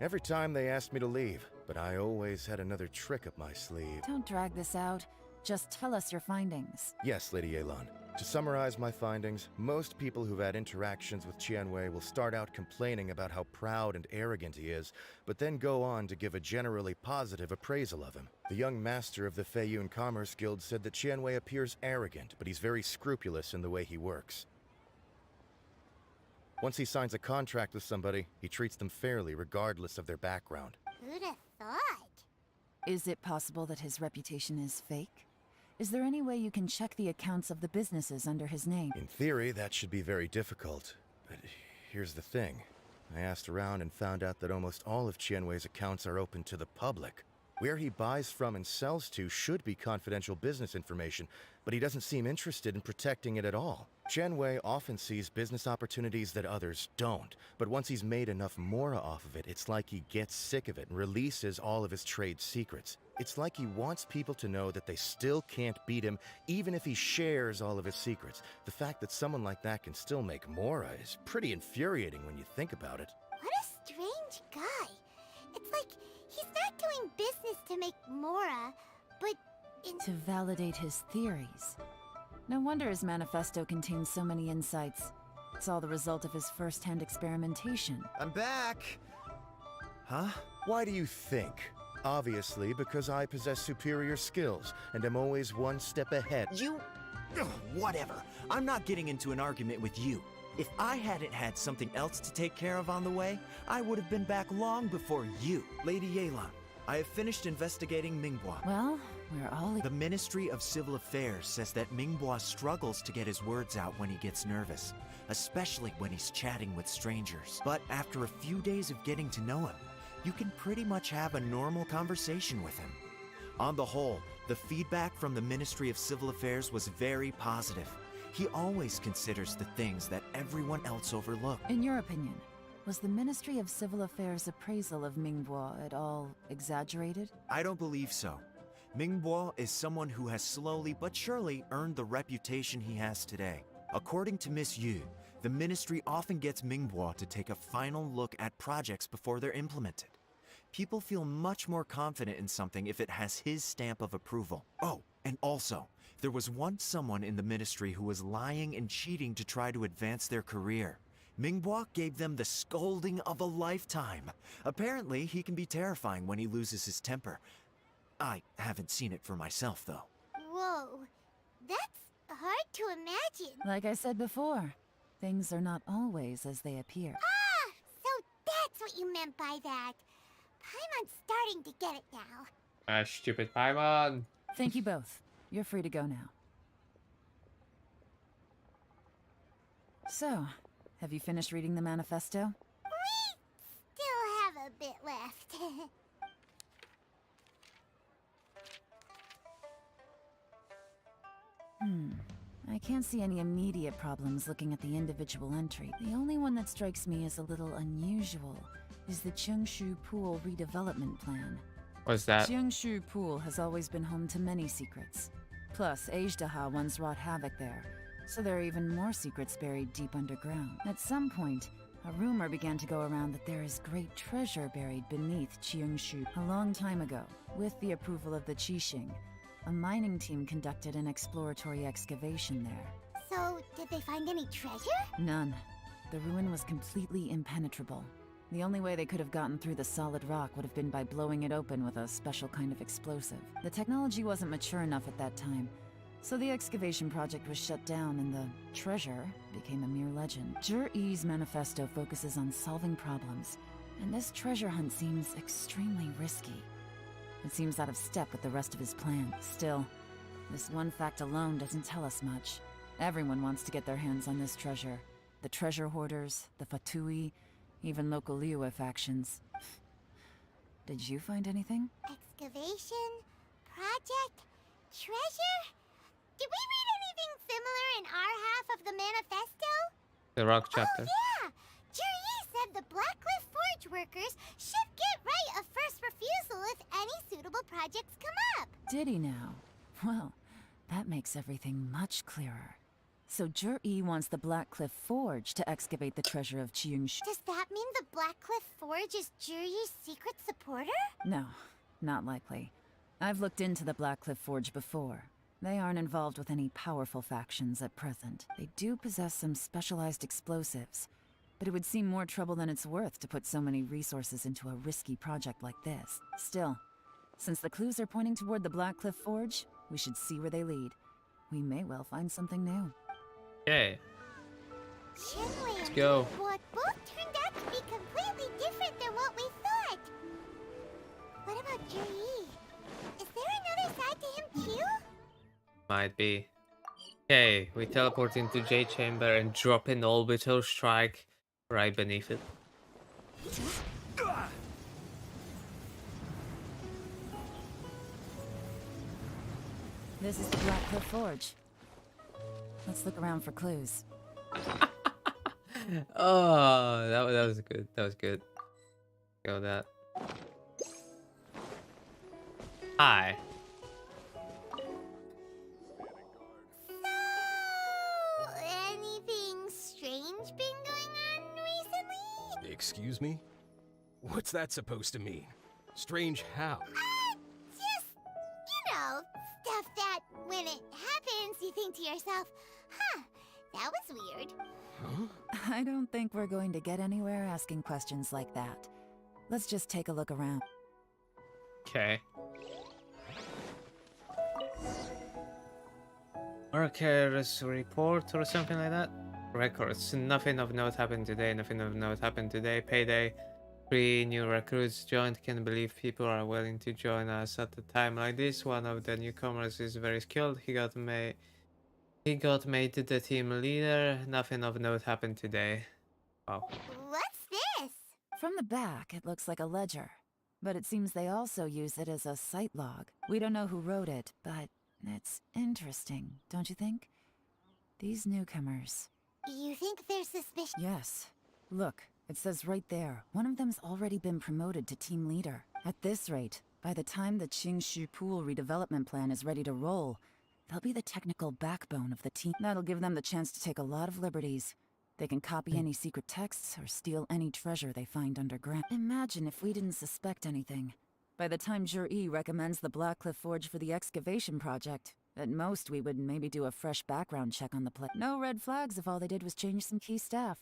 Every time they asked me to leave, but I always had another trick up my sleeve. Don't drag this out. Just tell us your findings. Yes, Lady Yelan. To summarize my findings, most people who've had interactions with Tianwei will start out complaining about how proud and arrogant he is, but then go on to give a generally positive appraisal of him. The young master of the Feiyun Commerce Guild said that Tianwei appears arrogant, but he's very scrupulous in the way he works. Once he signs a contract with somebody, he treats them fairly regardless of their background. Who'd have thought? Is it possible that his reputation is fake? Is there any way you can check the accounts of the businesses under his name? In theory, that should be very difficult. But here's the thing. I asked around and found out that almost all of Tianwei's accounts are open to the public. Where he buys from and sells to should be confidential business information, but he doesn't seem interested in protecting it at all. Tianwei often sees business opportunities that others don't, but once he's made enough mora off of it, it's like he gets sick of it and releases all of his trade secrets. It's like he wants people to know that they still can't beat him, even if he shares all of his secrets. The fact that someone like that can still make mora is pretty infuriating when you think about it. What a strange guy. It's like he's not doing business to make mora, but to validate his theories. No wonder his manifesto contains so many insights. It's all the result of his first-hand experimentation. I'm back! Huh? Why do you think? Obviously, because I possess superior skills, and am always one step ahead. You... Ugh, whatever. I'm not getting into an argument with you. If I hadn't had something else to take care of on the way, I would have been back long before you. Lady Yelan, I have finished investigating Minghua. Well, we're all... The Ministry of Civil Affairs says that Minghua struggles to get his words out when he gets nervous, especially when he's chatting with strangers. But after a few days of getting to know him, you can pretty much have a normal conversation with him. On the whole, the feedback from the Ministry of Civil Affairs was very positive. He always considers the things that everyone else overlooked. In your opinion, was the Ministry of Civil Affairs' appraisal of Minghua at all exaggerated? I don't believe so. Minghua is someone who has slowly but surely earned the reputation he has today. According to Miss Yu, the Ministry often gets Minghua to take a final look at projects before they're implemented. People feel much more confident in something if it has his stamp of approval. Oh, and also, there was once someone in the Ministry who was lying and cheating to try to advance their career. Minghua gave them the scolding of a lifetime. Apparently, he can be terrifying when he loses his temper. I haven't seen it for myself, though. Whoa, that's hard to imagine. Like I said before, things are not always as they appear. Ah, so that's what you meant by that. Paimon's starting to get it now. Stupid Paimon. Thank you both. You're free to go now. So, have you finished reading the manifesto? We still have a bit left. I can't see any immediate problems looking at the individual entry. The only one that strikes me as a little unusual is the Chengshu Pool redevelopment plan. What's that? Chengshu Pool has always been home to many secrets. Plus, Ajdaha once wrought havoc there, so there are even more secrets buried deep underground. At some point, a rumor began to go around that there is great treasure buried beneath Chengshu. A long time ago, with the approval of the Qixing, a mining team conducted an exploratory excavation there. So, did they find any treasure? None. The ruin was completely impenetrable. The only way they could have gotten through the solid rock would have been by blowing it open with a special kind of explosive. The technology wasn't mature enough at that time, So the excavation project was shut down and the treasure became a mere legend. Jur-E's manifesto focuses on solving problems, and this treasure hunt seems extremely risky. It seems out of step with the rest of his plan. Still, this one fact alone doesn't tell us much. Everyone wants to get their hands on this treasure. The treasure hoarders, the Fatui, even local Liyue factions. Did you find anything? Excavation? Project? Treasure? Did we read anything similar in our half of the manifesto? The rock chapter. Oh, yeah! Juri said the Blackcliff Forge workers should get right of first refusal if any suitable projects come up. Did he now? Well, that makes everything much clearer. So Jur-E wants the Blackcliff Forge to excavate the treasure of Qiyngshu. Does that mean the Blackcliff Forge is Juri's secret supporter? No, not likely. I've looked into the Blackcliff Forge before. They aren't involved with any powerful factions at present. They do possess some specialized explosives, but it would seem more trouble than it's worth to put so many resources into a risky project like this. Still, since the clues are pointing toward the Blackcliff Forge, we should see where they lead. We may well find something new. Okay. Chinwei Let's go. What both turned out to be completely different than what we thought. What about Juri? Is there another side to him too? Might be. Okay, we teleport into J Chamber and drop in orbital strike right beneath it. This is the Blackcliff Forge. Let's look around for clues. Oh, that was good. That was good. Go with that. Hi. Anything strange been going on recently? Excuse me? What's that supposed to mean? Strange how? Just, stuff that when it happens, you think to yourself, huh, that was weird. Huh? I don't think we're going to get anywhere asking questions like that. Let's just take a look around. Okay. Workers report or something like that? Records. Nothing of note happened today. Nothing of note happened today. Payday. 3 new recruits joined. Can't believe people are willing to join us at a time like this. One of the newcomers is very skilled. He got made the team leader. Nothing of note happened today. Wow. What's this? From the back, it looks like a ledger. But it seems they also use it as a site log. We don't know who wrote it, but it's interesting, don't you think? These newcomers. You think they're suspicious? Yes. Look, it says right there, one of them's already been promoted to team leader. At this rate, by the time the Qingxu Pool redevelopment plan is ready to roll, they'll be the technical backbone of the team. That'll give them the chance to take a lot of liberties. They can copy any secret texts or steal any treasure they find underground. Imagine if we didn't suspect anything. By the time Jur-E recommends the Blackcliff Forge for the excavation project, at most we would maybe do a fresh background check on the place. No red flags if all they did was change some key staff.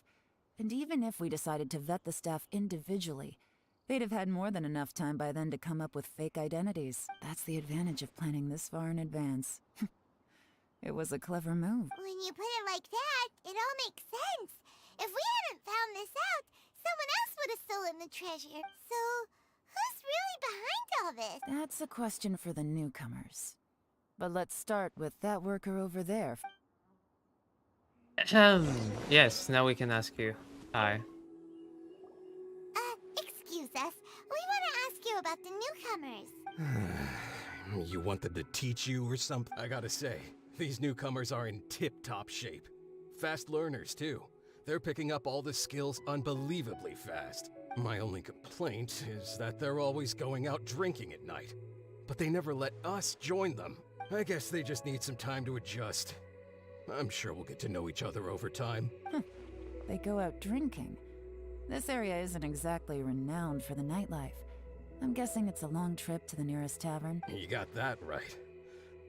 And even if we decided to vet the staff individually, they'd have had more than enough time by then to come up with fake identities. That's the advantage of planning this far in advance. It was a clever move. When you put it like that, it all makes sense. If we hadn't found this out, someone else would have stolen the treasure. So, who's really behind all this? That's a question for the newcomers. But let's start with that worker over there. Yes, now we can ask you. Hi. Excuse us. We want to ask you about the newcomers. You want them to teach you or something? I gotta say, these newcomers are in tip-top shape. Fast learners, too. They're picking up all the skills unbelievably fast. My only complaint is that they're always going out drinking at night. But they never let us join them. I guess they just need some time to adjust. I'm sure we'll get to know each other over time. They go out drinking. This area isn't exactly renowned for the nightlife. I'm guessing it's a long trip to the nearest tavern. You got that right.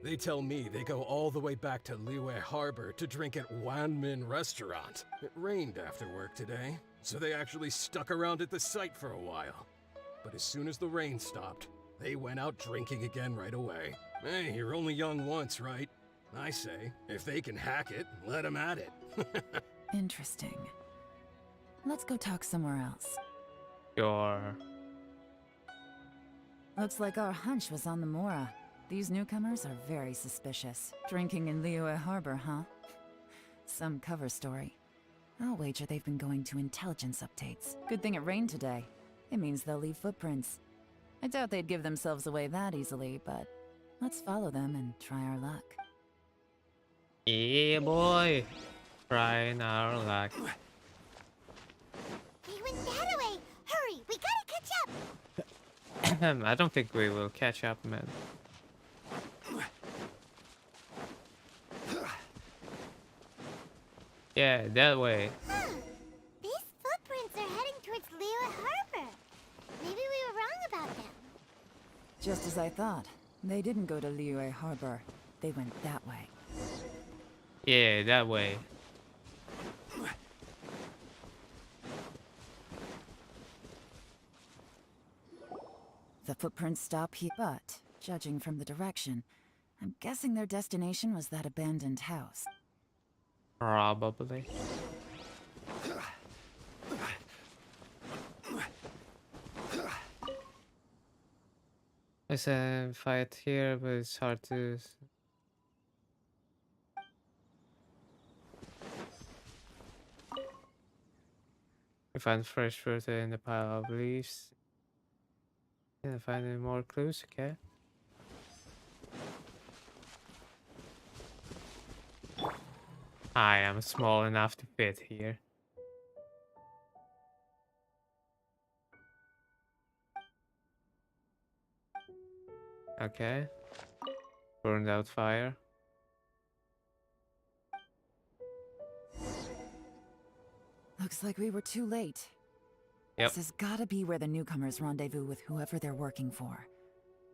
They tell me they go all the way back to Liyue Harbor to drink at Wanmin Restaurant. It rained after work today, so they actually stuck around at the site for a while. But as soon as the rain stopped, they went out drinking again right away. Hey, you're only young once, right? I say, if they can hack it, let them at it. Interesting. Let's go talk somewhere else. Sure. Looks like our hunch was on the Mora. These newcomers are very suspicious. Drinking in Liyue Harbor, huh? Some cover story. I'll wager they've been going to intelligence updates. Good thing it rained today. It means they'll leave footprints. I doubt they'd give themselves away that easily, but let's follow them and try our luck. Yeah, boy. Trying our luck. They went that way! Hurry, we gotta catch up! I don't think we will catch up, man. Yeah, that way. Huh. These footprints are heading towards Liyue Harbor. Maybe we were wrong about them. Just as I thought. They didn't go to Liyue Harbor. They went that way. Yeah, that way. The footprints stop here, but, judging from the direction, I'm guessing their destination was that abandoned house. Probably. There's a fight here, but it's hard to... We find fresh fruit in the pile of leaves. Can I find any more clues? Okay. I am small enough to fit here. Okay. Burned out fire. Looks like we were too late. Yep. This has gotta be where the newcomers rendezvous with whoever they're working for.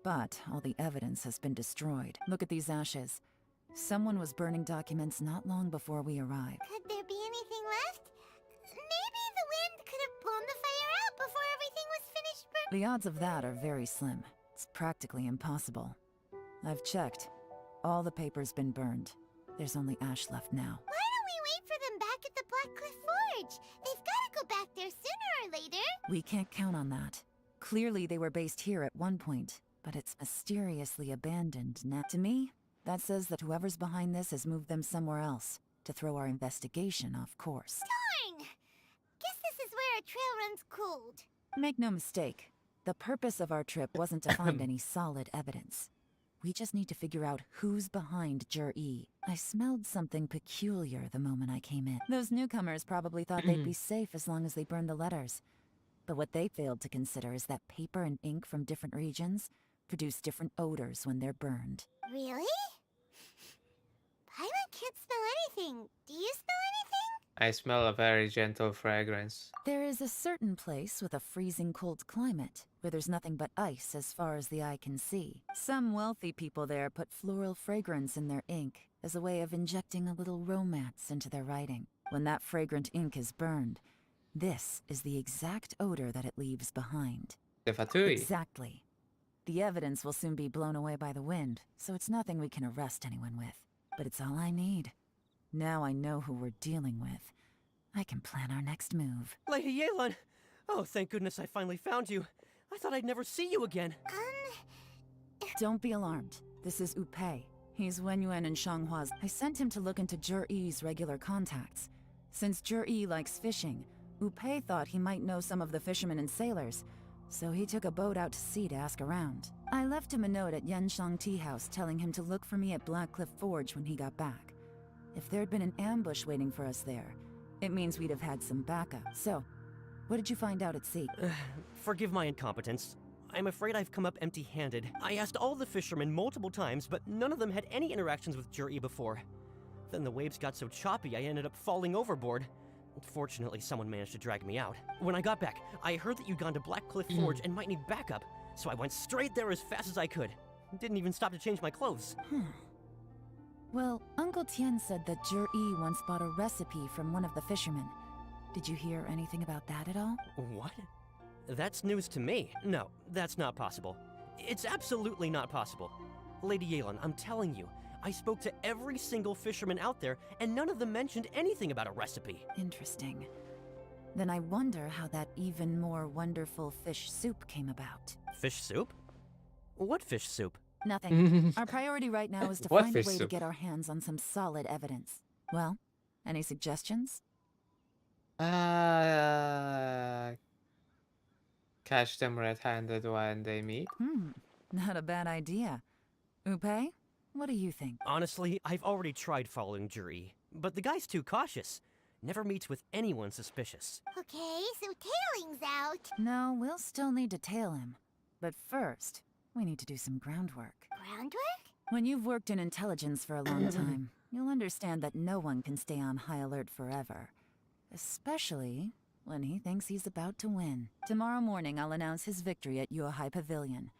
But all the evidence has been destroyed. Look at these ashes. Someone was burning documents not long before we arrived. Could there be anything left? Maybe the wind could have blown the fire out before everything was finished burning. The odds of that are very slim. It's practically impossible. I've checked. All the paper's been burned. There's only ash left now. Why don't we wait for them back at the Black Cliff Forge? They've gotta go back there sooner or later. We can't count on that. Clearly they were based here at one point, but it's mysteriously abandoned now. To me, that says that whoever's behind this has moved them somewhere else to throw our investigation off course. Darn! Guess this is where a trail runs cold. Make no mistake, the purpose of our trip wasn't to find any solid evidence. We just need to figure out who's behind Jur-E. I smelled something peculiar the moment I came in. Those newcomers probably thought they'd be safe as long as they burned the letters. But what they failed to consider is that paper and ink from different regions produce different odors when they're burned. Really? Paimon can't smell anything. Do you smell anything? I smell a very gentle fragrance. There is a certain place with a freezing cold climate, where there's nothing but ice as far as the eye can see. Some wealthy people there put floral fragrance in their ink as a way of injecting a little romance into their writing. When that fragrant ink is burned, this is the exact odor that it leaves behind. The Fatui. Exactly. The evidence will soon be blown away by the wind, so it's nothing we can arrest anyone with. But it's all I need. Now I know who we're dealing with. I can plan our next move. Lady Yelan! Oh, thank goodness I finally found you. I thought I'd never see you again. Don't be alarmed. This is Upei. He's Wenyuan and Shanghua's. I sent him to look into Jur-E's regular contacts. Since Jur-E likes fishing, Upei thought he might know some of the fishermen and sailors, so he took a boat out to sea to ask around. I left him a note at Yanshang Tea House telling him to look for me at Black Cliff Forge when he got back. If there'd been an ambush waiting for us there, it means we'd have had some backup. So, what did you find out at sea? Forgive my incompetence. I'm afraid I've come up empty-handed. I asked all the fishermen multiple times, but none of them had any interactions with Jur-E before. Then the waves got so choppy I ended up falling overboard. Fortunately, someone managed to drag me out. When I got back, I heard that you'd gone to Black Cliff Forge and might need backup, so I went straight there as fast as I could. Didn't even stop to change my clothes. Well, Uncle Tien said that Jur-E once bought a recipe from one of the fishermen. Did you hear anything about that at all? What? That's news to me. No, that's not possible. It's absolutely not possible. Lady Yelan, I'm telling you, I spoke to every single fisherman out there, and none of them mentioned anything about a recipe. Interesting. Then I wonder how that even more wonderful fish soup came about. Fish soup? What fish soup? Nothing. Our priority right now is to What find a fish way to soup? get our hands on some solid evidence. Well, any suggestions? Catch them red-handed when they meet. Not a bad idea. Upe, what do you think? Honestly, I've already tried following Juri, but the guy's too cautious. Never meets with anyone suspicious. Okay, so tailing's out. No, we'll still need to tail him. But first, we need to do some groundwork. Groundwork? When you've worked in intelligence for a long time, you'll understand that no one can stay on high alert forever. Especially when he thinks he's about to win. Tomorrow morning, I'll announce his victory at Yuehai Pavilion.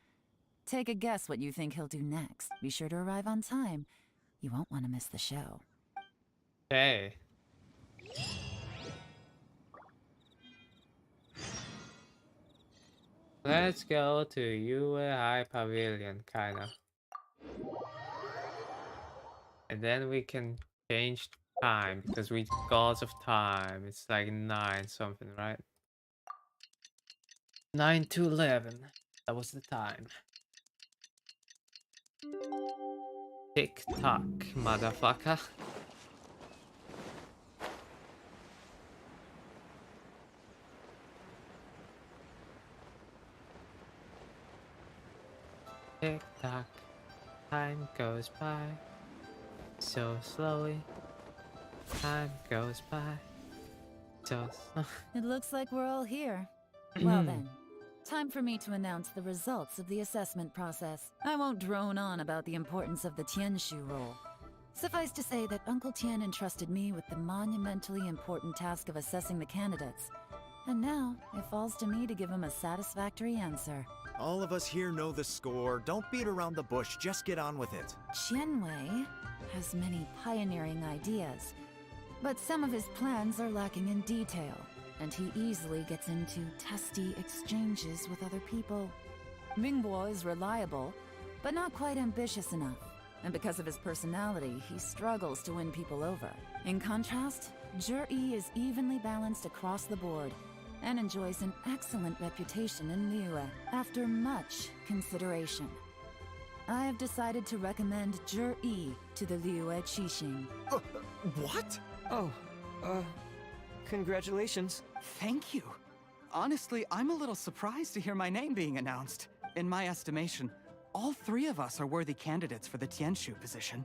Take a guess what you think he'll do next. Be sure to arrive on time. You won't want to miss the show. Okay. Let's go to Yuehai Pavilion, kinda. And then we can change time, because we gods of time. It's like 9 something, right? 9 to 11. That was the time. Tick tock, motherfucker. Tick tock, time goes by so slowly. Time goes by so slow. It looks like we're all here. Well then, time for me to announce the results of the assessment process. I won't drone on about the importance of the Tianshu role. Suffice to say that Uncle Tien entrusted me with the monumentally important task of assessing the candidates. And now, it falls to me to give him a satisfactory answer. All of us here know the score. Don't beat around the bush, just get on with it. Qianwei has many pioneering ideas, but some of his plans are lacking in detail, and he easily gets into testy exchanges with other people. Mingbo is reliable, but not quite ambitious enough, and because of his personality, he struggles to win people over. In contrast, Zhi is evenly balanced across the board, and enjoys an excellent reputation in Liyue after much consideration. I have decided to recommend Zhi to the Liyue Qixing. What? Oh, congratulations. Thank you. Honestly, I'm a little surprised to hear my name being announced. In my estimation, all 3 of us are worthy candidates for the Tianshu position.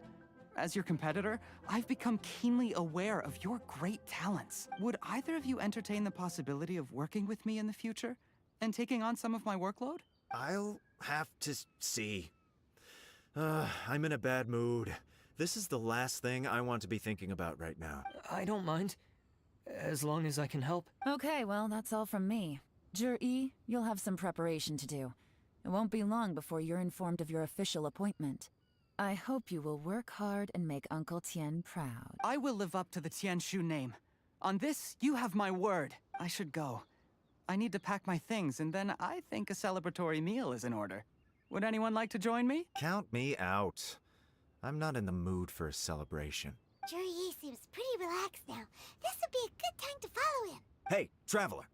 As your competitor, I've become keenly aware of your great talents. Would either of you entertain the possibility of working with me in the future and taking on some of my workload? I'll have to see. I'm in a bad mood. This is the last thing I want to be thinking about right now. I don't mind, as long as I can help. Okay, well, that's all from me. Zhi, you'll have some preparation to do. It won't be long before you're informed of your official appointment. I hope you will work hard and make Uncle Tien proud. I will live up to the Tianshu name. On this, you have my word. I should go. I need to pack my things, and then I think a celebratory meal is in order. Would anyone like to join me? Count me out. I'm not in the mood for a celebration. Juri seems pretty relaxed now. This would be a good time to follow him. Hey, Traveler,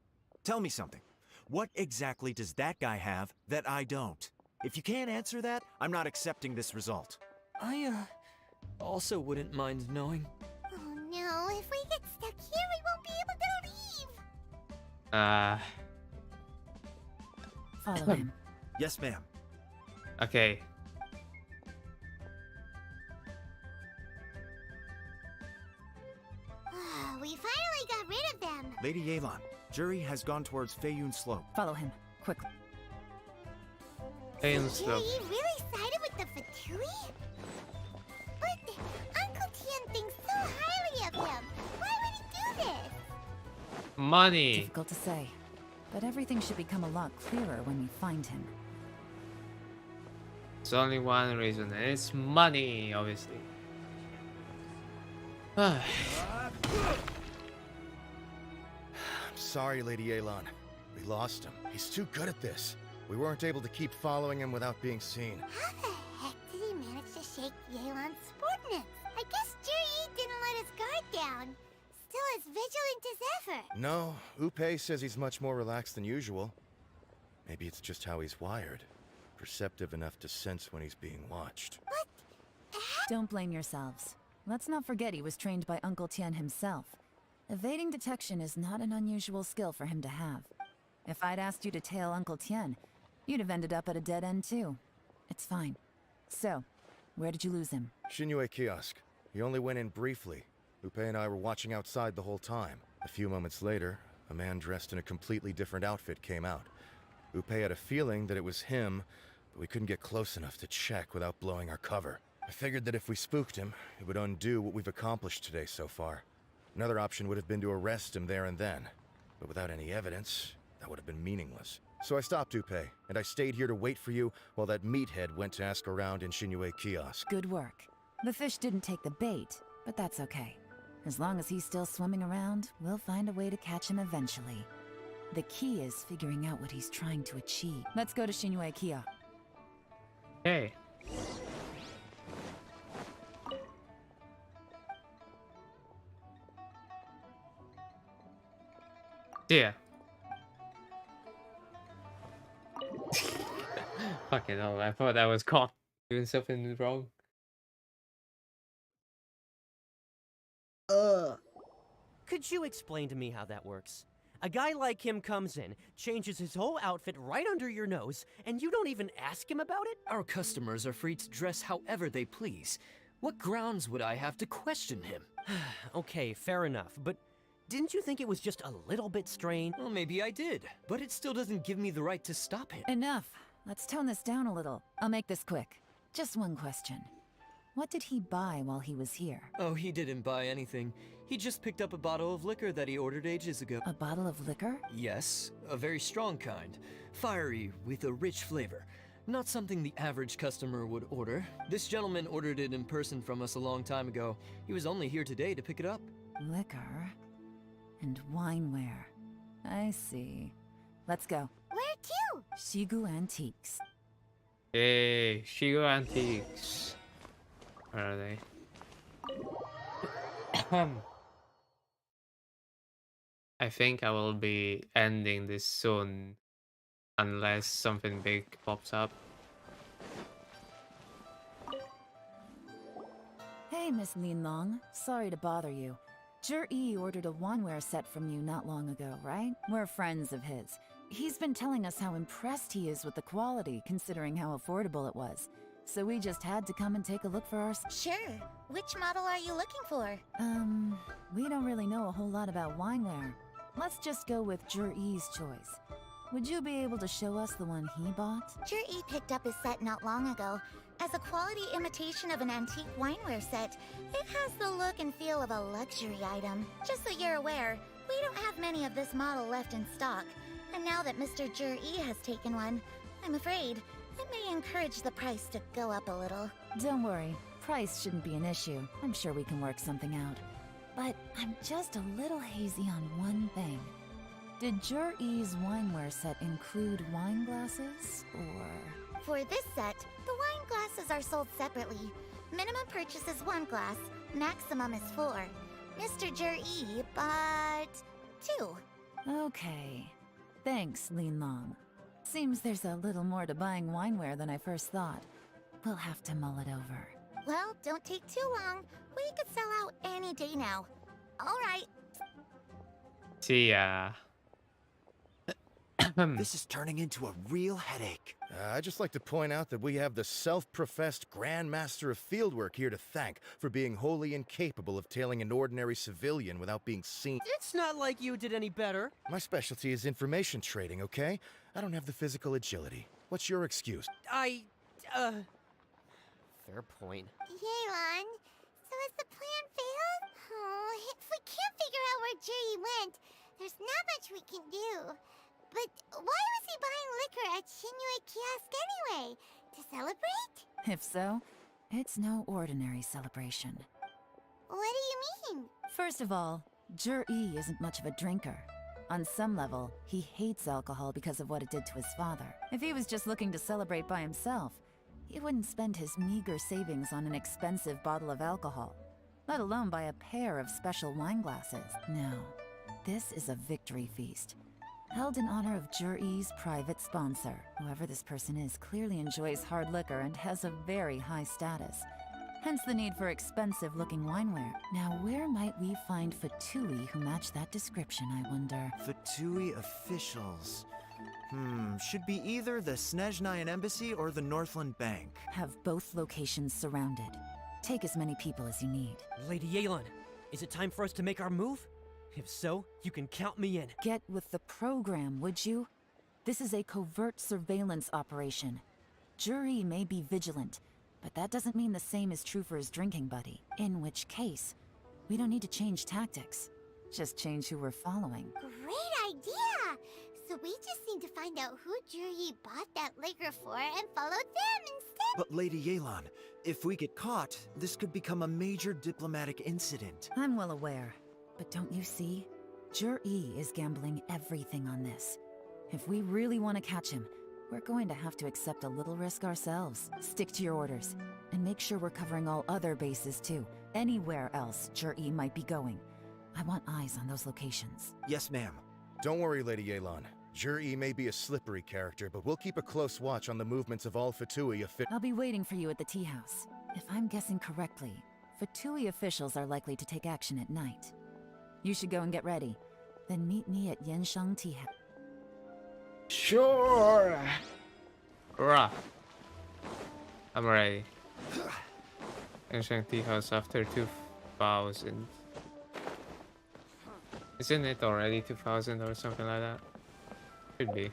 tell me something. What exactly does that guy have that I don't? If you can't answer that, I'm not accepting this result. I, also wouldn't mind knowing. Oh no, if we get stuck here, we won't be able to leave. Follow him. Yes, ma'am. Okay. We finally got rid of them. Lady Yelan, Juri has gone towards Feiyun Slope. Follow him, quickly. Feiyun Juri Slope. really sided with the Fatui? But Uncle Tien thinks so highly of him. Why would he do this? Money. Difficult to say, but everything should become a lot clearer when we find him. There's only one reason, and it's money, obviously. I'm sorry, Lady Yelan. We lost him. He's too good at this. We weren't able to keep following him without being seen. How the heck did he manage to shake Yelan's sportness. I guess Juri didn't let his guard down. Still as vigilant as ever. No, Upe says he's much more relaxed than usual. Maybe it's just how he's wired. Perceptive enough to sense when he's being watched. Don't blame yourselves. Let's not forget he was trained by Uncle Tien himself. Evading detection is not an unusual skill for him to have. If I'd asked you to tail Uncle Tien, you'd have ended up at a dead end too. It's fine. So, where did you lose him? Shinue Kiosk. He only went in briefly. Upe and I were watching outside the whole time. A few moments later, a man dressed in a completely different outfit came out. Upe had a feeling that it was him, but we couldn't get close enough to check without blowing our cover. I figured that if we spooked him, it would undo what we've accomplished today so far. Another option would have been to arrest him there and then. But without any evidence, that would have been meaningless. So I stopped Upe, and I stayed here to wait for you while that meathead went to ask around in Shinue Kiosk. Good work. The fish didn't take the bait, but that's okay. As long as he's still swimming around, we'll find a way to catch him eventually. The key is figuring out what he's trying to achieve. Let's go to Shinue Kiosk. Hey. Yeah. Fucking hell, I thought I was caught doing something wrong. Could you explain to me how that works? A guy like him comes in, changes his whole outfit right under your nose, and you don't even ask him about it? Our customers are free to dress however they please. What grounds would I have to question him? Okay, fair enough, but didn't you think it was just a little bit strange? Well, maybe I did, but it still doesn't give me the right to stop him. Enough. Let's tone this down a little. I'll make this quick. Just one question. What did he buy while he was here? Oh, he didn't buy anything. He just picked up a bottle of liquor that he ordered ages ago. A bottle of liquor? Yes, a very strong kind. Fiery, with a rich flavor. Not something the average customer would order. This gentleman ordered it in person from us a long time ago. He was only here today to pick it up. Liquor and wineware. I see. Let's go. Where to? Shigu Antiques. Hey, Shigo Antiques. Where are they? I think I will be ending this soon unless something big pops up. Hey, Miss Lin Long. Sorry to bother you. Jur-E ordered a wanware set from you not long ago, right? We're friends of his. He's been telling us how impressed he is with the quality, considering how affordable it was. So we just had to come and take a look for ourselves. Sure. Which model are you looking for? We don't really know a whole lot about wineware. Let's just go with Jur-E's choice. Would you be able to show us the one he bought? Jur-E picked up his set not long ago. As a quality imitation of an antique wineware set, it has the look and feel of a luxury item. Just so you're aware, we don't have many of this model left in stock. And now that Mr. Jur-E has taken one, I'm afraid it may encourage the price to go up a little. Don't worry. Price shouldn't be an issue. I'm sure we can work something out. But I'm just a little hazy on one thing. Did Jur-E's wineware set include wine glasses, or...? For this set, the wine glasses are sold separately. Minimum purchase is 1 glass, maximum is 4. Mr. Jur-E bought 2. Okay. Thanks, Lin Long. Seems there's a little more to buying wineware than I first thought. We'll have to mull it over. Well, don't take too long. We could sell out any day now. All right. See ya. This is turning into a real headache. I'd just like to point out that we have the self-professed Grand Master of Fieldwork here to thank for being wholly incapable of tailing an ordinary civilian without being seen. It's not like you did any better. My specialty is information trading, okay? I don't have the physical agility. What's your excuse? Fair point. Yelan, so has the plan failed? Oh, if we can't figure out where Juri went, there's not much we can do. But why was he buying liquor at Shinue Kiosk anyway? To celebrate? If so, it's no ordinary celebration. What do you mean? First of all, Jur-E isn't much of a drinker. On some level, he hates alcohol because of what it did to his father. If he was just looking to celebrate by himself, he wouldn't spend his meager savings on an expensive bottle of alcohol, let alone buy a pair of special wine glasses. No, this is a victory feast, held in honor of Jur-E's private sponsor. Whoever this person is clearly enjoys hard liquor and has a very high status. Hence the need for expensive-looking wineware. Now, where might we find Fatui who match that description, I wonder? Fatui officials. Should be either the Snezhnayan Embassy or the Northland Bank. Have both locations surrounded. Take as many people as you need. Lady Yelan, is it time for us to make our move? If so, you can count me in. Get with the program, would you? This is a covert surveillance operation. Jur-E may be vigilant, but that doesn't mean the same is true for his drinking buddy. In which case, we don't need to change tactics. Just change who we're following. Great idea! So we just need to find out who Jur-E bought that liquor for and follow them instead. But Lady Yelan, if we get caught, this could become a major diplomatic incident. I'm well aware, but don't you see? Jur-E is gambling everything on this. If we really want to catch him, we're going to have to accept a little risk ourselves. Stick to your orders, and make sure we're covering all other bases too. Anywhere else Jur-E might be going. I want eyes on those locations. Yes, ma'am. Don't worry, Lady Yelan. Jur-E may be a slippery character, but we'll keep a close watch on the movements of all Fatui I'll be waiting for you at the tea house. If I'm guessing correctly, Fatui officials are likely to take action at night. You should go and get ready. Then meet me at Yenshang Tea House. Sure. Rah. I'm ready. Genshin Tea House after 2000. Isn't it already 2000 or something like that? Should be.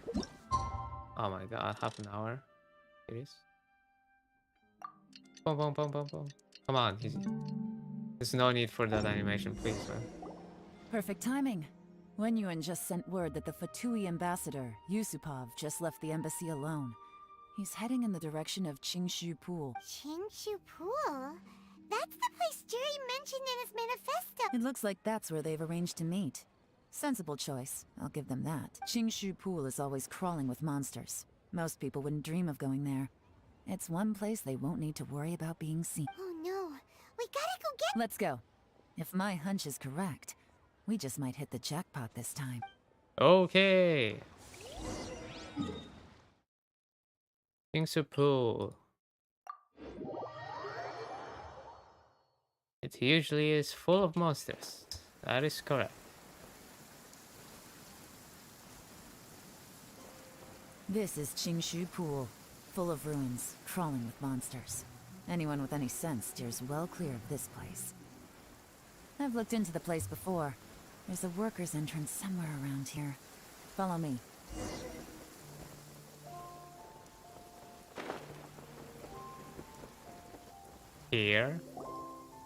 Oh my god, half an hour. It is. Boom, boom, boom, boom, boom. Come on, easy. There's no need for that animation, please, man. Perfect timing. Wenyuan just sent word that the Fatui ambassador, Yusupov, just left the embassy alone. He's heading in the direction of Qingshu Pool. Qingshu Pool? That's the place Jur-E mentioned in his manifesto. It looks like that's where they've arranged to meet. Sensible choice, I'll give them that. Qingshu Pool is always crawling with monsters. Most people wouldn't dream of going there. It's one place they won't need to worry about being seen. Oh no, we gotta go get— Let's go. If my hunch is correct, we just might hit the jackpot this time. Okay. Qingshu Pool. It usually is full of monsters. That is correct. This is Qingshu Pool, full of ruins, crawling with monsters. Anyone with any sense steers well clear of this place. I've looked into the place before. There's a worker's entrance somewhere around here. Follow me. Here?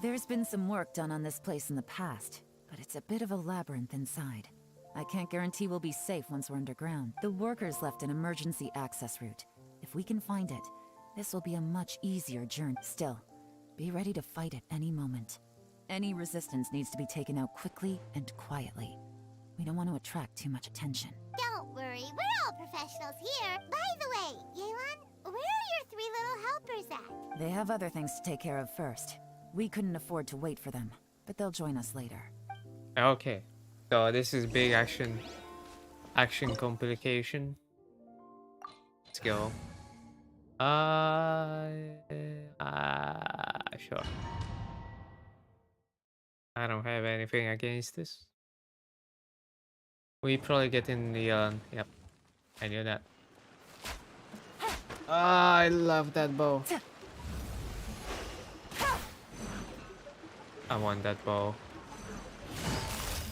There's been some work done on this place in the past, but it's a bit of a labyrinth inside. I can't guarantee we'll be safe once we're underground. The workers left an emergency access route. If we can find it, this will be a much easier journey. Still, be ready to fight at any moment. Any resistance needs to be taken out quickly and quietly. We don't want to attract too much attention. Don't worry, we're all professionals here. By the way, Yelan, where are your 3 little helpers at? They have other things to take care of first. We couldn't afford to wait for them, but they'll join us later. Okay. So this is big action complication. Let's go. Sure. I don't have anything against this. We probably get in the yep. I knew that. I love that bow. I want that bow.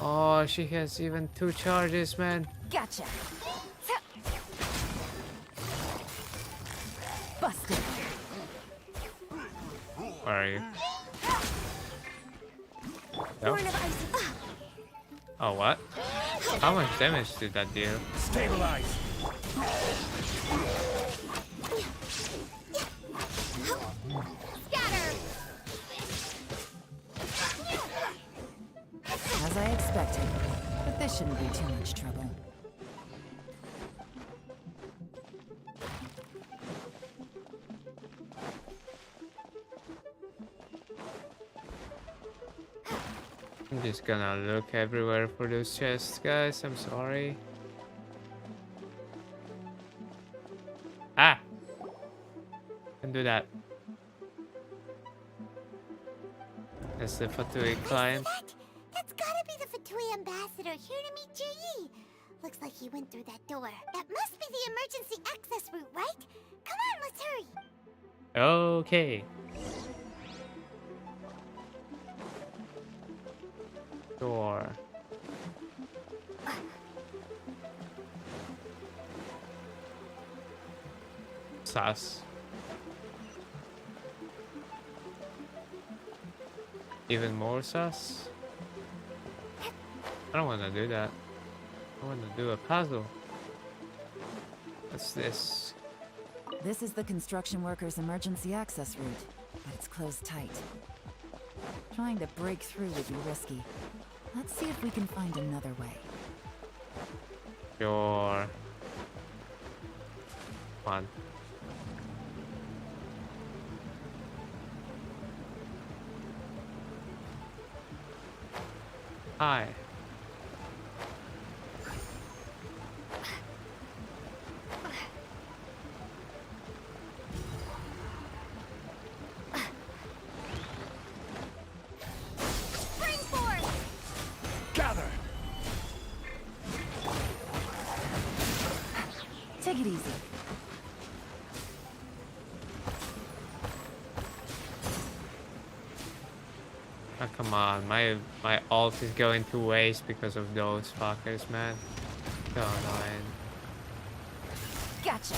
Oh, she has even 2 charges, man. Gotcha. Busted. Where are you? No? Oh, what? How much damage did that deal? Stabilize. As I expected, but this shouldn't be too much trouble. I'm just gonna look everywhere for those chests, guys. I'm sorry. Ah! Can do that. That's the Fatui client. That's gotta be the Fatui ambassador here to meet Ji. Looks like he went through that door. That must be the emergency access route, right? Come on, let's hurry. Okay. Door. Sus. Even more sus? I don't want to do that. I want to do a puzzle. What's this? This is the construction workers' emergency access route, but it's closed tight. Trying to break through would be risky. Let's see if we can find another way. Sure. Come on. Hi. Spring force! Gather! Take it easy. Oh, come on, my ult is going to waste because of those fuckers, man. So annoying. Gotcha.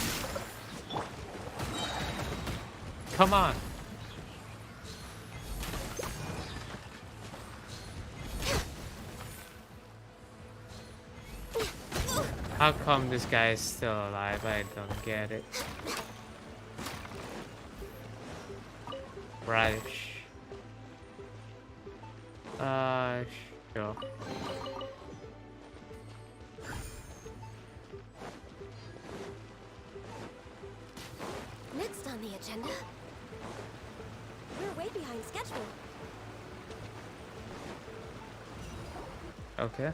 Come on. How come this guy is still alive? I don't get it. Radish. Sure. Next on the agenda, we're way behind schedule. Okay.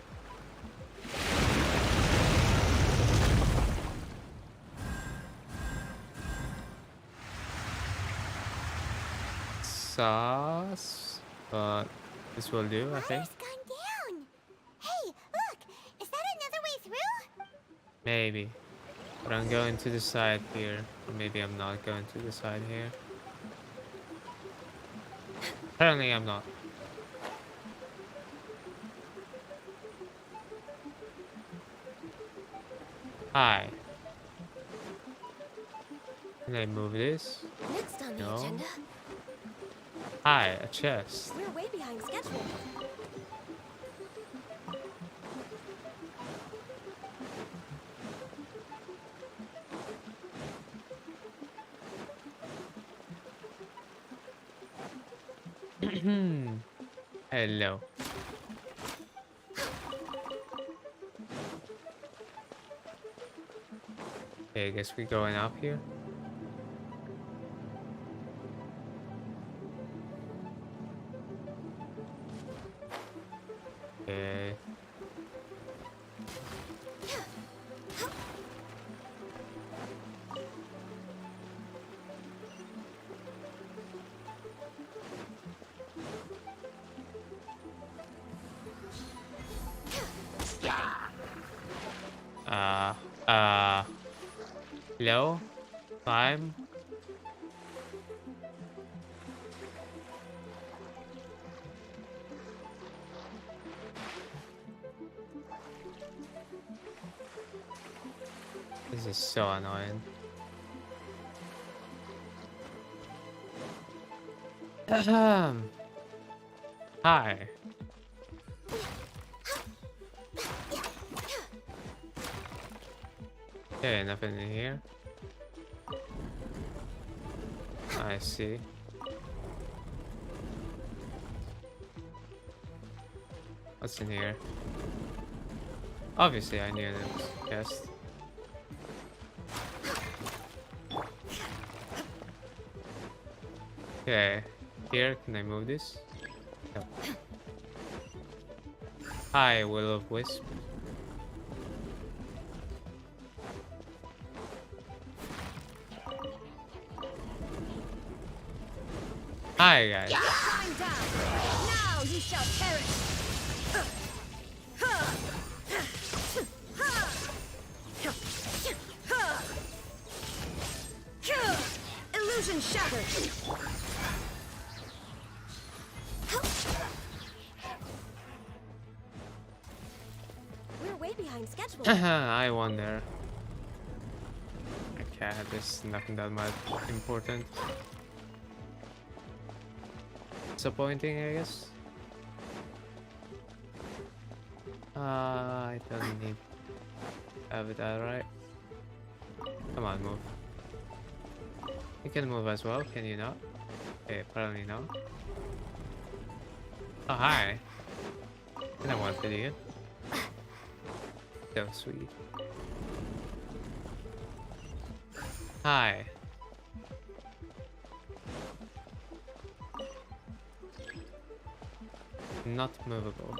Sauce, but this will do, I think. Gone down. Hey, look! Is that another way through? Maybe. But I'm going to the side here. Or maybe I'm not going to the side here. Apparently I'm not. Hi. Can I move this? Next on the No. agenda, Hi, a chest. we're way behind schedule. Hello. Okay, I guess we're going up here. Okay. Hello? Climb? This is so annoying. Hi. Okay, nothing in here. I see. What's in here? Obviously, I knew there was a chest. Okay, here, can I move this? No. Hi, Will-O-Wisp. Hi, guys. Shine down. Now you shall perish. Illusion shattered. We're way behind schedule. I wonder. Okay, this is nothing that much important. Disappointing, I guess. I don't need have that, right? Come on, move. You can move as well, can you not? Okay, apparently not. Oh, hi. I don't want to do it. So sweet. Hi. Not movable.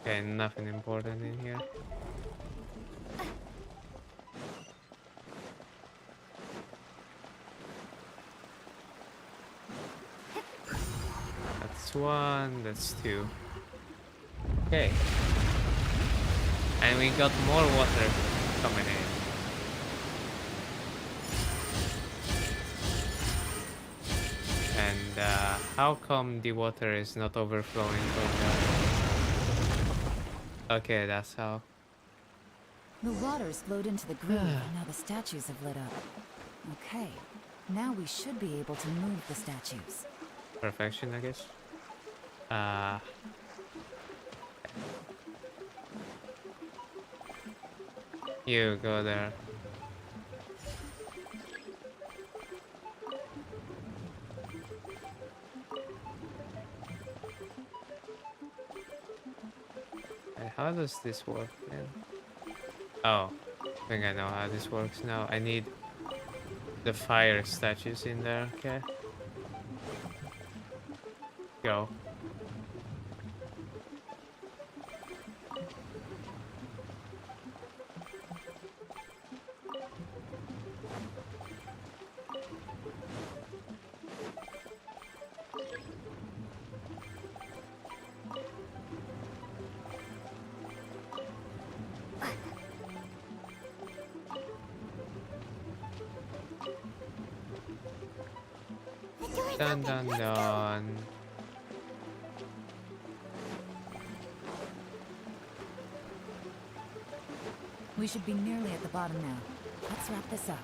Okay, nothing important in here. That's one, that's two. Okay. And we got more water coming in. And how come the water is not overflowing from there? Okay, that's how. The water's flowed into the groove, and now the statues have lit up. Okay, now we should be able to move the statues. Perfection, I guess. You go there. And how does this work then? Oh, I think I know how this works now. I need the fire statues in there, okay? Go. Dun dun dun. We should be nearly at the bottom now. Let's wrap this up.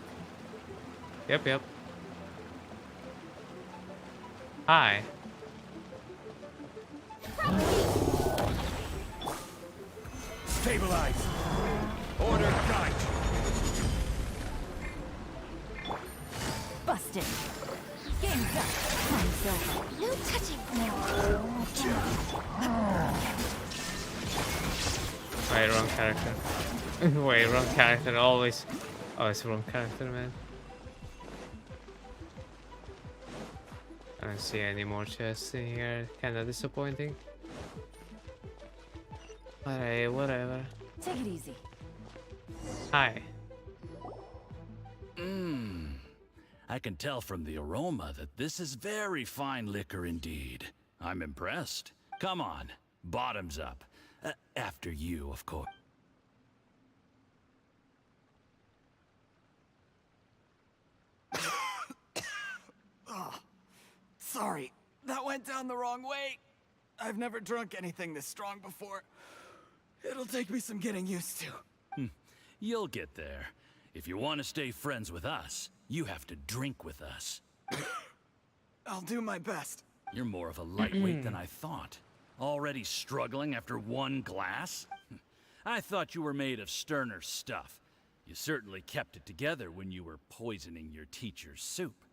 Yep, yep. Hi. Stabilize. Order guide. Busted. Game's up. Time's over. No touching. Wait, wrong character. Wait, wrong character. Always wrong character, man. I don't see any more chests in here. Kinda disappointing. Alright, whatever. Take it easy. Hi. I can tell from the aroma that this is very fine liquor indeed. I'm impressed. Come on, bottoms up. After you, of course. Oh, sorry, that went down the wrong way. I've never drunk anything this strong before. It'll take me some getting used to. You'll get there. If you want to stay friends with us, you have to drink with us. I'll do my best. You're more of a lightweight than I thought. Already struggling after one glass? I thought you were made of sterner stuff. You certainly kept it together when you were poisoning your teacher's soup.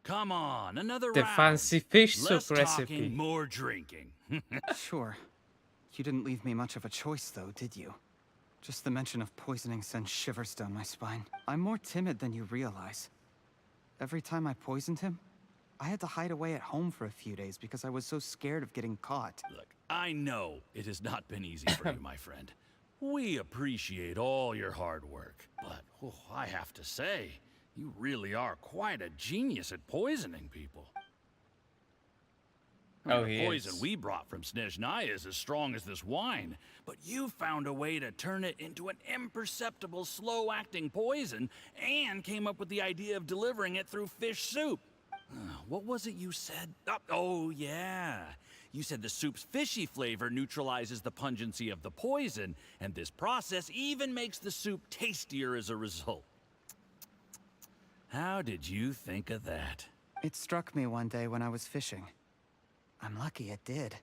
Come on, another The round. fancy fish Less soup recipe. talking, more drinking. Sure. You didn't leave me much of a choice, though, did you? Just the mention of poisoning sends shivers down my spine. I'm more timid than you realize. Every time I poisoned him, I had to hide away at home for a few days because I was so scared of getting caught. Look, I know it has not been easy for you, my friend. We appreciate all your hard work, but I have to say, you really are quite a genius at poisoning people. Oh, The he poison is. we brought from Snezhnaya is as strong as this wine, but you found a way to turn it into an imperceptible, slow-acting poison and came up with the idea of delivering it through fish soup. What was it you said? Oh, yeah. You said the soup's fishy flavor neutralizes the pungency of the poison, and this process even makes the soup tastier as a result. How did you think of that? It struck me one day when I was fishing. I'm lucky it did.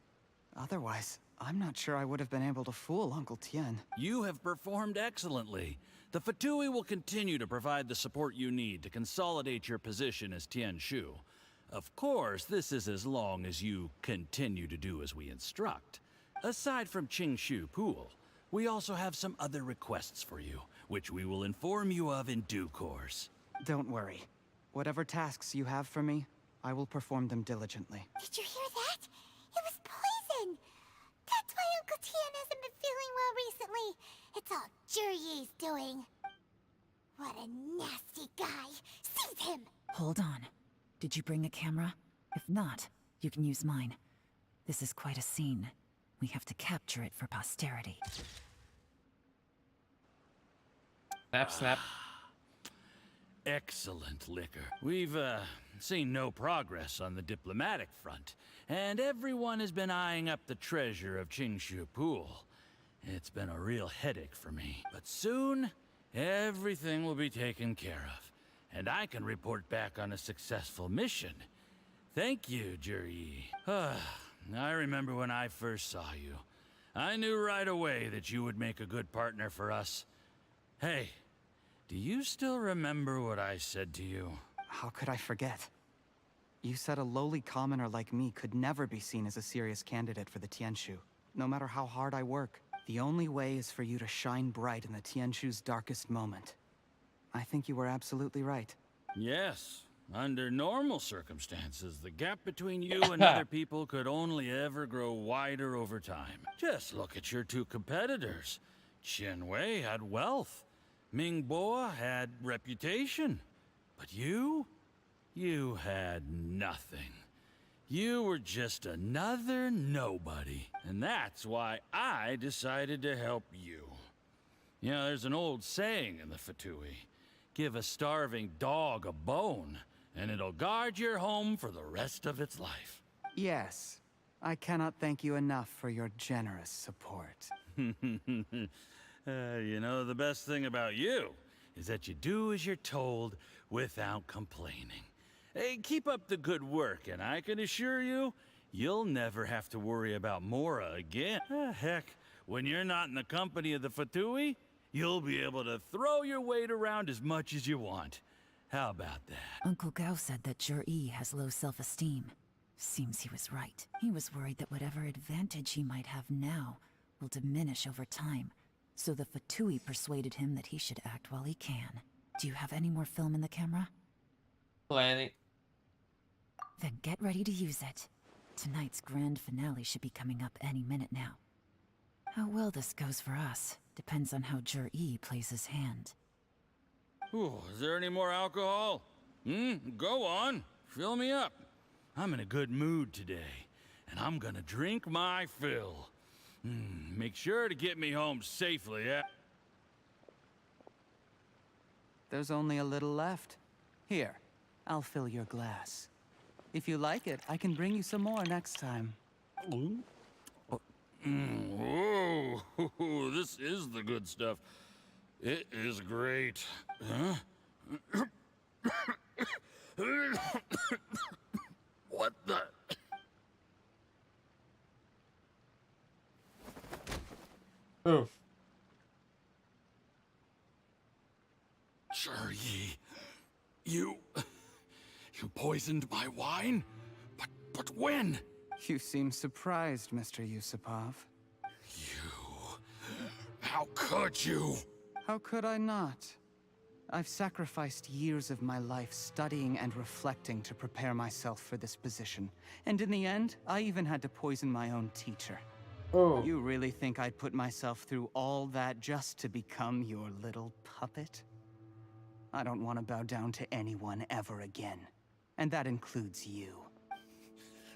Otherwise, I'm not sure I would have been able to fool Uncle Tien. You have performed excellently. The Fatui will continue to provide the support you need to consolidate your position as Tien Shu. Of course, this is as long as you continue to do as we instruct. Aside from Qing Shu Pool, we also have some other requests for you, which we will inform you of in due course. Don't worry. Whatever tasks you have for me, I will perform them diligently. Did you hear that? It was poison! That's why Uncle Tien hasn't been feeling well recently. It's all Jurye's doing. What a nasty guy. Seize him! Hold on. Did you bring a camera? If not, you can use mine. This is quite a scene. We have to capture it for posterity. Snap, snap. Excellent liquor. We've, seen no progress on the diplomatic front, and everyone has been eyeing up the treasure of Qingshu Pool. It's been a real headache for me. But soon, everything will be taken care of, and I can report back on a successful mission. Thank you, Juryi. I remember when I first saw you. I knew right away that you would make a good partner for us. Hey, do you still remember what I said to you? How could I forget? You said a lowly commoner like me could never be seen as a serious candidate for the Tianshu, no matter how hard I work. The only way is for you to shine bright in the Tianshu's darkest moment. I think you were absolutely right. Yes. Under normal circumstances, the gap between you and other people could only ever grow wider over time. Just look at your two competitors. Qian Wei had wealth. Ming Boa had reputation. But you had nothing. You were just another nobody. And that's why I decided to help you. You know, there's an old saying in the Fatui. Give a starving dog a bone, and it'll guard your home for the rest of its life. Yes. I cannot thank you enough for your generous support. You know, the best thing about you is that you do as you're told without complaining. Hey, keep up the good work, and I can assure you, you'll never have to worry about Mora again. Heck, when you're not in the company of the Fatui, you'll be able to throw your weight around as much as you want. How about that? Uncle Gao said that Juryi has low self-esteem. Seems he was right. He was worried that whatever advantage he might have now will diminish over time. So the Fatui persuaded him that he should act while he can. Do you have any more film in the camera? Plenty. Then get ready to use it. Tonight's grand finale should be coming up any minute now. How well this goes for us depends on how Juryi plays his hand. Ooh, is there any more alcohol? Go on. Fill me up. I'm in a good mood today, and I'm gonna drink my fill. Make sure to get me home safely, yeah? There's only a little left. Here, I'll fill your glass. If you like it, I can bring you some more next time. Whoa, this is the good stuff. It is great. Huh? What the? Oof. Juryi, you're You poisoned my wine? But when? You seem surprised, Mr. Yusupov. How could you? How could I not? I've sacrificed years of my life studying and reflecting to prepare myself for this position. And in the end, I even had to poison my own teacher. Oh. You really think I'd put myself through all that just to become your little puppet? I don't want to bow down to anyone ever again. And that includes you.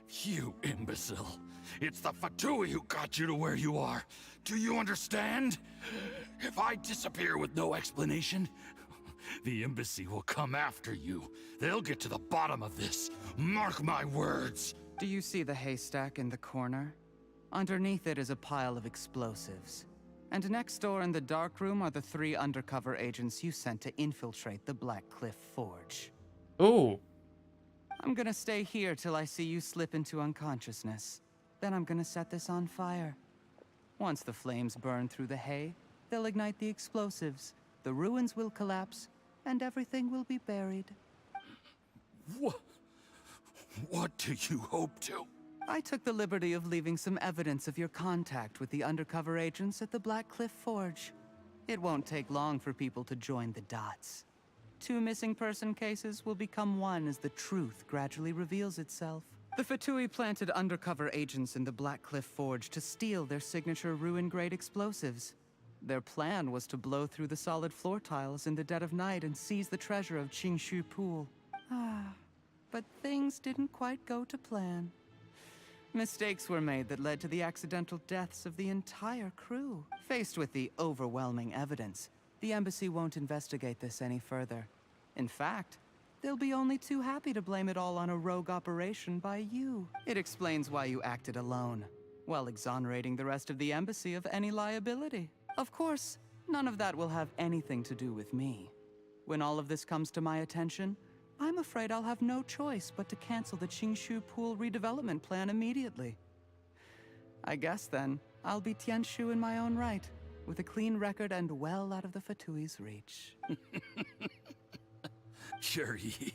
You imbecile. It's the Fatui who got you to where you are. Do you understand? If I disappear with no explanation, the embassy will come after you. They'll get to the bottom of this. Mark my words. Do you see the haystack in the corner? Underneath it is a pile of explosives. And next door in the dark room are the 3 undercover agents you sent to infiltrate the Black Cliff Forge. Ooh. I'm gonna stay here till I see you slip into unconsciousness. Then I'm gonna set this on fire. Once the flames burn through the hay, they'll ignite the explosives, the ruins will collapse, and everything will be buried. What do you hope to? I took the liberty of leaving some evidence of your contact with the undercover agents at the Black Cliff Forge. It won't take long for people to join the dots. 2 missing person cases will become one as the truth gradually reveals itself. The Fatui planted undercover agents in the Black Cliff Forge to steal their signature ruin-grade explosives. Their plan was to blow through the solid floor tiles in the dead of night and seize the treasure of Qingshu Pool. But things didn't quite go to plan. Mistakes were made that led to the accidental deaths of the entire crew. Faced with the overwhelming evidence, the embassy won't investigate this any further. In fact, they'll be only too happy to blame it all on a rogue operation by you. It explains why you acted alone, while exonerating the rest of the embassy of any liability. Of course, none of that will have anything to do with me. When all of this comes to my attention, I'm afraid I'll have no choice but to cancel the Qingshu Pool redevelopment plan immediately. I guess then, I'll be Tianshu in my own right, with a clean record and well out of the Fatui's reach. Yuri,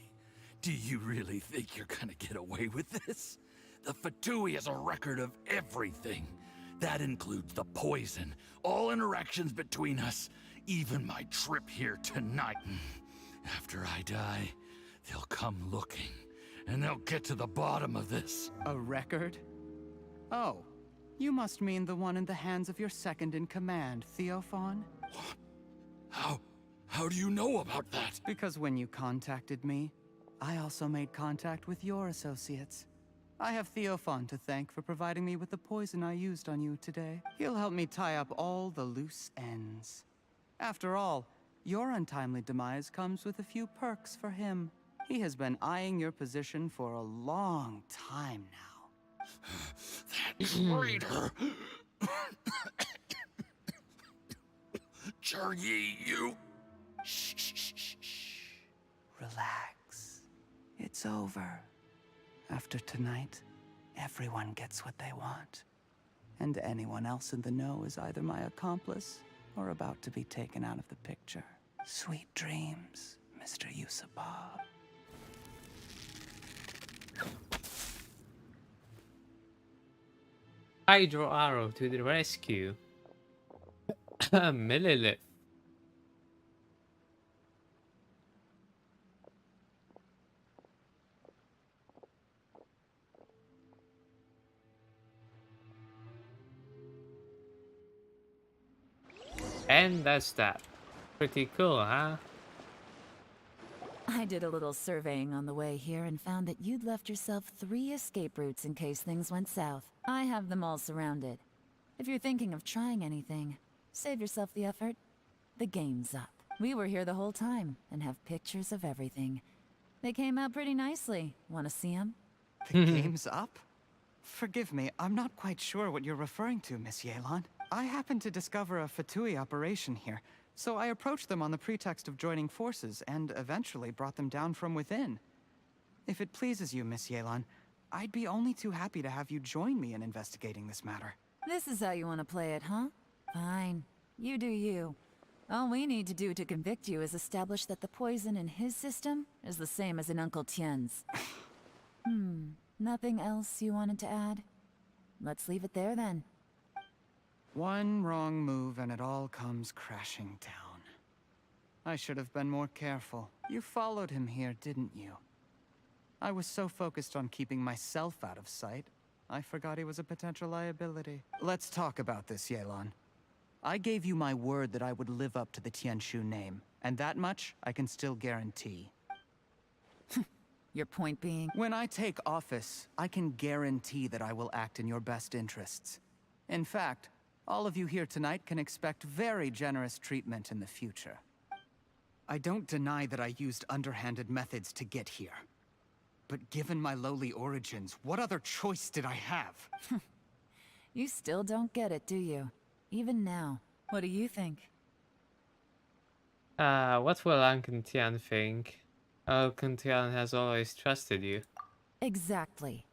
do you really think you're gonna get away with this? The Fatui has a record of everything. That includes the poison, all interactions between us, even my trip here tonight. After I die, they'll come looking, and they'll get to the bottom of this. A record? Oh, you must mean the one in the hands of your second-in-command, Theophan? How do you know about that? Because when you contacted me, I also made contact with your associates. I have Theophan to thank for providing me with the poison I used on you today. He'll help me tie up all the loose ends. After all, your untimely demise comes with a few perks for him. He has been eyeing your position for a long time now. That traitor! Juryi, you... Shh. Relax. It's over. After tonight, everyone gets what they want. And anyone else in the know is either my accomplice or about to be taken out of the picture. Sweet dreams, Mr. Yusupov. Hydro Arrow to the rescue. Millilith. And that's that. Pretty cool, huh? I did a little surveying on the way here and found that you'd left yourself 3 escape routes in case things went south. I have them all surrounded. If you're thinking of trying anything, save yourself the effort. The game's up. We were here the whole time and have pictures of everything. They came out pretty nicely. Want to see them? The game's up? Forgive me, I'm not quite sure what you're referring to, Miss Yelan. I happened to discover a Fatui operation here, so I approached them on the pretext of joining forces and eventually brought them down from within. If it pleases you, Miss Yelan, I'd be only too happy to have you join me in investigating this matter. This is how you want to play it, huh? Fine. You do you. All we need to do to convict you is establish that the poison in his system is the same as in Uncle Tien's. Nothing else you wanted to add? Let's leave it there then. One wrong move and it all comes crashing down. I should have been more careful. You followed him here, didn't you? I was so focused on keeping myself out of sight, I forgot he was a potential liability. Let's talk about this, Yelan. I gave you my word that I would live up to the Tianshu name, and that much I can still guarantee. Your point being? When I take office, I can guarantee that I will act in your best interests. In fact, all of you here tonight can expect very generous treatment in the future. I don't deny that I used underhanded methods to get here. But given my lowly origins, what other choice did I have? You still don't get it, do you? Even now. What do you think? What will Uncle Tian think? Uncle Tian has always trusted you. Exactly.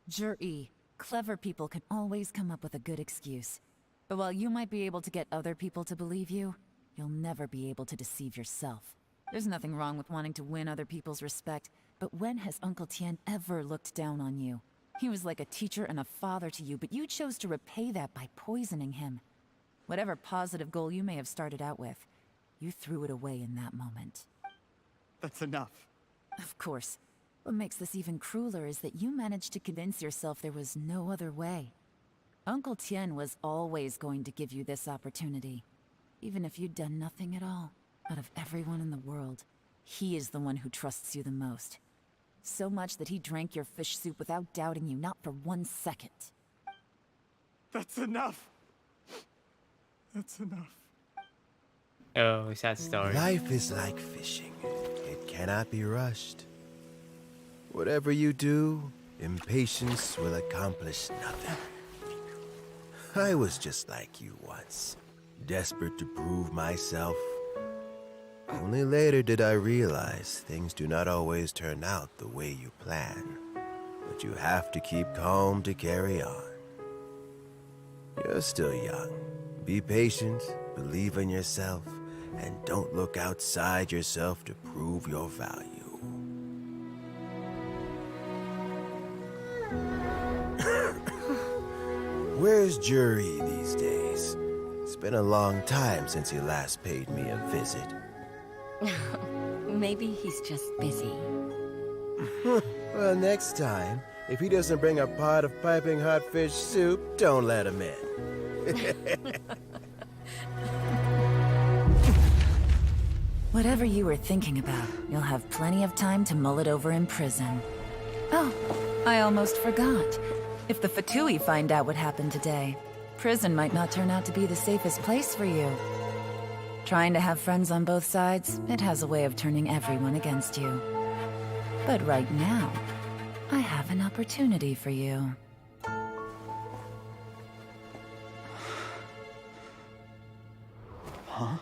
Jur-E, clever people can always come up with a good excuse. But while you might be able to get other people to believe you, you'll never be able to deceive yourself. There's nothing wrong with wanting to win other people's respect, but when has Uncle Tian ever looked down on you? He was like a teacher and a father to you, but you chose to repay that by poisoning him. Whatever positive goal you may have started out with, you threw it away in that moment. That's enough. Of course. What makes this even crueler is that you managed to convince yourself there was no other way. Uncle Tien was always going to give you this opportunity, even if you'd done nothing at all. Out of everyone in the world, he is the one who trusts you the most. So much that he drank your fish soup without doubting you, not for 1 second. That's enough. That's enough. Oh, sad story. Life is like fishing. It cannot be rushed. Whatever you do, impatience will accomplish nothing. I was just like you once, desperate to prove myself. Only later did I realize things do not always turn out the way you plan. But you have to keep calm to carry on. You're still young. Be patient, believe in yourself, and don't look outside yourself to prove your value. Where's Jury these days? It's been a long time since he last paid me a visit. Maybe he's just busy. Well, next time, if he doesn't bring a pot of piping hot fish soup, don't let him in. Whatever you were thinking about, you'll have plenty of time to mull it over in prison. Oh, I almost forgot. If the Fatui find out what happened today, prison might not turn out to be the safest place for you. Trying to have friends on both sides, it has a way of turning everyone against you. But right now, I have an opportunity for you. Huh?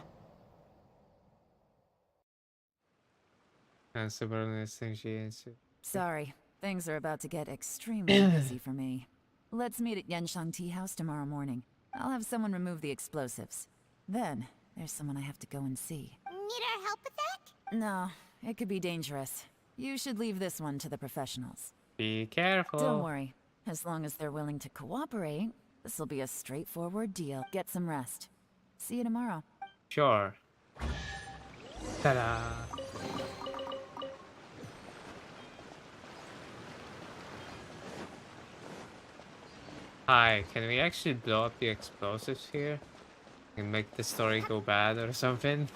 Sorry, things are about to get extremely busy for me. Let's meet at Yenshang Tea House tomorrow morning. I'll have someone remove the explosives. Then, there's someone I have to go and see. Need our help with that? No, it could be dangerous. You should leave this one to the professionals. Be careful. Don't worry. As long as they're willing to cooperate, this'll be a straightforward deal. Get some rest. See you tomorrow. Sure. Ta-da! Hi, can we actually blow up the explosives here? And make the story go bad or something?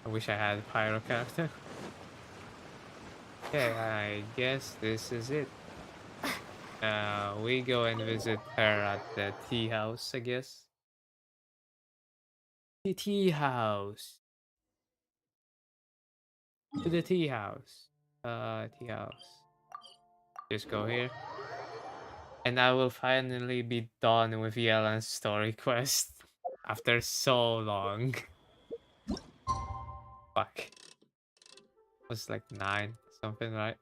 I wish I had a pyro character. Okay, I guess this is it. We go and visit her at the tea house, I guess. The tea house. To the tea house. Tea house. Just go here. And I will finally be done with Yelan's story quest. After so long. Fuck. It was like 9 something, right?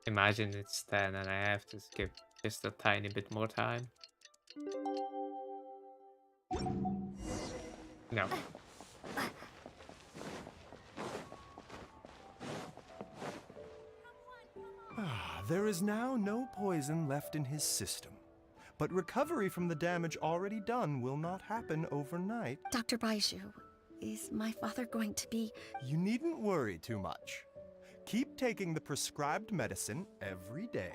Imagine it's 10 and I have to skip just a tiny bit more time. No. There is now no poison left in his system. But recovery from the damage already done will not happen overnight. Dr. Baiju, is my father going to be... You needn't worry too much. Keep taking the prescribed medicine every day,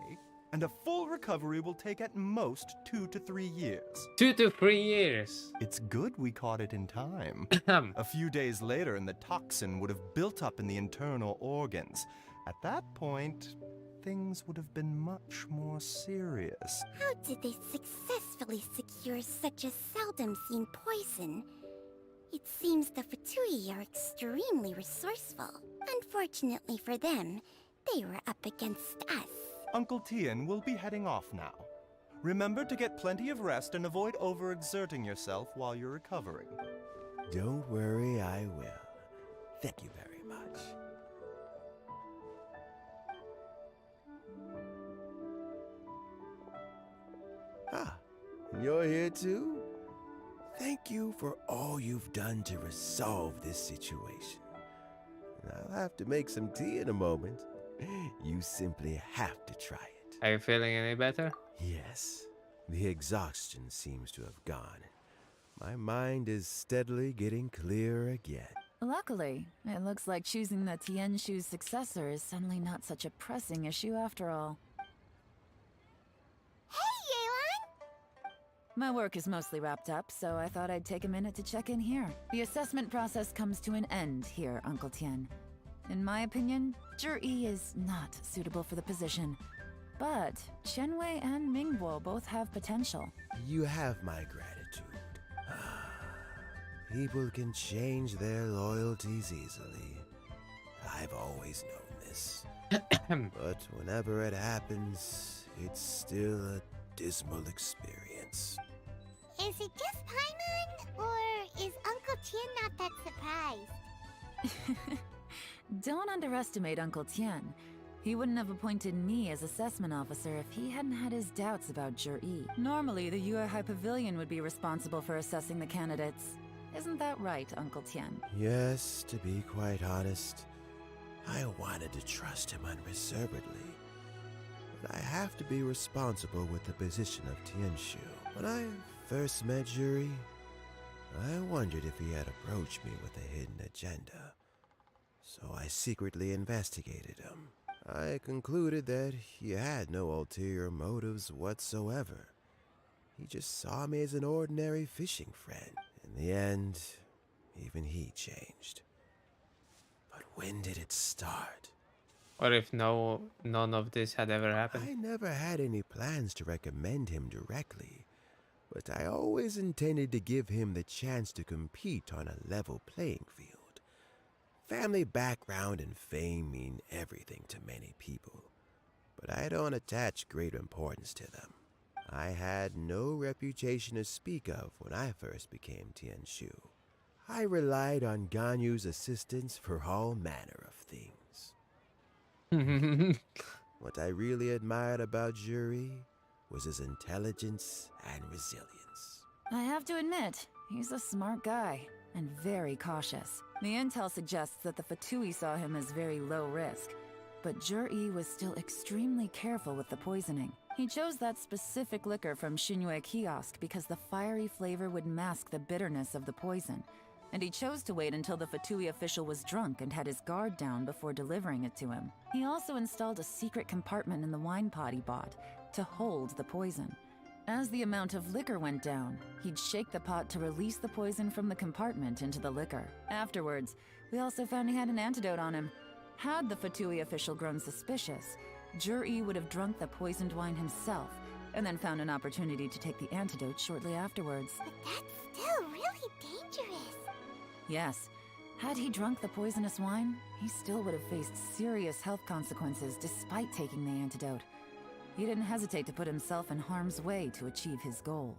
and a full recovery will take at most 2 to 3 years. 2 to 3 years. It's good we caught it in time. A few days later, and the toxin would have built up in the internal organs. At that point, things would have been much more serious. How did they successfully secure such a seldom-seen poison? It seems the Fatui are extremely resourceful. Unfortunately for them, they were up against us. Uncle Tian will be heading off now. Remember to get plenty of rest and avoid overexerting yourself while you're recovering. Don't worry, I will. Thank you very much. Ah, you're here too? Thank you for all you've done to resolve this situation. I'll have to make some tea in a moment. You simply have to try it. Are you feeling any better? Yes. The exhaustion seems to have gone. My mind is steadily getting clearer again. Luckily, it looks like choosing the Tianshu's successor is suddenly not such a pressing issue after all. My work is mostly wrapped up, so I thought I'd take a minute to check in here. The assessment process comes to an end here, Uncle Tian. In my opinion, Zhi is not suitable for the position. But Qianwei and Mingbo both have potential. You have my gratitude. People can change their loyalties easily. I've always known this. But whenever it happens, it's still a dismal experience. Is it just Paimon, or is Uncle Tian not that surprised? Don't underestimate Uncle Tian. He wouldn't have appointed me as assessment officer if he hadn't had his doubts about Zhi. Normally, the Yue High Pavilion would be responsible for assessing the candidates. Isn't that right, Uncle Tian? Yes, to be quite honest, I wanted to trust him unreservedly. But I have to be responsible with the position of Tianshu. When I first met Zhi, I wondered if he had approached me with a hidden agenda. So I secretly investigated him. I concluded that he had no ulterior motives whatsoever. He just saw me as an ordinary fishing friend. In the end, even he changed. But when did it start? What if none of this had ever happened? I never had any plans to recommend him directly, but I always intended to give him the chance to compete on a level playing field. Family background and fame mean everything to many people, but I don't attach great importance to them. I had no reputation to speak of when I first became Tianshu. I relied on Ganyu's assistance for all manner of things. What I really admired about Zhi was his intelligence and resilience. I have to admit, he's a smart guy, and very cautious. The intel suggests that the Fatui saw him as very low risk, but Zhi was still extremely careful with the poisoning. He chose that specific liquor from Xinyue Kiosk because the fiery flavor would mask the bitterness of the poison, and he chose to wait until the Fatui official was drunk and had his guard down before delivering it to him. He also installed a secret compartment in the wine pot he bought to hold the poison. As the amount of liquor went down, he'd shake the pot to release the poison from the compartment into the liquor. Afterwards, we also found he had an antidote on him. Had the Fatui official grown suspicious, Zhi would have drunk the poisoned wine himself, and then found an opportunity to take the antidote shortly afterwards. But that's still really dangerous. Yes, had he drunk the poisonous wine, he still would have faced serious health consequences despite taking the antidote. He didn't hesitate to put himself in harm's way to achieve his goal.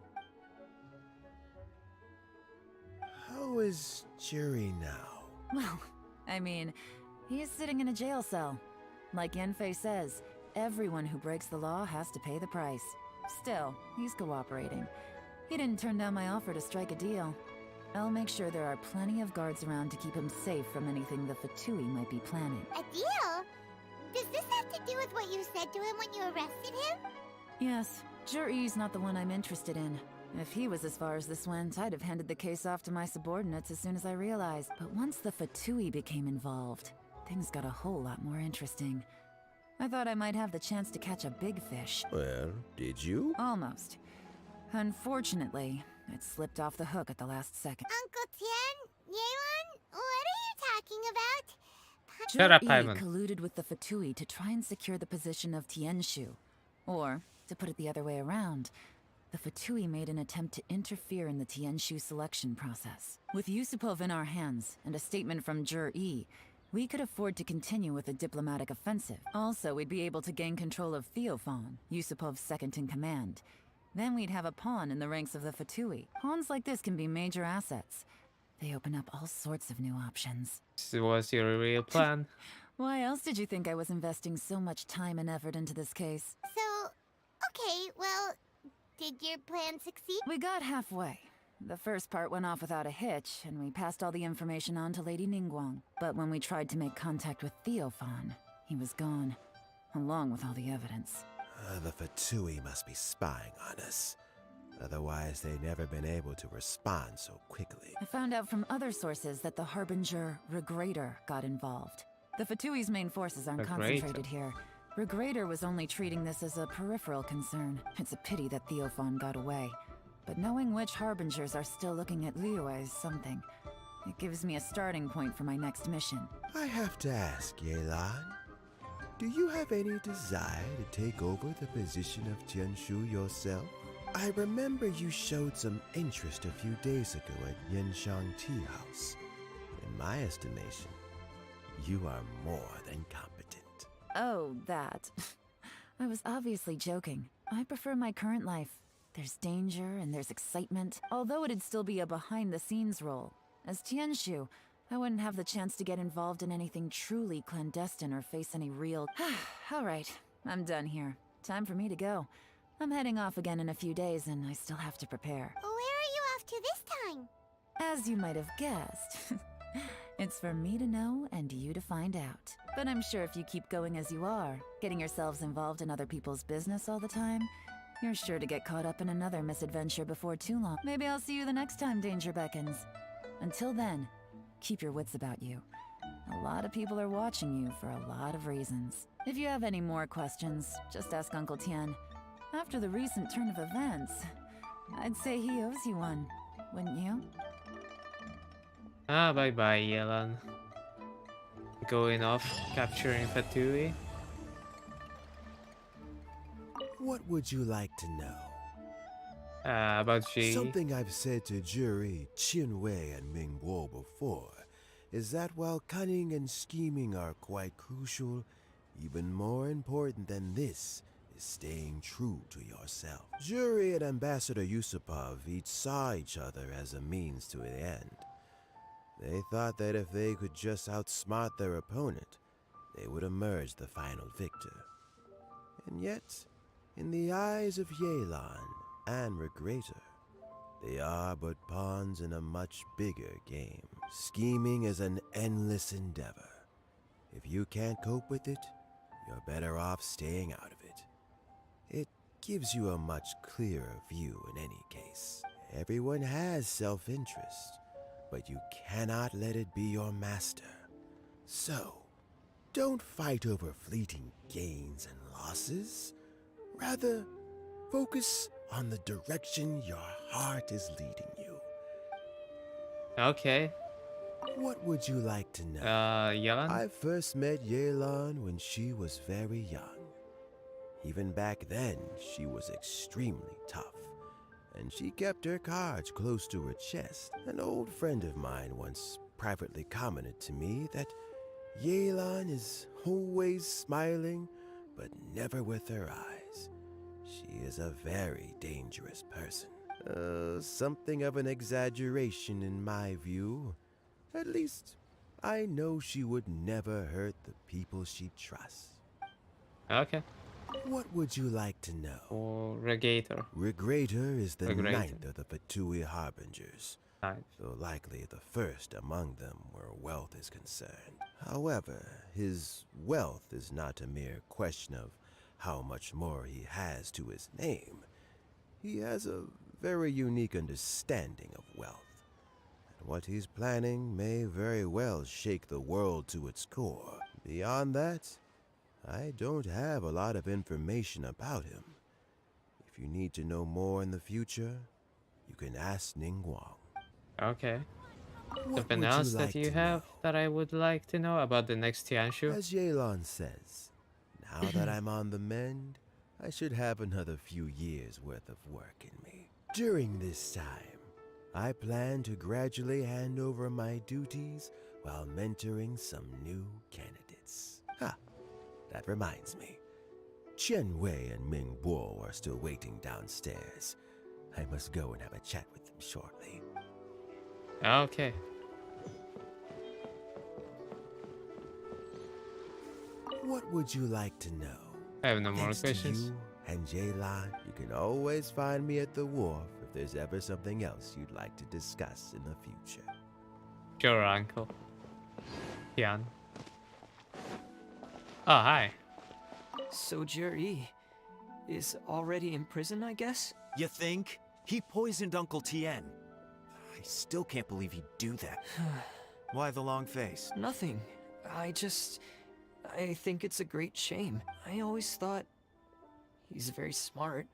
How is Zhi now? Well, I mean, he's sitting in a jail cell. Like Yanfei says, everyone who breaks the law has to pay the price. Still, he's cooperating. He didn't turn down my offer to strike a deal. I'll make sure there are plenty of guards around to keep him safe from anything the Fatui might be planning. A deal? Does this have to do with what you said to him when you arrested him? Yes, Juri's not the one I'm interested in. If he was as far as this went, I'd have handed the case off to my subordinates as soon as I realized. But once the Fatui became involved, things got a whole lot more interesting. I thought I might have the chance to catch a big fish. Well, did you? Almost. Unfortunately, it slipped off the hook at the last second. Uncle Tien, Yelan, what are you talking about? Shut up, Jur-E Paimon. colluded with the Fatui to try and secure the position of Tianshu. Or, to put it the other way around, the Fatui made an attempt to interfere in the Tianshu selection process. With Yusupov in our hands, and a statement from Jur-E, we could afford to continue with a diplomatic offensive. Also, we'd be able to gain control of Theophan, Yusupov's second-in-command. Then we'd have a pawn in the ranks of the Fatui. Pawns like this can be major assets. They open up all sorts of new options. This was your real plan. Why else did you think I was investing so much time and effort into this case? So, okay, well, did your plan succeed? We got halfway. The first part went off without a hitch, and we passed all the information on to Lady Ningguang. But when we tried to make contact with Theophan, he was gone, along with all the evidence. The Fatui must be spying on us. Otherwise, they'd never been able to respond so quickly. I found out from other sources that the Harbinger Regrator got involved. The Fatui's main forces aren't concentrated here. Regrator was only treating this as a peripheral concern. It's a pity that Theophan got away. But knowing which Harbingers are still looking at Liyue is something. It gives me a starting point for my next mission. I have to ask, Yelan, do you have any desire to take over the position of Tianshu yourself? I remember you showed some interest a few days ago at Yenshang Tea House. In my estimation, you are more than competent. Oh, that. I was obviously joking. I prefer my current life. There's danger and there's excitement, although it'd still be a behind-the-scenes role. As Tianshu, I wouldn't have the chance to get involved in anything truly clandestine or face any real... All right, I'm done here. Time for me to go. I'm heading off again in a few days and I still have to prepare. Where are you off to this time? As you might have guessed, it's for me to know and you to find out. But I'm sure if you keep going as you are, getting yourselves involved in other people's business all the time, you're sure to get caught up in another misadventure before too long. Maybe I'll see you the next time danger beckons. Until then, keep your wits about you. A lot of people are watching you for a lot of reasons. If you have any more questions, just ask Uncle Tien. After the recent turn of events, I'd say he owes you one, wouldn't you? Bye-bye, Yelan. Going off, capturing Fatui. What would you like to know? About Ji. Something I've said to Juri, Qinwei, and Mingguo before is that while cunning and scheming are quite crucial, even more important than this is staying true to yourself. Juri and Ambassador Yusupov each saw each other as a means to an end. They thought that if they could just outsmart their opponent, they would emerge the final victor. And yet, in the eyes of Yelan and Regrator, they are but pawns in a much bigger game. Scheming is an endless endeavor. If you can't cope with it, you're better off staying out of it. It gives you a much clearer view in any case. Everyone has self-interest, but you cannot let it be your master. So, don't fight over fleeting gains and losses. Rather, focus on the direction your heart is leading you. Okay. What would you like to know? Yelan? I first met Yelan when she was very young. Even back then, she was extremely tough, and she kept her cards close to her chest. An old friend of mine once privately commented to me that Yelan is always smiling, but never with her eyes. She is a very dangerous person. Something of an exaggeration in my view. At least, I know she would never hurt the people she trusts. Okay. What would you like to know? Or Regator. Regrator is the Regrator. ninth of the Fatui Harbingers. Nice. though likely the first among them where wealth is concerned. However, his wealth is not a mere question of how much more he has to his name. He has a very unique understanding of wealth, and what he's planning may very well shake the world to its core. Beyond that, I don't have a lot of information about him. If you need to know more in the future, you can ask Ning Guang. Okay. What Something would you else like that you to have that I would like to know about the next Tianshu? As Yelan says, now that I'm on the mend, I should have another few years worth of work in me. During this time, I plan to gradually hand over my duties while mentoring some new candidates. Ha! That reminds me. Chen Wei and Ming Bo are still waiting downstairs. I must go and have a chat with them shortly. Okay. What would you like to know? I have no more Thanks questions. to you and Yelan, you can always find me at the wharf if there's ever something else you'd like to discuss in the future. Sure, Uncle. Tian. Oh, hi. So Jerry is already in prison, I guess? You think? He poisoned Uncle Tien. I still can't believe he'd do that. Why the long face? Nothing. I think it's a great shame. I always thought he's very smart.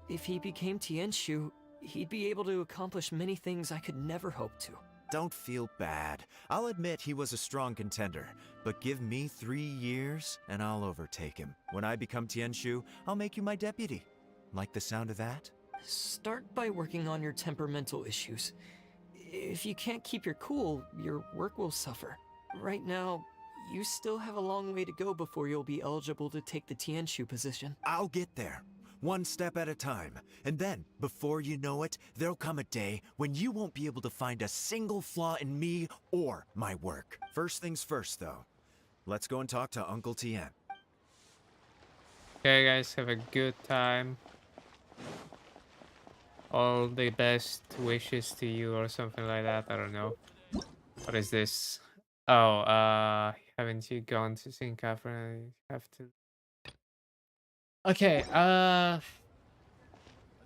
If he became Tianshu, he'd be able to accomplish many things I could never hope to. Don't feel bad. I'll admit he was a strong contender, but give me 3 years and I'll overtake him. When I become Tianshu, I'll make you my deputy. Like the sound of that? Start by working on your temperamental issues. If you can't keep your cool, your work will suffer. Right now, you still have a long way to go before you'll be eligible to take the Tianshu position. I'll get there. One step at a time. And then, before you know it, there'll come a day when you won't be able to find a single flaw in me or my work. First things first, though. Let's go and talk to Uncle Tien. Okay, guys, have a good time. All the best wishes to you or something like that. I don't know. What is this? Oh, haven't you gone to see Katheryne? I have to. Okay,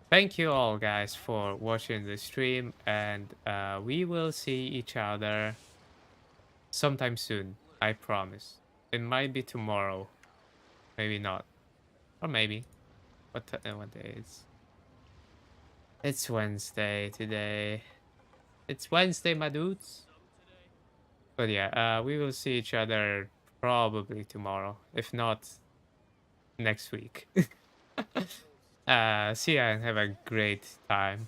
thank you all guys for watching the stream, and we will see each other sometime soon, I promise. It might be tomorrow, maybe not, or maybe. What day is? It's Wednesday today. It's Wednesday, my dudes. But yeah, we will see each other probably tomorrow, if not next week. See ya and have a great time.